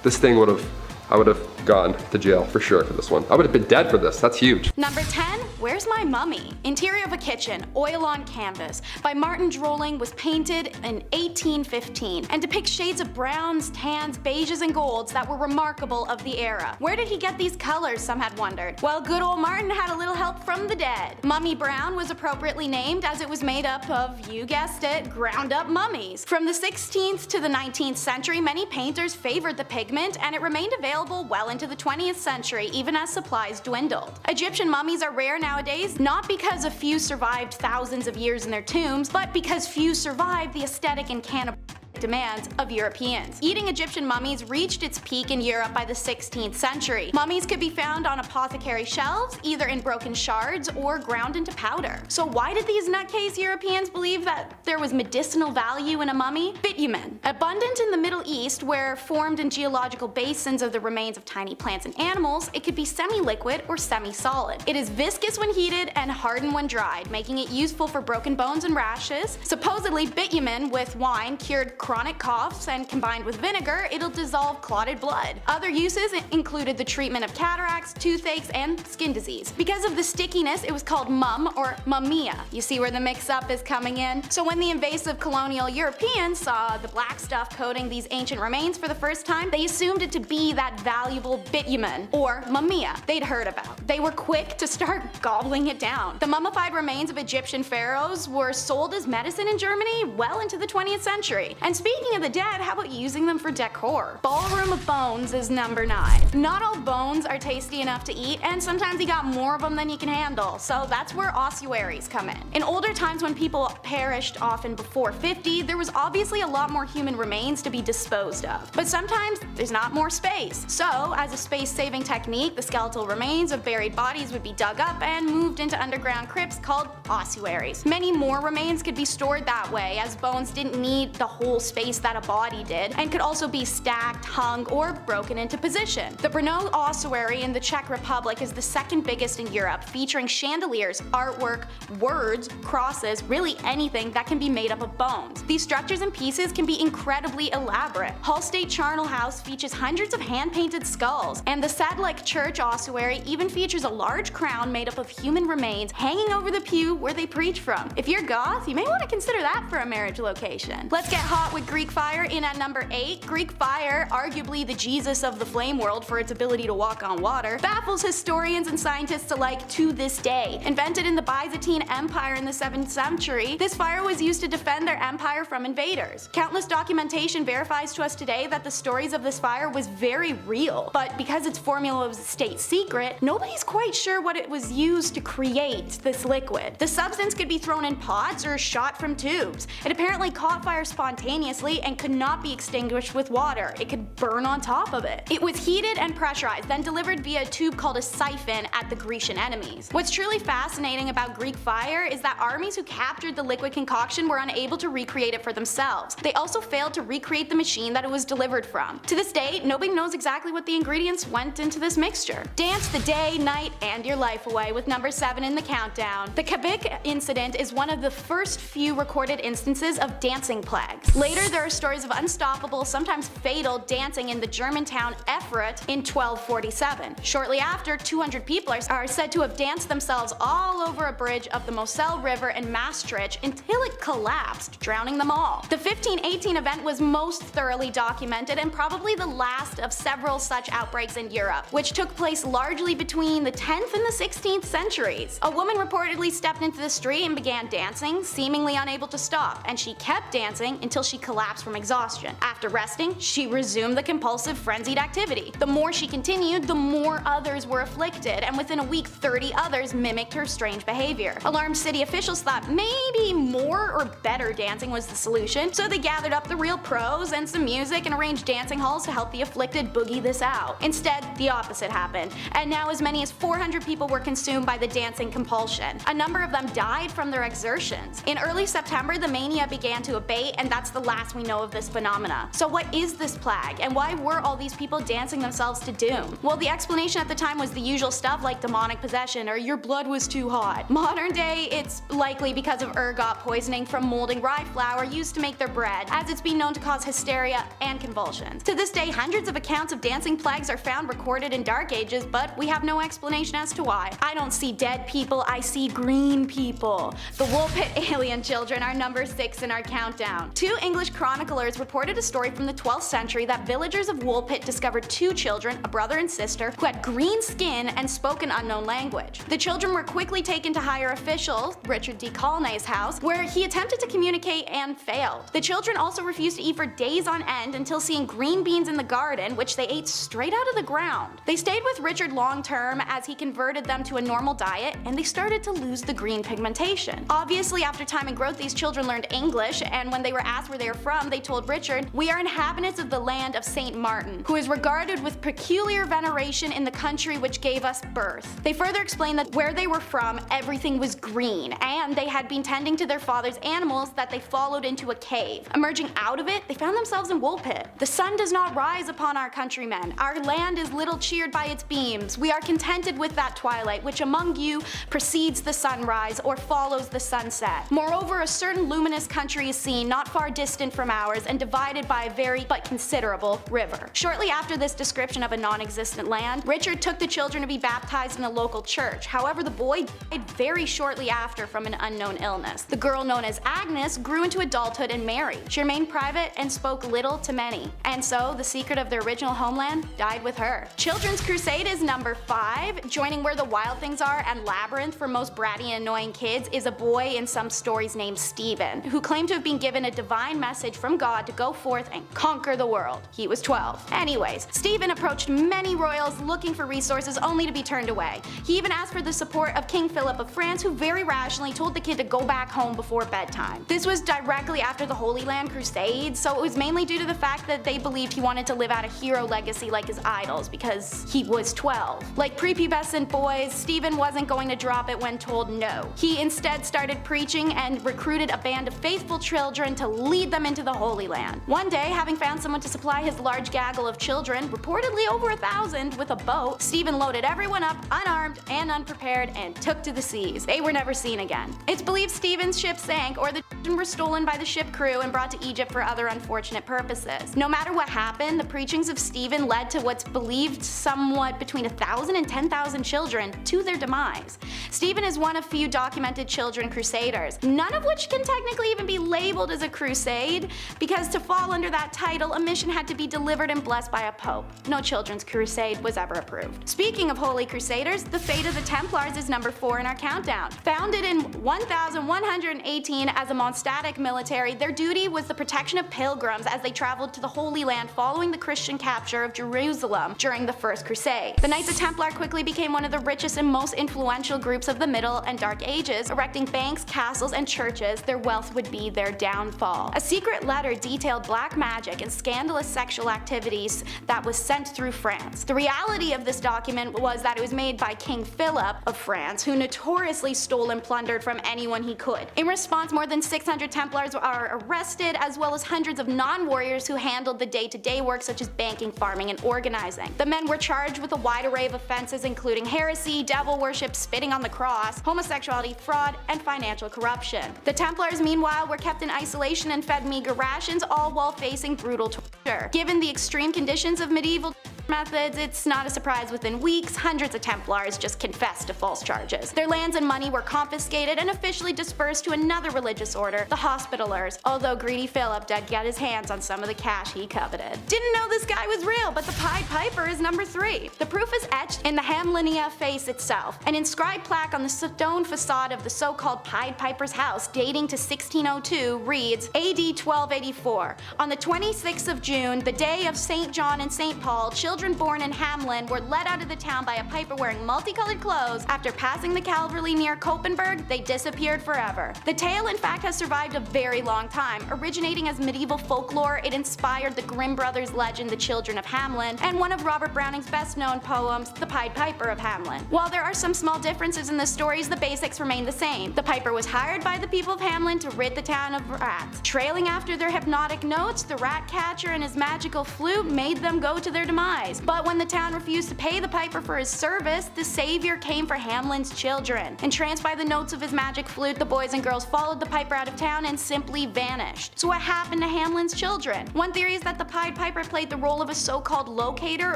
This thing I would have gone to jail for sure for this one. I would have been dead for this, that's huge. Number 10, Where's My Mummy? Interior of a Kitchen, Oil on Canvas, by Martin Drolling, was painted in 1815 and depicts shades of browns, tans, beiges, and golds that were remarkable of the era. Where did he get these colors, some had wondered? Well, good old Martin had a little help from the dead. Mummy Brown was appropriately named as it was made up of, you guessed it, ground up mummies. From the 16th to the 19th century, many painters favored the pigment, and it remained available well into the 20th century, even as supplies dwindled. Egyptian mummies are rare nowadays, not because a few survived thousands of years in their tombs, but because few survived the aesthetic and cannibal demands of Europeans. Eating Egyptian mummies reached its peak in Europe by the 16th century. Mummies could be found on apothecary shelves, either in broken shards or ground into powder. So why did these nutcase Europeans believe that there was medicinal value in a mummy? Bitumen. Abundant in the Middle East, where formed in geological basins of the remains of tiny plants and animals, it could be semi-liquid or semi-solid. It is viscous when heated and hardened when dried, making it useful for broken bones and rashes. Supposedly, bitumen with wine cured chronic coughs, and combined with vinegar, it'll dissolve clotted blood. Other uses included the treatment of cataracts, toothaches, and skin disease. Because of the stickiness, it was called mum or mummia. You see where the mix-up is coming in? So when the invasive colonial Europeans saw the black stuff coating these ancient remains for the first time, they assumed it to be that valuable bitumen, or mummia, they'd heard about. They were quick to start gobbling it down. The mummified remains of Egyptian pharaohs were sold as medicine in Germany well into the 20th century. And speaking of the dead, how about using them for decor? Ballroom of Bones is number 9. Not all bones are tasty enough to eat, and sometimes you got more of them than you can handle, so that's where ossuaries come in. In older times, when people perished often before 50, there was obviously a lot more human remains to be disposed of. But sometimes there's not more space. So, as a space-saving technique, the skeletal remains of buried bodies would be dug up and moved into underground crypts called ossuaries. Many more remains could be stored that way, as bones didn't need the whole space that a body did, and could also be stacked, hung, or broken into position. The Brno ossuary in the Czech Republic is the second biggest in Europe, featuring chandeliers, artwork, words, crosses, really anything that can be made up of bones. These structures and pieces can be incredibly elaborate. Hull State Charnel House features hundreds of hand-painted skulls, and the Sadlec Church ossuary even features a large crown made up of human remains hanging over the pew where they preach from. If you're goth, you may want to consider that for a marriage location. Let's get hot with Greek fire in at number 8. Greek fire, arguably the Jesus of the flame world for its ability to walk on water, baffles historians and scientists alike to this day. Invented in the Byzantine Empire in the 7th century, this fire was used to defend their empire from invaders. Countless documentation verifies to us today that the stories of this fire was very real, but because its formula was a state secret, nobody's quite sure what it was used to create this liquid. The substance could be thrown in pots or shot from tubes. It apparently caught fire spontaneously and could not be extinguished with water. It could burn on top of it. It was heated and pressurized, then delivered via a tube called a siphon at the Grecian enemies. What's truly fascinating about Greek fire is that armies who captured the liquid concoction were unable to recreate it for themselves. They also failed to recreate the machine that it was delivered from. To this day, nobody knows exactly what the ingredients went into this mixture. Dance the day, night, and your life away with number 7 in the countdown. The Kabik incident is one of the first few recorded instances of dancing plagues. Later, there are stories of unstoppable, sometimes fatal, dancing in the German town Erfurt in 1247. Shortly after, 200 people are said to have danced themselves all over a bridge of the Moselle River in Maastricht until it collapsed, drowning them all. The 1518 event was most thoroughly documented and probably the last of several such outbreaks in Europe, which took place largely between the 10th and the 16th centuries. A woman reportedly stepped into the street and began dancing, seemingly unable to stop, and she kept dancing until she she collapsed from exhaustion. After resting, she resumed the compulsive frenzied activity. The more she continued, the more others were afflicted, and within a week 30 others mimicked her strange behavior. Alarmed city officials thought maybe more or better dancing was the solution, so they gathered up the real pros and some music and arranged dancing halls to help the afflicted boogie this out. Instead, the opposite happened, and now as many as 400 people were consumed by the dancing compulsion. A number of them died from their exertions. In early September, the mania began to abate, and that's the last we know of this phenomena. So what is this plague, and why were all these people dancing themselves to doom? Well, the explanation at the time was the usual stuff like demonic possession or your blood was too hot. Modern day, it's likely because of ergot poisoning from molding rye flour used to make their bread, as it's been known to cause hysteria and convulsions. To this day, hundreds of accounts of dancing plagues are found recorded in Dark Ages, but we have no explanation as to why. I don't see dead people, I see green people. The Woolpit alien children are number 6 in our countdown. 2 English chroniclers reported a story from the 12th century that villagers of Woolpit discovered 2 children, a brother and sister, who had green skin and spoke an unknown language. The children were quickly taken to higher officials, Richard D. Colnay's house, where he attempted to communicate and failed. The children also refused to eat for days on end until seeing green beans in the garden, which they ate straight out of the ground. They stayed with Richard long term as he converted them to a normal diet, and they started to lose the green pigmentation. Obviously, after time and growth, these children learned English, and when they were asked where they were from, they told Richard, "We are inhabitants of the land of St. Martin, who is regarded with peculiar veneration in the country which gave us birth." They further explained that where they were from, everything was green, and they had been tending to their father's animals that they followed into a cave. Emerging out of it, they found themselves in Woolpit. "The sun does not rise upon our countrymen. Our land is little cheered by its beams. We are contented with that twilight which among you precedes the sunrise or follows the sunset. Moreover, a certain luminous country is seen not far distant from ours and divided by a very but considerable river." Shortly after this description of a non-existent land, Richard took the children to be baptized in a local church. However, the boy died very shortly after from an unknown illness. The girl known as Agnes grew into adulthood and married. She remained private and spoke little to many. And so, the secret of their original homeland died with her. Children's Crusade is number 5. Joining Where the Wild Things Are and Labyrinth for most bratty and annoying kids is a boy in some stories named Stephen, who claimed to have been given a divine message from God to go forth and conquer the world. He was 12. Anyways, Stephen approached many royals looking for resources only to be turned away. He even asked for the support of King Philip of France, who very rationally told the kid to go back home before bedtime. This was directly after the Holy Land Crusades, so it was mainly due to the fact that they believed he wanted to live out a hero legacy like his idols because he was 12. Like prepubescent boys, Stephen wasn't going to drop it when told no. He instead started preaching and recruited a band of faithful children to lead them into the Holy Land. One day, having found someone to supply his large gaggle of children, reportedly over 1,000, with a boat, Stephen loaded everyone up unarmed and unprepared and took to the seas. They were never seen again. It's believed Stephen's ship sank, or the children were stolen by the ship crew and brought to Egypt for other unfortunate purposes. No matter what happened, the preachings of Stephen led to what's believed somewhat between 1,000 and 10,000 children to their demise. Stephen is one of few documented children crusaders, none of which can technically even be labeled as a crusade, because to fall under that title, a mission had to be delivered and blessed by a pope. No children's crusade was ever approved. Speaking of holy crusaders, the fate of the Templars is number 4 in our countdown. Founded in 1118 as a monastic military, their duty was the protection of pilgrims as they traveled to the Holy Land following the Christian capture of Jerusalem during the First Crusade. The Knights of Templar quickly became one of the richest and most influential groups of the Middle and Dark Ages, erecting banks, castles, and churches. Their wealth would be their downfall. A secret letter detailed black magic and scandalous sexual activities that was sent through France. The reality of this document was that it was made by King Philip of France, who notoriously stole and plundered from anyone he could. In response, more than 600 Templars are arrested, as well as hundreds of non-warriors who handled the day-to-day work such as banking, farming, and organizing. The men were charged with a wide array of offenses including heresy, devil worship, spitting on the cross, homosexuality, fraud, and financial corruption. The Templars, meanwhile, were kept in isolation and fed meager rations, all while facing brutal torture. Given the extreme conditions of medieval methods, it's not a surprise within weeks, hundreds of Templars just confessed to false charges. Their lands and money were confiscated and officially dispersed to another religious order, the Hospitallers, although greedy Philip did get his hands on some of the cash he coveted. Didn't know this guy was real, but the Pied Piper is number 3. The proof is etched in the Hamlinia face itself, an inscribed plaque on the stone facade of the so-called Pied Piper's house dating to 1602 reads AD 1284. On the 26th of June, the day of St. John and St. Paul, children born in Hamlin were led out of the town by a piper wearing multicolored clothes. After passing the Calvary near Koppenberg, they disappeared forever. The tale in fact has survived a very long time. Originating as medieval folklore, it inspired the Grimm brothers' legend The Children of Hamlin, and one of Robert Browning's best known poems, The Pied Piper of Hamlin. While there are some small differences in the stories, the basics remain the same. The piper was hired by the people of Hamlin to rid the town of rats. Trailing after their hypnotic notes, the rat catcher and his magical flute made them go to their demise. But when the town refused to pay the piper for his service, the savior came for Hamlin's children. Entranced by the notes of his magic flute, the boys and girls followed the piper out of town and simply vanished. So what happened to Hamlin's children? One theory is that the Pied Piper played the role of a so-called locator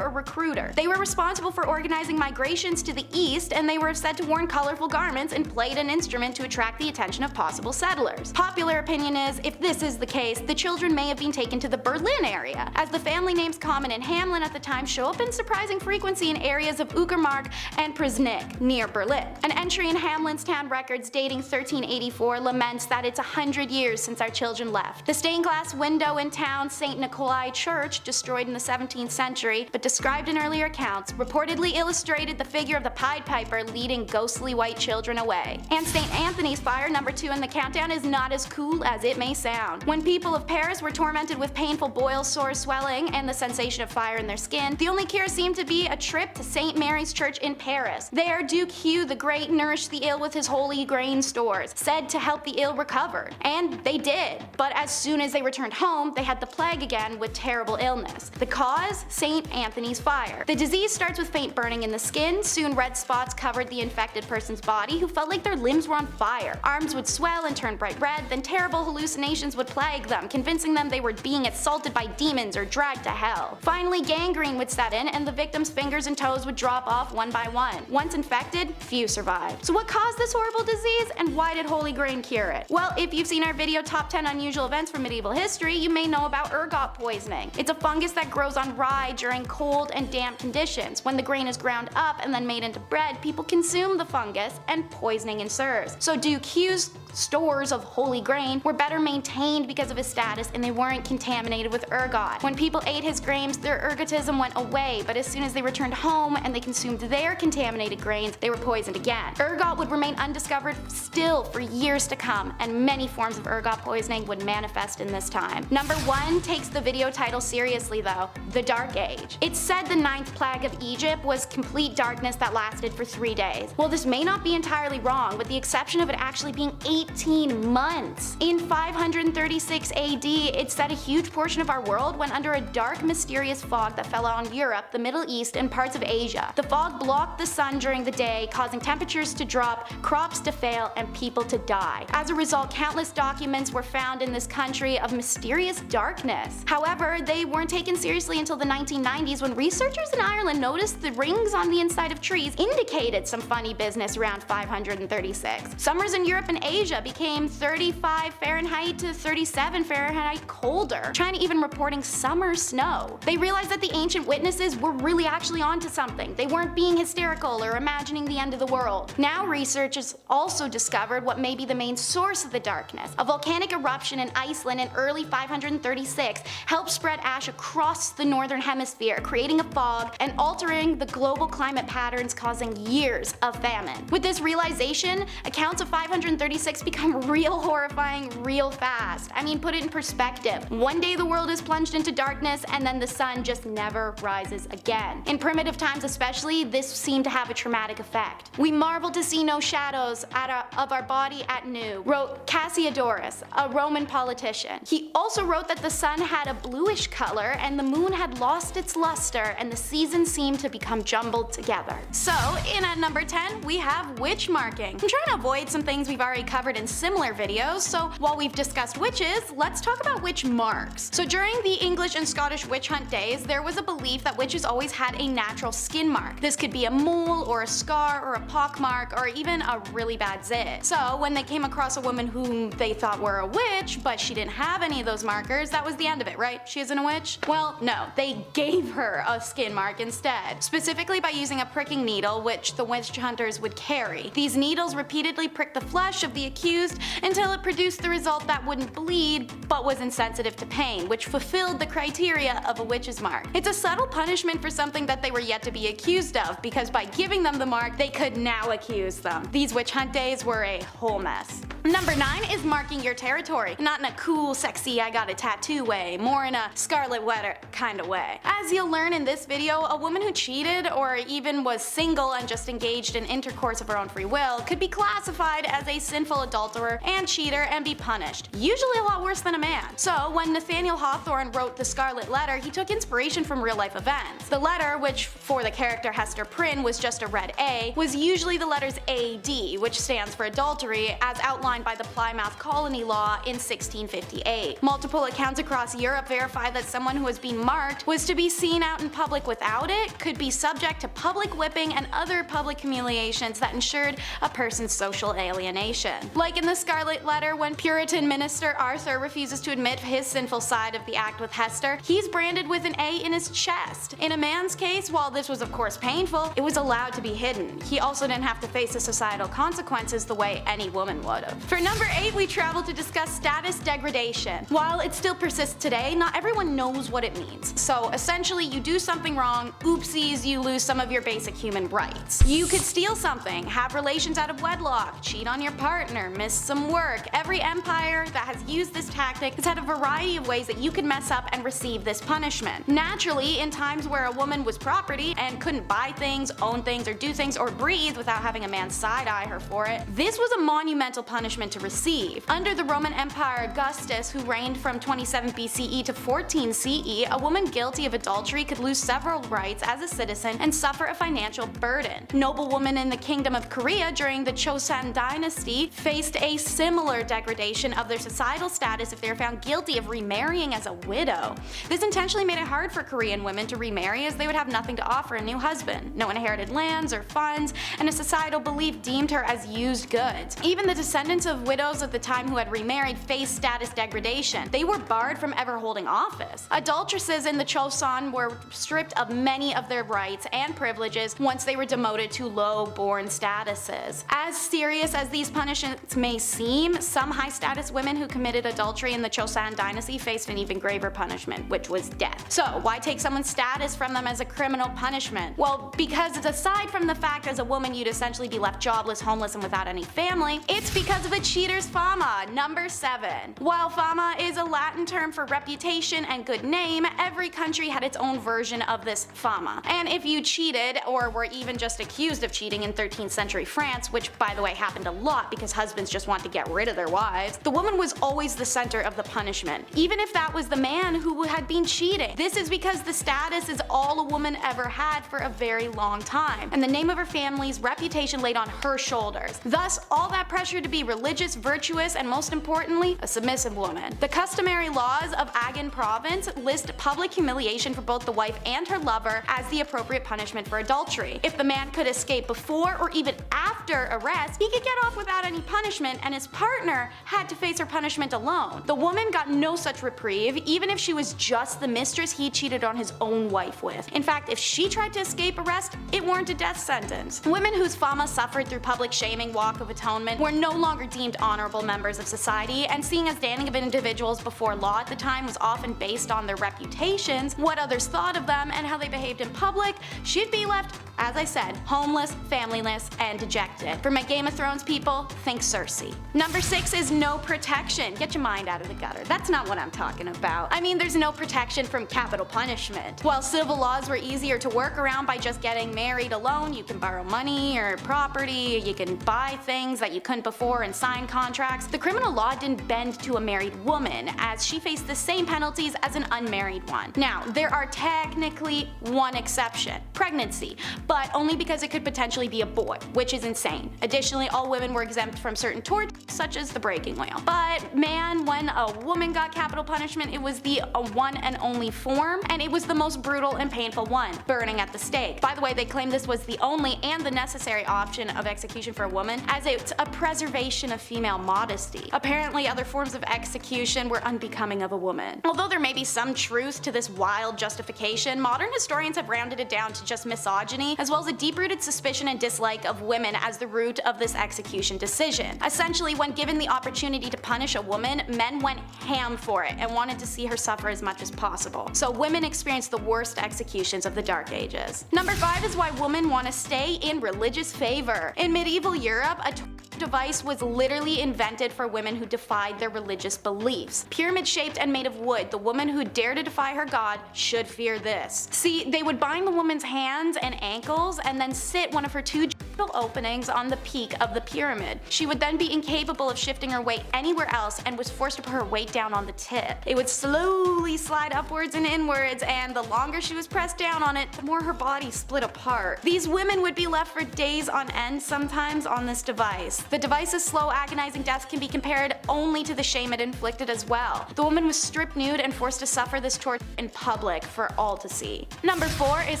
or recruiter. They were responsible for organizing migrations to the east, and they were said to wear colorful garments and played an instrument to attract the attention of possible settlers. Popular opinion is, if this is the case, the children may have been taken to the Berlin area, as the family names common in Hamlin at the time show up in surprising frequency in areas of Uckermark and Prznick, near Berlin. An entry in Hamlin's town records dating 1384 laments that it's 100 years since our children left. The stained glass window in town St. Nikolai Church, destroyed in the 17th century, but described in earlier accounts, reportedly illustrated the figure of the Pied Piper leading ghostly white children away. And St. Anthony's fire, number 2 in the countdown, is not as cool as it may sound. When people of Paris were tormented with painful boils, sores, swelling, and the sensation of fire in their skin, the only cure seemed to be a trip to St. Mary's Church in Paris. There, Duke Hugh the Great nourished the ill with his holy grain stores, said to help the ill recover. And they did. But as soon as they returned home, they had the plague again with terrible illness. The cause? St. Anthony's fire. The disease starts with faint burning in the skin. Soon red spots covered the infected person's body, who felt like their limbs were on fire. Arms would swell and turn bright red, then terrible hallucinations would plague them, convincing them they were being assaulted by demons or dragged to hell. Finally, gangrene would set in, and the victim's fingers and toes would drop off one by one. Once infected, few survived. So what caused this horrible disease, and why did Holy Grain cure it? Well, if you've seen our video Top 10 Unusual Events from Medieval History, you may know about ergot poisoning. It's a fungus that grows on rye during cold and damp conditions. When the grain is ground up and then made into bread, people consume the fungus and poisoning ensues. So Duke Hugh's stores of holy grain were better maintained because of his status, and they weren't contaminated with ergot. When people ate his grains, their ergotism went away, but as soon as they returned home and they consumed their contaminated grains, they were poisoned again. Ergot would remain undiscovered still for years to come, and many forms of ergot poisoning would manifest in this time. Number 1 takes the video title seriously though, the Dark Age. It's said the 9th plague of Egypt was complete darkness that lasted for 3 days. Well, this may not be entirely wrong, with the exception of it actually being 18 months. In 536 AD, it said a huge portion of our world went under a dark, mysterious fog that fell on Europe, the Middle East, and parts of Asia. The fog blocked the sun during the day, causing temperatures to drop, crops to fail, and people to die. As a result, countless documents were found in this country of mysterious darkness. However, they weren't taken seriously until the 1990s, when researchers in Ireland noticed the rings on the inside of trees indicated some funny business around 536. Summers in Europe and Asia became 35 Fahrenheit to 37 Fahrenheit colder. China even reporting summer snow. They realized that the ancient witnesses were really actually onto something. They weren't being hysterical or imagining the end of the world. Now researchers also discovered what may be the main source of the darkness. A volcanic eruption in Iceland in early 536 helped spread ash across the northern hemisphere, creating a fog and altering the global climate patterns, causing years of famine. With this realization, accounts of 536 become real horrifying real fast. I mean, put it in perspective. One day the world is plunged into darkness, and then the sun just never rises again. In primitive times especially, this seemed to have a traumatic effect. We marvel to see no shadows of our body at noon, wrote Cassiodorus, a Roman politician. He also wrote that the sun had a bluish color and the moon had lost its luster, and the seasons seemed to become jumbled together. So, in at number 10, we have witch marking. I'm trying to avoid some things we've already covered covered in similar videos, so while we've discussed witches, let's talk about witch marks. So during the English and Scottish witch hunt days, there was a belief that witches always had a natural skin mark. This could be a mole or a scar or a pock mark or even a really bad zit. So when they came across a woman whom they thought were a witch, but she didn't have any of those markers, that was the end of it, right? She isn't a witch? Well, no, they gave her a skin mark instead, specifically by using a pricking needle which the witch hunters would carry. These needles repeatedly pricked the flesh of the accused until it produced the result that wouldn't bleed but was insensitive to pain, which fulfilled the criteria of a witch's mark. It's a subtle punishment for something that they were yet to be accused of, because by giving them the mark, they could now accuse them. These witch hunt days were a whole mess. Number 9 is marking your territory. Not in a cool, sexy, I got a tattoo way, more in a Scarlet Letter kind of way. As you'll learn in this video, a woman who cheated or even was single and just engaged in intercourse of her own free will could be classified as a sinful adulterer and cheater and be punished, usually a lot worse than a man. So when Nathaniel Hawthorne wrote The Scarlet Letter, he took inspiration from real life events. The letter, which for the character Hester Prynne was just a red A, was usually the letters AD, which stands for adultery, as outlined by the Plymouth Colony Law in 1658. Multiple accounts across Europe verify that someone who was being marked was to be seen out in public without it, could be subject to public whipping and other public humiliations that ensured a person's social alienation. Like in The Scarlet Letter, when Puritan minister Arthur refuses to admit his sinful side of the act with Hester, he's branded with an A in his chest. In a man's case, while this was of course painful, it was allowed to be hidden. He also didn't have to face the societal consequences the way any woman would have. For number 8, we travel to discuss status degradation. While it still persists today, not everyone knows what it means. So essentially, you do something wrong, oopsies, you lose some of your basic human rights. You could steal something, have relations out of wedlock, cheat on your partner, miss some work. Every empire that has used this tactic has had a variety of ways that you could mess up and receive this punishment. Naturally, in times where a woman was property and couldn't buy things, own things, or do things, or breathe without having a man side-eye her for it, this was a monumental punishment to receive. Under the Roman Empire Augustus, who reigned from 27 BCE to 14 CE, a woman guilty of adultery could lose several rights as a citizen and suffer a financial burden. Noblewomen in the Kingdom of Korea during the Joseon Dynasty faced a similar degradation of their societal status if they were found guilty of remarrying as a widow. This intentionally made it hard for Korean women to remarry, as they would have nothing to offer a new husband, no inherited lands or funds, and a societal belief deemed her as used goods. Even the descendants of widows at the time who had remarried faced status degradation. They were barred from ever holding office. Adulteresses in the Joseon were stripped of many of their rights and privileges once they were demoted to low-born statuses. As serious as these punishments may seem, some high-status women who committed adultery in the Joseon dynasty faced an even graver punishment, which was death. So why take someone's status from them as a criminal punishment? Well, because aside from the fact as a woman you'd essentially be left jobless, homeless, and without any family, it's because of a cheater's fama. Number 7. While fama is a Latin term for reputation and good name, every country had its own version of this fama. And if you cheated, or were even just accused of cheating in 13th century France, which by the way happened a lot because husbands just want to get rid of their wives, the woman was always the center of the punishment, even if that was the man who had been cheating. This is because the status is all a woman ever had for a very long time, and the name of her family's reputation laid on her shoulders. Thus, all that pressure to be religious, virtuous, and most importantly, a submissive woman. The customary laws of Agan province list public humiliation for both the wife and her lover as the appropriate punishment for adultery. If the man could escape before or even after arrest, he could get off without any punishment, and his partner had to face her punishment alone. The woman got no such reprieve, even if she was just the mistress he cheated on his own wife with. In fact, if she tried to escape arrest, it warranted a death sentence. Women whose fama suffered through public shaming, walk of atonement, were no longer deemed honorable members of society, and seeing as standing of individuals before law at the time was often based on their reputations, what others thought of them, and how they behaved in public, she'd be left, as I said, homeless, familyless, and dejected. For my Game of Thrones people, think Cersei. Number 6 is no protection. Get your mind out of the gutter. That's not what I'm talking about. I mean, there's no protection from capital punishment. While civil laws were easier to work around by just getting married alone, you can borrow money or property, you can buy things that you couldn't before in and sign contracts, the criminal law didn't bend to a married woman, as she faced the same penalties as an unmarried one. Now, there are technically one exception: pregnancy, but only because it could potentially be a boy, which is insane. Additionally, all women were exempt from certain torts, such as the breaking wheel. But man, when a woman got capital punishment, it was the one and only form, and it was the most brutal and painful one: burning at the stake. By the way, they claim this was the only and the necessary option of execution for a woman, as it's a preservation of female modesty. Apparently, other forms of execution were unbecoming of a woman. Although there may be some truth to this wild justification, modern historians have rounded it down to just misogyny, as well as a deep-rooted suspicion and dislike of women as the root of this execution decision. Essentially, when given the opportunity to punish a woman, men went ham for it and wanted to see her suffer as much as possible. So women experienced the worst executions of the Dark Ages. Number 5 is why women want to stay in religious favor. In medieval Europe, a device was literally invented for women who defied their religious beliefs. Pyramid-shaped and made of wood, the woman who dared to defy her god should fear this. See, they would bind the woman's hands and ankles and then sit one of her two openings on the peak of the pyramid. She would then be incapable of shifting her weight anywhere else and was forced to put her weight down on the tip. It would slowly slide upwards and inwards, and the longer she was pressed down on it, the more her body split apart. These women would be left for days on end sometimes on this device. The device's slow, agonizing death can be compared only to the shame it inflicted as well. The woman was stripped nude and forced to suffer this torture in public for all to see. Number 4 is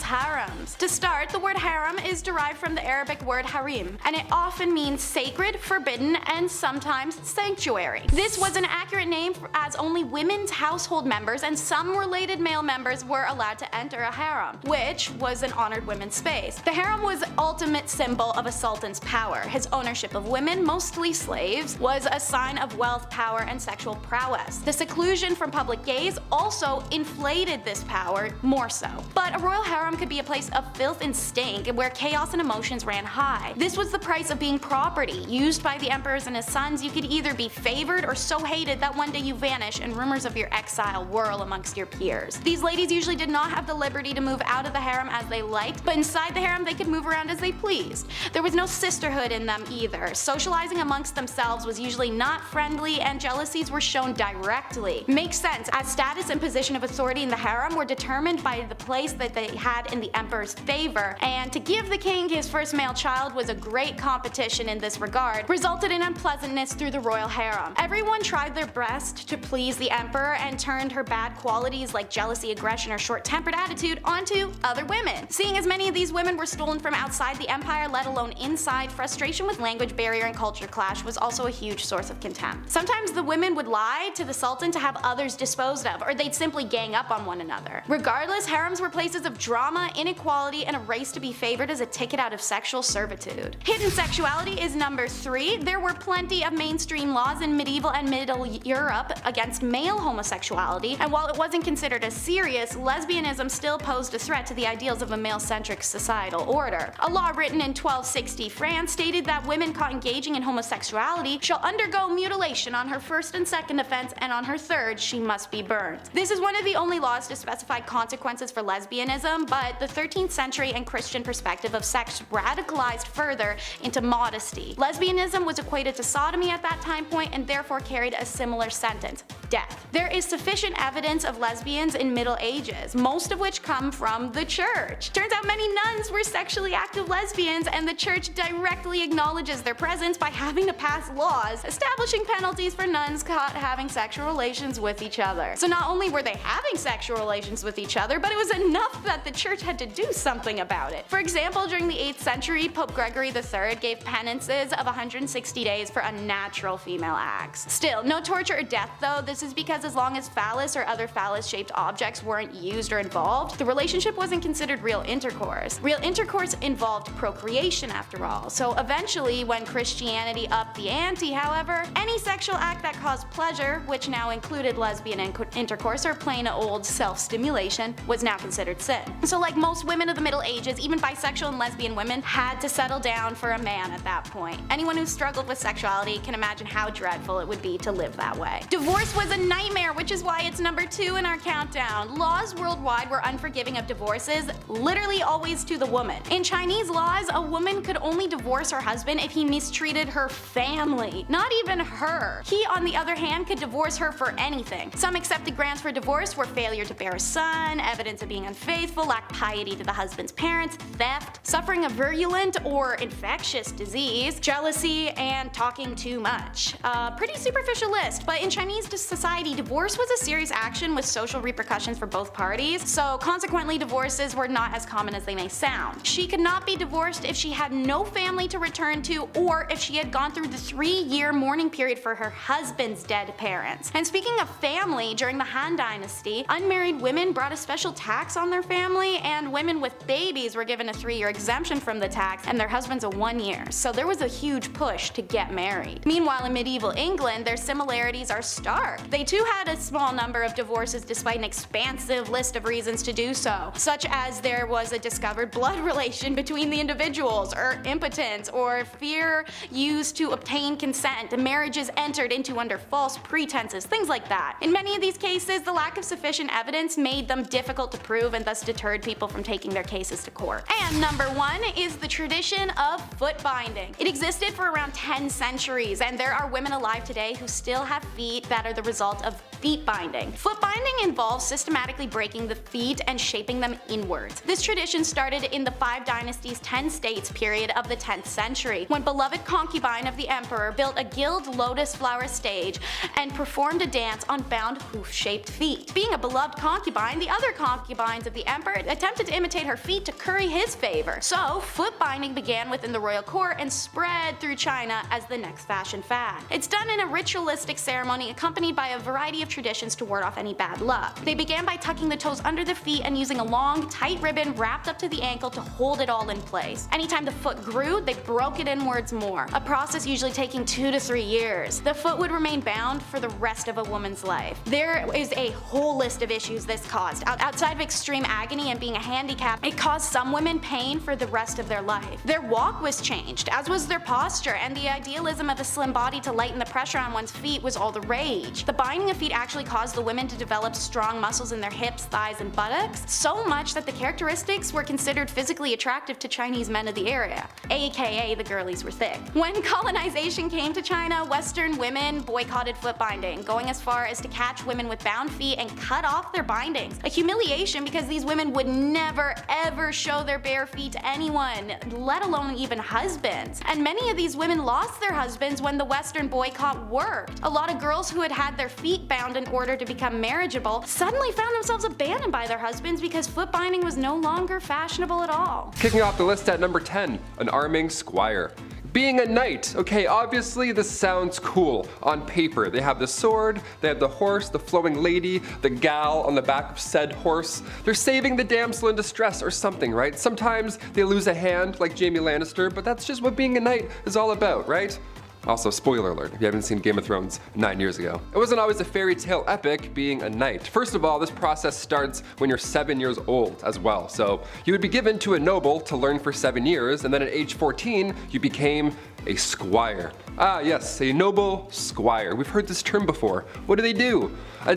harems. To start, the word harem is derived from the Arabic word harim, and it often means sacred, forbidden, and sometimes sanctuary. This was an accurate name as only women's household members and some related male members were allowed to enter a harem, which was an honored women's space. The harem was the ultimate symbol of a sultan's power. His ownership of women, mostly slaves, was a sign of wealth, power, and sexual prowess. The seclusion from public gaze also inflated this power more so. But a royal harem could be a place of filth and stink where chaos and emotions ran high. This was the price of being property. Used by the emperors and his sons, you could either be favored or so hated that one day you vanish and rumors of your exile whirl amongst your peers. These ladies usually did not have the liberty to move out of the harem as they liked, but inside the harem they could move around as they pleased. There was no sisterhood in them either. Socializing amongst themselves was usually not friendly, and jealousies were shown directly. Makes sense, as status and position of authority in the harem were determined by the place that they had in the emperor's favor, and to give the king his first male child was a great competition in this regard, resulted in unpleasantness through the royal harem. Everyone tried their best to please the emperor and turned her bad qualities like jealousy, aggression, or short-tempered attitude onto other women. Seeing as many of these women were stolen from outside the empire, let alone inside, frustration with language barrier and culture clash was also a huge source of contempt. Sometimes the women would lie to the sultan to have others disposed of, or they'd simply gang up on one another. Regardless, harems were places of drama, inequality, and a race to be favored as a ticket out of sexual servitude. Hidden sexuality is number 3. There were plenty of mainstream laws in medieval and middle Europe against male homosexuality, and while it wasn't considered as serious, lesbianism still posed a threat to the ideals of a male-centric societal order. A law written in 1260 France stated that women caught engaging in homosexuality shall undergo mutilation on her first and second offense, and on her third she must be burned. This is one of the only laws to specify consequences for lesbianism, but the 13th century and Christian perspective of sex radicalized further into modesty. Lesbianism was equated to sodomy at that time point and therefore carried a similar sentence: death. There is sufficient evidence of lesbians in Middle Ages, most of which come from the church. Turns out many nuns were sexually active lesbians, and the church directly acknowledges their presence by having to pass laws establishing penalties for nuns caught having sexual relations with each other. So not only were they having sexual relations with each other, but it was enough that the church had to do something about it. For example, during the 8th century, Pope Gregory III gave penances of 160 days for unnatural female acts. Still, no torture or death though. This is because as long as phallus or other phallus-shaped objects weren't used or involved, the relationship wasn't considered real intercourse. Real intercourse involved procreation after all. So eventually, when Christianity upped the ante, however, any sexual act that caused pleasure, which now included lesbian intercourse or plain old self-stimulation, was now considered sin. So like most women of the Middle Ages, even bisexual and lesbian women had to settle down for a man at that point. Anyone who struggled with sexuality can imagine how dreadful it would be to live that way. Divorce was a nightmare, which is why it's number 2 in our countdown. Laws worldwide were unforgiving of divorces, literally always to the woman. In Chinese laws, a woman could only divorce her husband if he mistreated her family, not even her. He, on the other hand, could divorce her for anything. Some accepted grounds for divorce were failure to bear a son, evidence of being unfaithful, lack piety to the husband's parents, theft, suffering a virulent or infectious disease, jealousy, and talking too much. Pretty superficial list, but in Chinese society, divorce was a serious action with social repercussions for both parties, so consequently divorces were not as common as they may sound. She could not be divorced if she had no family to return to, or if she had gone through the 3-year mourning period for her husband's dead parents. And speaking of family, during the Han Dynasty, unmarried women brought a special tax on their family, and women with babies were given a 3-year exemption from the tax, and their husbands a 1 year. So there was a huge push to get married. Meanwhile, in medieval England, their similarities are stark. They too had a small number of divorces despite an expansive list of reasons to do so, such as there was a discovered blood relation between the individuals, or impotence, or fear used to obtain consent, marriages entered into under false pretenses, things like that. In many of these cases, the lack of sufficient evidence made them difficult to prove and thus deterred people from taking their cases to court. And number 1 is the tradition of foot binding. It existed for around 10 centuries, and there are women alive today who still have feet that are the result of feet binding. Foot binding involves systematically breaking the feet and shaping them inwards. This tradition started in the 5 Dynasties 10 states period of the 10th century, when beloved concubine of the emperor built a gilded lotus flower stage and performed a dance on bound hoof-shaped feet. Being a beloved concubine, the other concubines of the emperor attempted to imitate her feet to curry his favor. So foot binding began within the royal court and spread through China as the next fashion fad. It's done in a ritualistic ceremony accompanied by a variety of traditions to ward off any bad luck. They began by tucking the toes under the feet and using a long, tight ribbon wrapped up to the ankle to hold it all in place. Anytime the foot grew, they broke it inwards more, a process usually taking 2 to 3 years. The foot would remain bound for the rest of a woman's life. There is a whole list of issues this caused. Outside of extreme agony and being a handicap, it caused some women pain for the rest of their life. Their walk was changed, as was their posture, and the idealism of a slim body to lighten the pressure on one's feet was all the rage. The binding of feet actually caused the women to develop strong muscles in their hips, thighs, and buttocks, so much that the characteristics were considered physically attractive to Chinese men of the area, aka the girlies were thick. When colonization came to China, Western women boycotted foot binding, going as far as to catch women with bound feet and cut off their bindings. A humiliation because these women would never ever show their bare feet to anyone, let alone even husbands. And many of these women lost their husbands when the Western boycott worked. A lot of girls who had had their feet bound in order to become marriageable suddenly found themselves abandoned by their husbands because foot binding was no longer fashionable at all. Kicking off the list at number 10, an arming squire. Being a knight. Okay, obviously this sounds cool on paper. They have the sword, they have the horse, the flowing lady, the gal on the back of said horse. They're saving the damsel in distress or something, right? Sometimes they lose a hand like Jaime Lannister, but that's just what being a knight is all about, right? Also, spoiler alert, if you haven't seen Game of Thrones 9 years ago. It wasn't always a fairy tale epic being a knight. First of all, this process starts when you're 7 years old as well. So you would be given to a noble to learn for 7 years, and then at age 14, you became a squire. Ah yes, a noble squire. We've heard this term before. What do they do?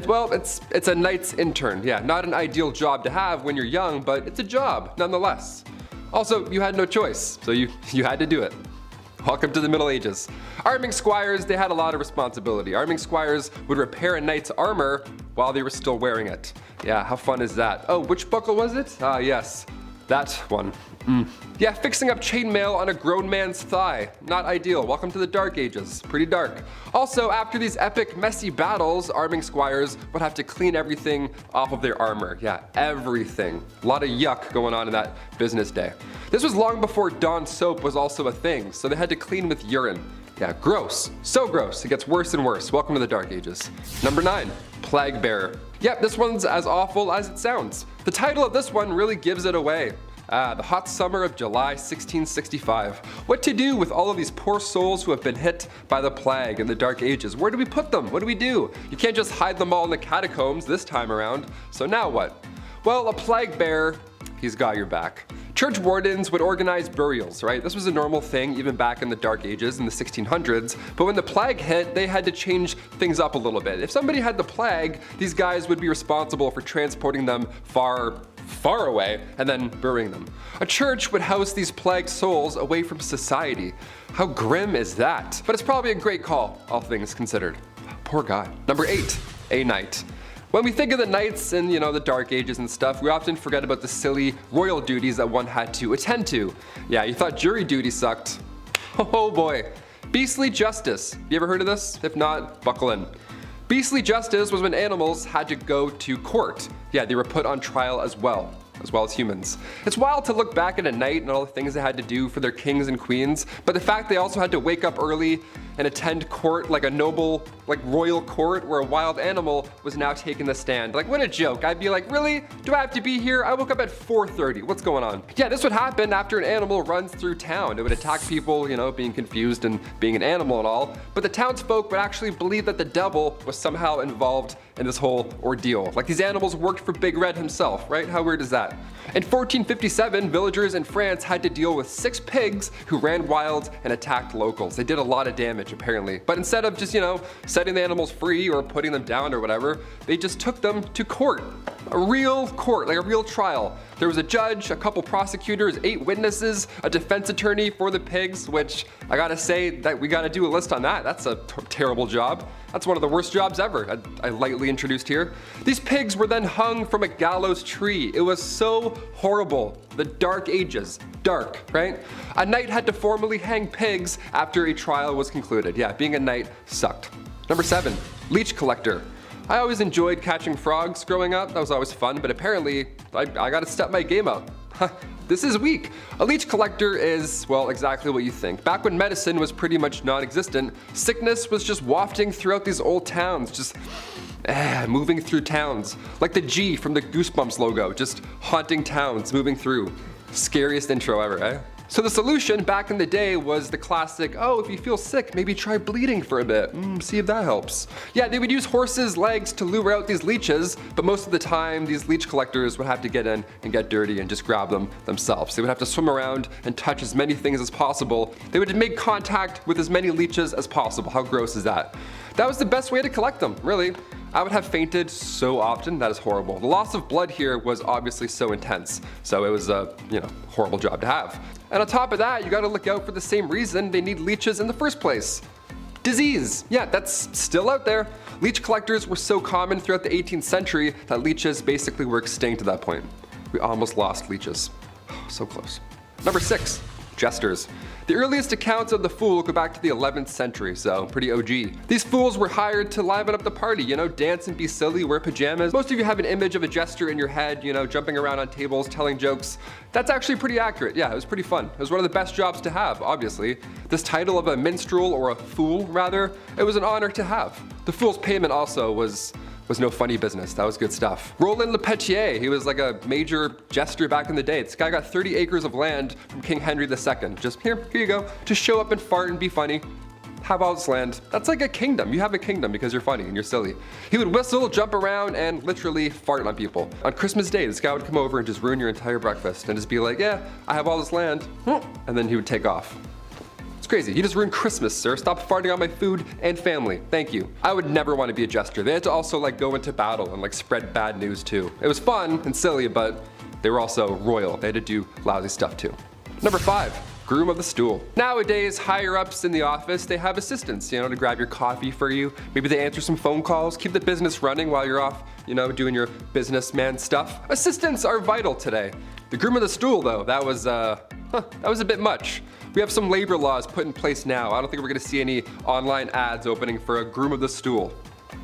Well, it's a knight's intern. Yeah, not an ideal job to have when you're young, but it's a job nonetheless. Also, you had no choice, so you had to do it. Welcome to the Middle Ages. Arming squires, they had a lot of responsibility. Arming squires would repair a knight's armor while they were still wearing it. Yeah, how fun is that? Oh, which buckle was it? Ah, yes, that one. Yeah, fixing up chainmail on a grown man's thigh. Not ideal. Welcome to the Dark Ages. Pretty dark. Also, after these epic, messy battles, arming squires would have to clean everything off of their armor. Yeah, everything. A lot of yuck going on in that business day. This was long before Dawn soap was also a thing, so they had to clean with urine. Yeah, gross. So gross. It gets worse and worse. Welcome to the Dark Ages. Number 9, plague bearer. Yep, this one's as awful as it sounds. The title of this one really gives it away. The hot summer of July 1665. What to do with all of these poor souls who have been hit by the plague in the Dark Ages? Where do we put them? What do we do? You can't just hide them all in the catacombs this time around. So now what? Well, a plague bearer, he's got your back. Church wardens would organize burials, right? This was a normal thing even back in the Dark Ages in the 1600s, but when the plague hit, they had to change things up a little bit. If somebody had the plague, these guys would be responsible for transporting them far away and then burying them. A church would house these plagued souls away from society. How grim is that? But it's probably a great call, all things considered. Poor guy. Number 8, a knight. When we think of the knights in, the Dark Ages and stuff, we often forget about the silly royal duties that one had to attend to. Yeah, you thought jury duty sucked. Oh boy. Beastly justice. You ever heard of this? If not, buckle in. Beastly justice was when animals had to go to court. Yeah, they were put on trial as well as humans. It's wild to look back at a knight and all the things they had to do for their kings and queens, but the fact they also had to wake up early and attend court like a noble, royal court where a wild animal was now taking the stand. What a joke. I'd be like, really? Do I have to be here? I woke up at 4:30. What's going on? Yeah, this would happen after an animal runs through town. It would attack people, being confused and being an animal and all, but the townsfolk would actually believe that the devil was somehow involved in this whole ordeal. These animals worked for Big Red himself, right? How weird is that? In 1457, villagers in France had to deal with 6 pigs who ran wild and attacked locals. They did a lot of damage apparently, but instead of just, setting the animals free or putting them down or whatever, they just took them to court. A real court, a real trial. There was a judge, a couple prosecutors, 8 witnesses, a defense attorney for the pigs, which I gotta say that we gotta do a list on that. That's a terrible job. That's one of the worst jobs ever, I lightly introduced here. These pigs were then hung from a gallows tree. It was so horrible. The Dark Ages. Dark, right? A knight had to formally hang pigs after a trial was concluded. Yeah, being a knight sucked. Number 7, leech collector. I always enjoyed catching frogs growing up. That was always fun, but apparently I gotta step my game up. This is weak. A leech collector is, well, exactly what you think. Back when medicine was pretty much non-existent, sickness was just wafting throughout these old towns, just moving through towns. Like the G from the Goosebumps logo, just haunting towns, moving through. Scariest intro ever, eh? So the solution back in the day was the classic, oh, if you feel sick, maybe try bleeding for a bit, see if that helps. Yeah, they would use horses' legs to lure out these leeches, but most of the time these leech collectors would have to get in and get dirty and just grab them themselves. They would have to swim around and touch as many things as possible. They would make contact with as many leeches as possible. How gross is that? That was the best way to collect them, really. I would have fainted so often, that is horrible. The loss of blood here was obviously so intense, so it was a, horrible job to have. And on top of that, you gotta look out for the same reason they need leeches in the first place. Disease. Yeah, that's still out there. Leech collectors were so common throughout the 18th century that leeches basically were extinct at that point. We almost lost leeches. So close. Number 6, jesters. The earliest accounts of the fool go back to the 11th century, so pretty OG. These fools were hired to liven up the party, dance and be silly, wear pajamas. Most of you have an image of a jester in your head, jumping around on tables, telling jokes. That's actually pretty accurate. Yeah, it was pretty fun. It was one of the best jobs to have, obviously. This title of a minstrel, or a fool rather, it was an honor to have. The fool's payment also was no funny business. That was good stuff. Roland Le Petier, he was like a major jester back in the day. This guy got 30 acres of land from King Henry II. Just here you go. Just show up and fart and be funny. Have all this land. That's like a kingdom. You have a kingdom because you're funny and you're silly. He would whistle, jump around, and literally fart on people. On Christmas Day, this guy would come over and just ruin your entire breakfast and just be like, yeah, I have all this land. And then he would take off. It's crazy. You just ruined Christmas, sir. Stop farting on my food and family. Thank you. I would never want to be a jester. They had to also go into battle and spread bad news too. It was fun and silly, but they were also royal. They had to do lousy stuff too. Number 5, groom of the stool. Nowadays, higher ups in the office, they have assistants, to grab your coffee for you. Maybe they answer some phone calls, keep the business running while you're off, doing your businessman stuff. Assistants are vital today. The groom of the stool though, that was a bit much. We have some labor laws put in place now. I don't think we're gonna see any online ads opening for a groom of the stool.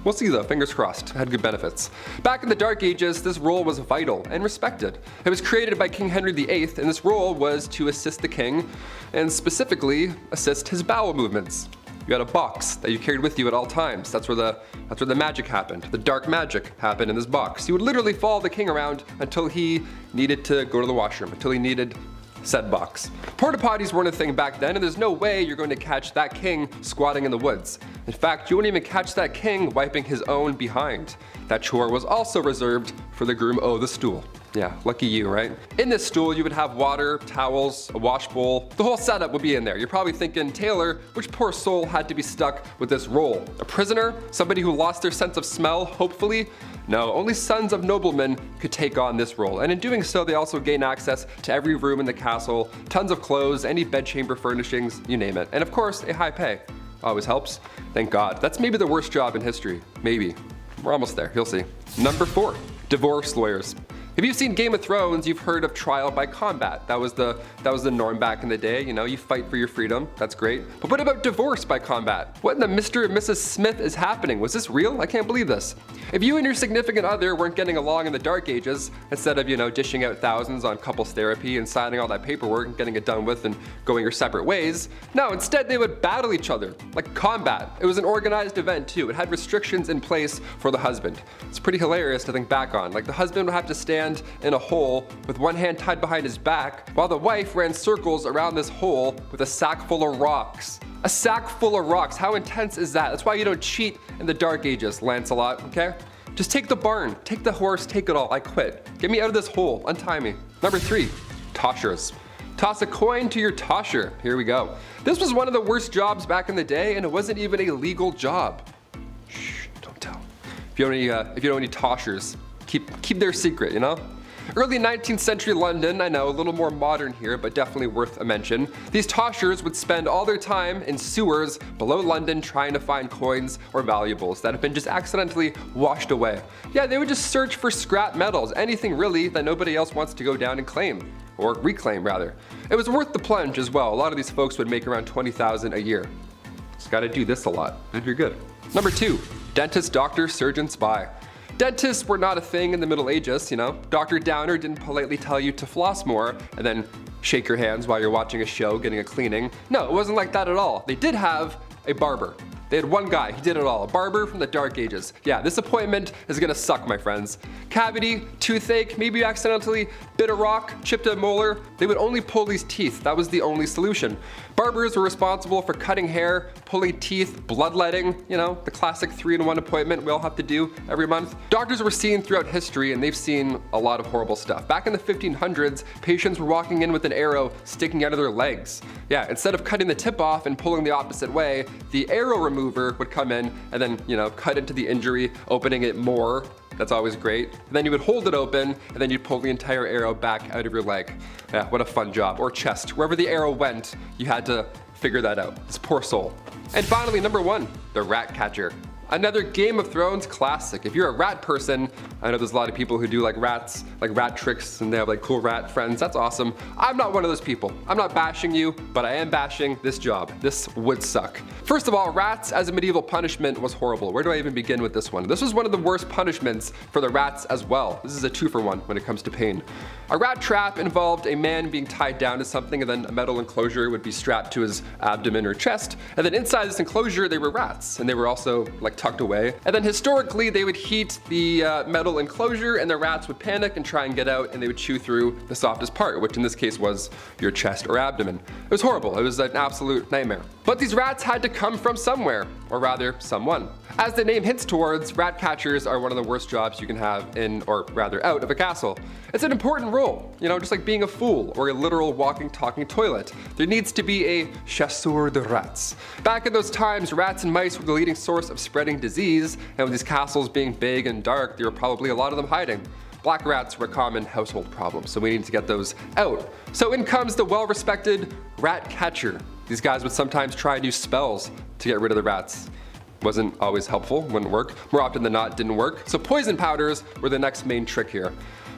We'll see though, fingers crossed. It had good benefits. Back in the Dark Ages, this role was vital and respected. It was created by King Henry VIII, and this role was to assist the king, and specifically assist his bowel movements. You had a box that you carried with you at all times. That's where the magic happened. The dark magic happened in this box. You would literally follow the king around until he needed to go to the washroom, until he needed said box. Porta potties weren't a thing back then, and there's no way you're going to catch that king squatting in the woods. In fact, you wouldn't even catch that king wiping his own behind. That chore was also reserved for the groom o' the stool. Yeah, lucky you, right? In this stool, you would have water, towels, a wash bowl. The whole setup would be in there. You're probably thinking, Taylor, which poor soul had to be stuck with this role? A prisoner? Somebody who lost their sense of smell, hopefully? No, only sons of noblemen could take on this role. And in doing so, they also gain access to every room in the castle, tons of clothes, any bedchamber furnishings, you name it. And of course, a high pay. Always helps. Thank God. That's maybe the worst job in history. Maybe. We're almost there, you'll see. Number 4, divorce lawyers. If you've seen Game of Thrones, you've heard of trial by combat. That was the norm back in the day. You know, you fight for your freedom. That's great. But what about divorce by combat? What in the Mr. and Mrs. Smith is happening? Was this real? I can't believe this. If you and your significant other weren't getting along in the Dark Ages, instead of, dishing out thousands on couples therapy and signing all that paperwork and getting it done with and going your separate ways, no, instead they would battle each other, like combat. It was an organized event too. It had restrictions in place for the husband. It's pretty hilarious to think back on. Like the husband would have to stand in a hole with one hand tied behind his back, while the wife ran circles around this hole with a sack full of rocks. A sack full of rocks. How intense is that? That's why you don't cheat in the Dark Ages, Lancelot, okay? Just take the barn, take the horse, take it all. I quit. Get me out of this hole. Untie me. Number 3, toshers. Toss a coin to your tosher. Here we go. This was one of the worst jobs back in the day, and it wasn't even a legal job. Shh, don't tell. If you don't know any toshers, keep their secret, Early 19th century London, I know, a little more modern here, but definitely worth a mention. These toshers would spend all their time in sewers below London trying to find coins or valuables that have been just accidentally washed away. Yeah, they would just search for scrap metals, anything really that nobody else wants to go down and claim, or reclaim rather. It was worth the plunge as well. A lot of these folks would make around $20,000 a year. Just gotta do this a lot, and you're good. Number 2, dentist, doctor, surgeon, spy. Dentists were not a thing in the Middle Ages, Dr. Downer didn't politely tell you to floss more and then shake your hands while you're watching a show, getting a cleaning. No, it wasn't like that at all. They did have a barber. They had one guy, he did it all. A barber from the Dark Ages. Yeah, this appointment is gonna suck, my friends. Cavity, toothache, maybe you accidentally bit a rock, chipped a molar. They would only pull these teeth. That was the only solution. Barbers were responsible for cutting hair, pulling teeth, bloodletting, the classic 3-in-1 appointment we all have to do every month. Doctors were seen throughout history, and they've seen a lot of horrible stuff. Back in the 1500s, patients were walking in with an arrow sticking out of their legs. Yeah, instead of cutting the tip off and pulling the opposite way, the arrow remover would come in and then, cut into the injury, opening it more. That's always great. And then you would hold it open, and then you'd pull the entire arrow back out of your leg. Yeah, what a fun job. Or chest. Wherever the arrow went, you had to figure that out. This poor soul. And finally, number 1, the rat catcher. Another Game of Thrones classic. If you're a rat person, I know there's a lot of people who do like rats, like rat tricks, and they have like cool rat friends. That's awesome. I'm not one of those people. I'm not bashing you, but I am bashing this job. This would suck. First of all, rats as a medieval punishment was horrible. Where do I even begin with this one? This was one of the worst punishments for the rats as well. This is a 2-for-1 when it comes to pain. A rat trap involved a man being tied down to something, and then a metal enclosure would be strapped to his abdomen or chest. And then inside this enclosure, they were rats, and they were also like tucked away. And then historically, they would heat the metal enclosure, and the rats would panic and try and get out, and they would chew through the softest part, which in this case was your chest or abdomen. It was horrible. It was an absolute nightmare. But these rats had to come from somewhere, or rather, someone. As the name hints towards, rat catchers are one of the worst jobs you can have in, or rather out of a castle. It's an important role, just like being a fool or a literal walking, talking toilet. There needs to be a chasseur de rats. Back in those times, rats and mice were the leading source of spreading disease, and with these castles being big and dark, there were probably a lot of them hiding. Black rats were a common household problem, so we need to get those out. So in comes the well-respected rat catcher. These guys would sometimes try and use spells to get rid of the rats. Wasn't always helpful, wouldn't work. More often than not, didn't work. So poison powders were the next main trick here.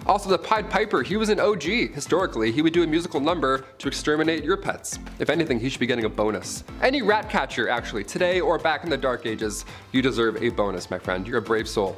Also, the Pied Piper, he was an OG. Historically, he would do a musical number to exterminate your pets. If anything, he should be getting a bonus. Any rat catcher, actually, today or back in the Dark Ages, you deserve a bonus, my friend. You're a brave soul.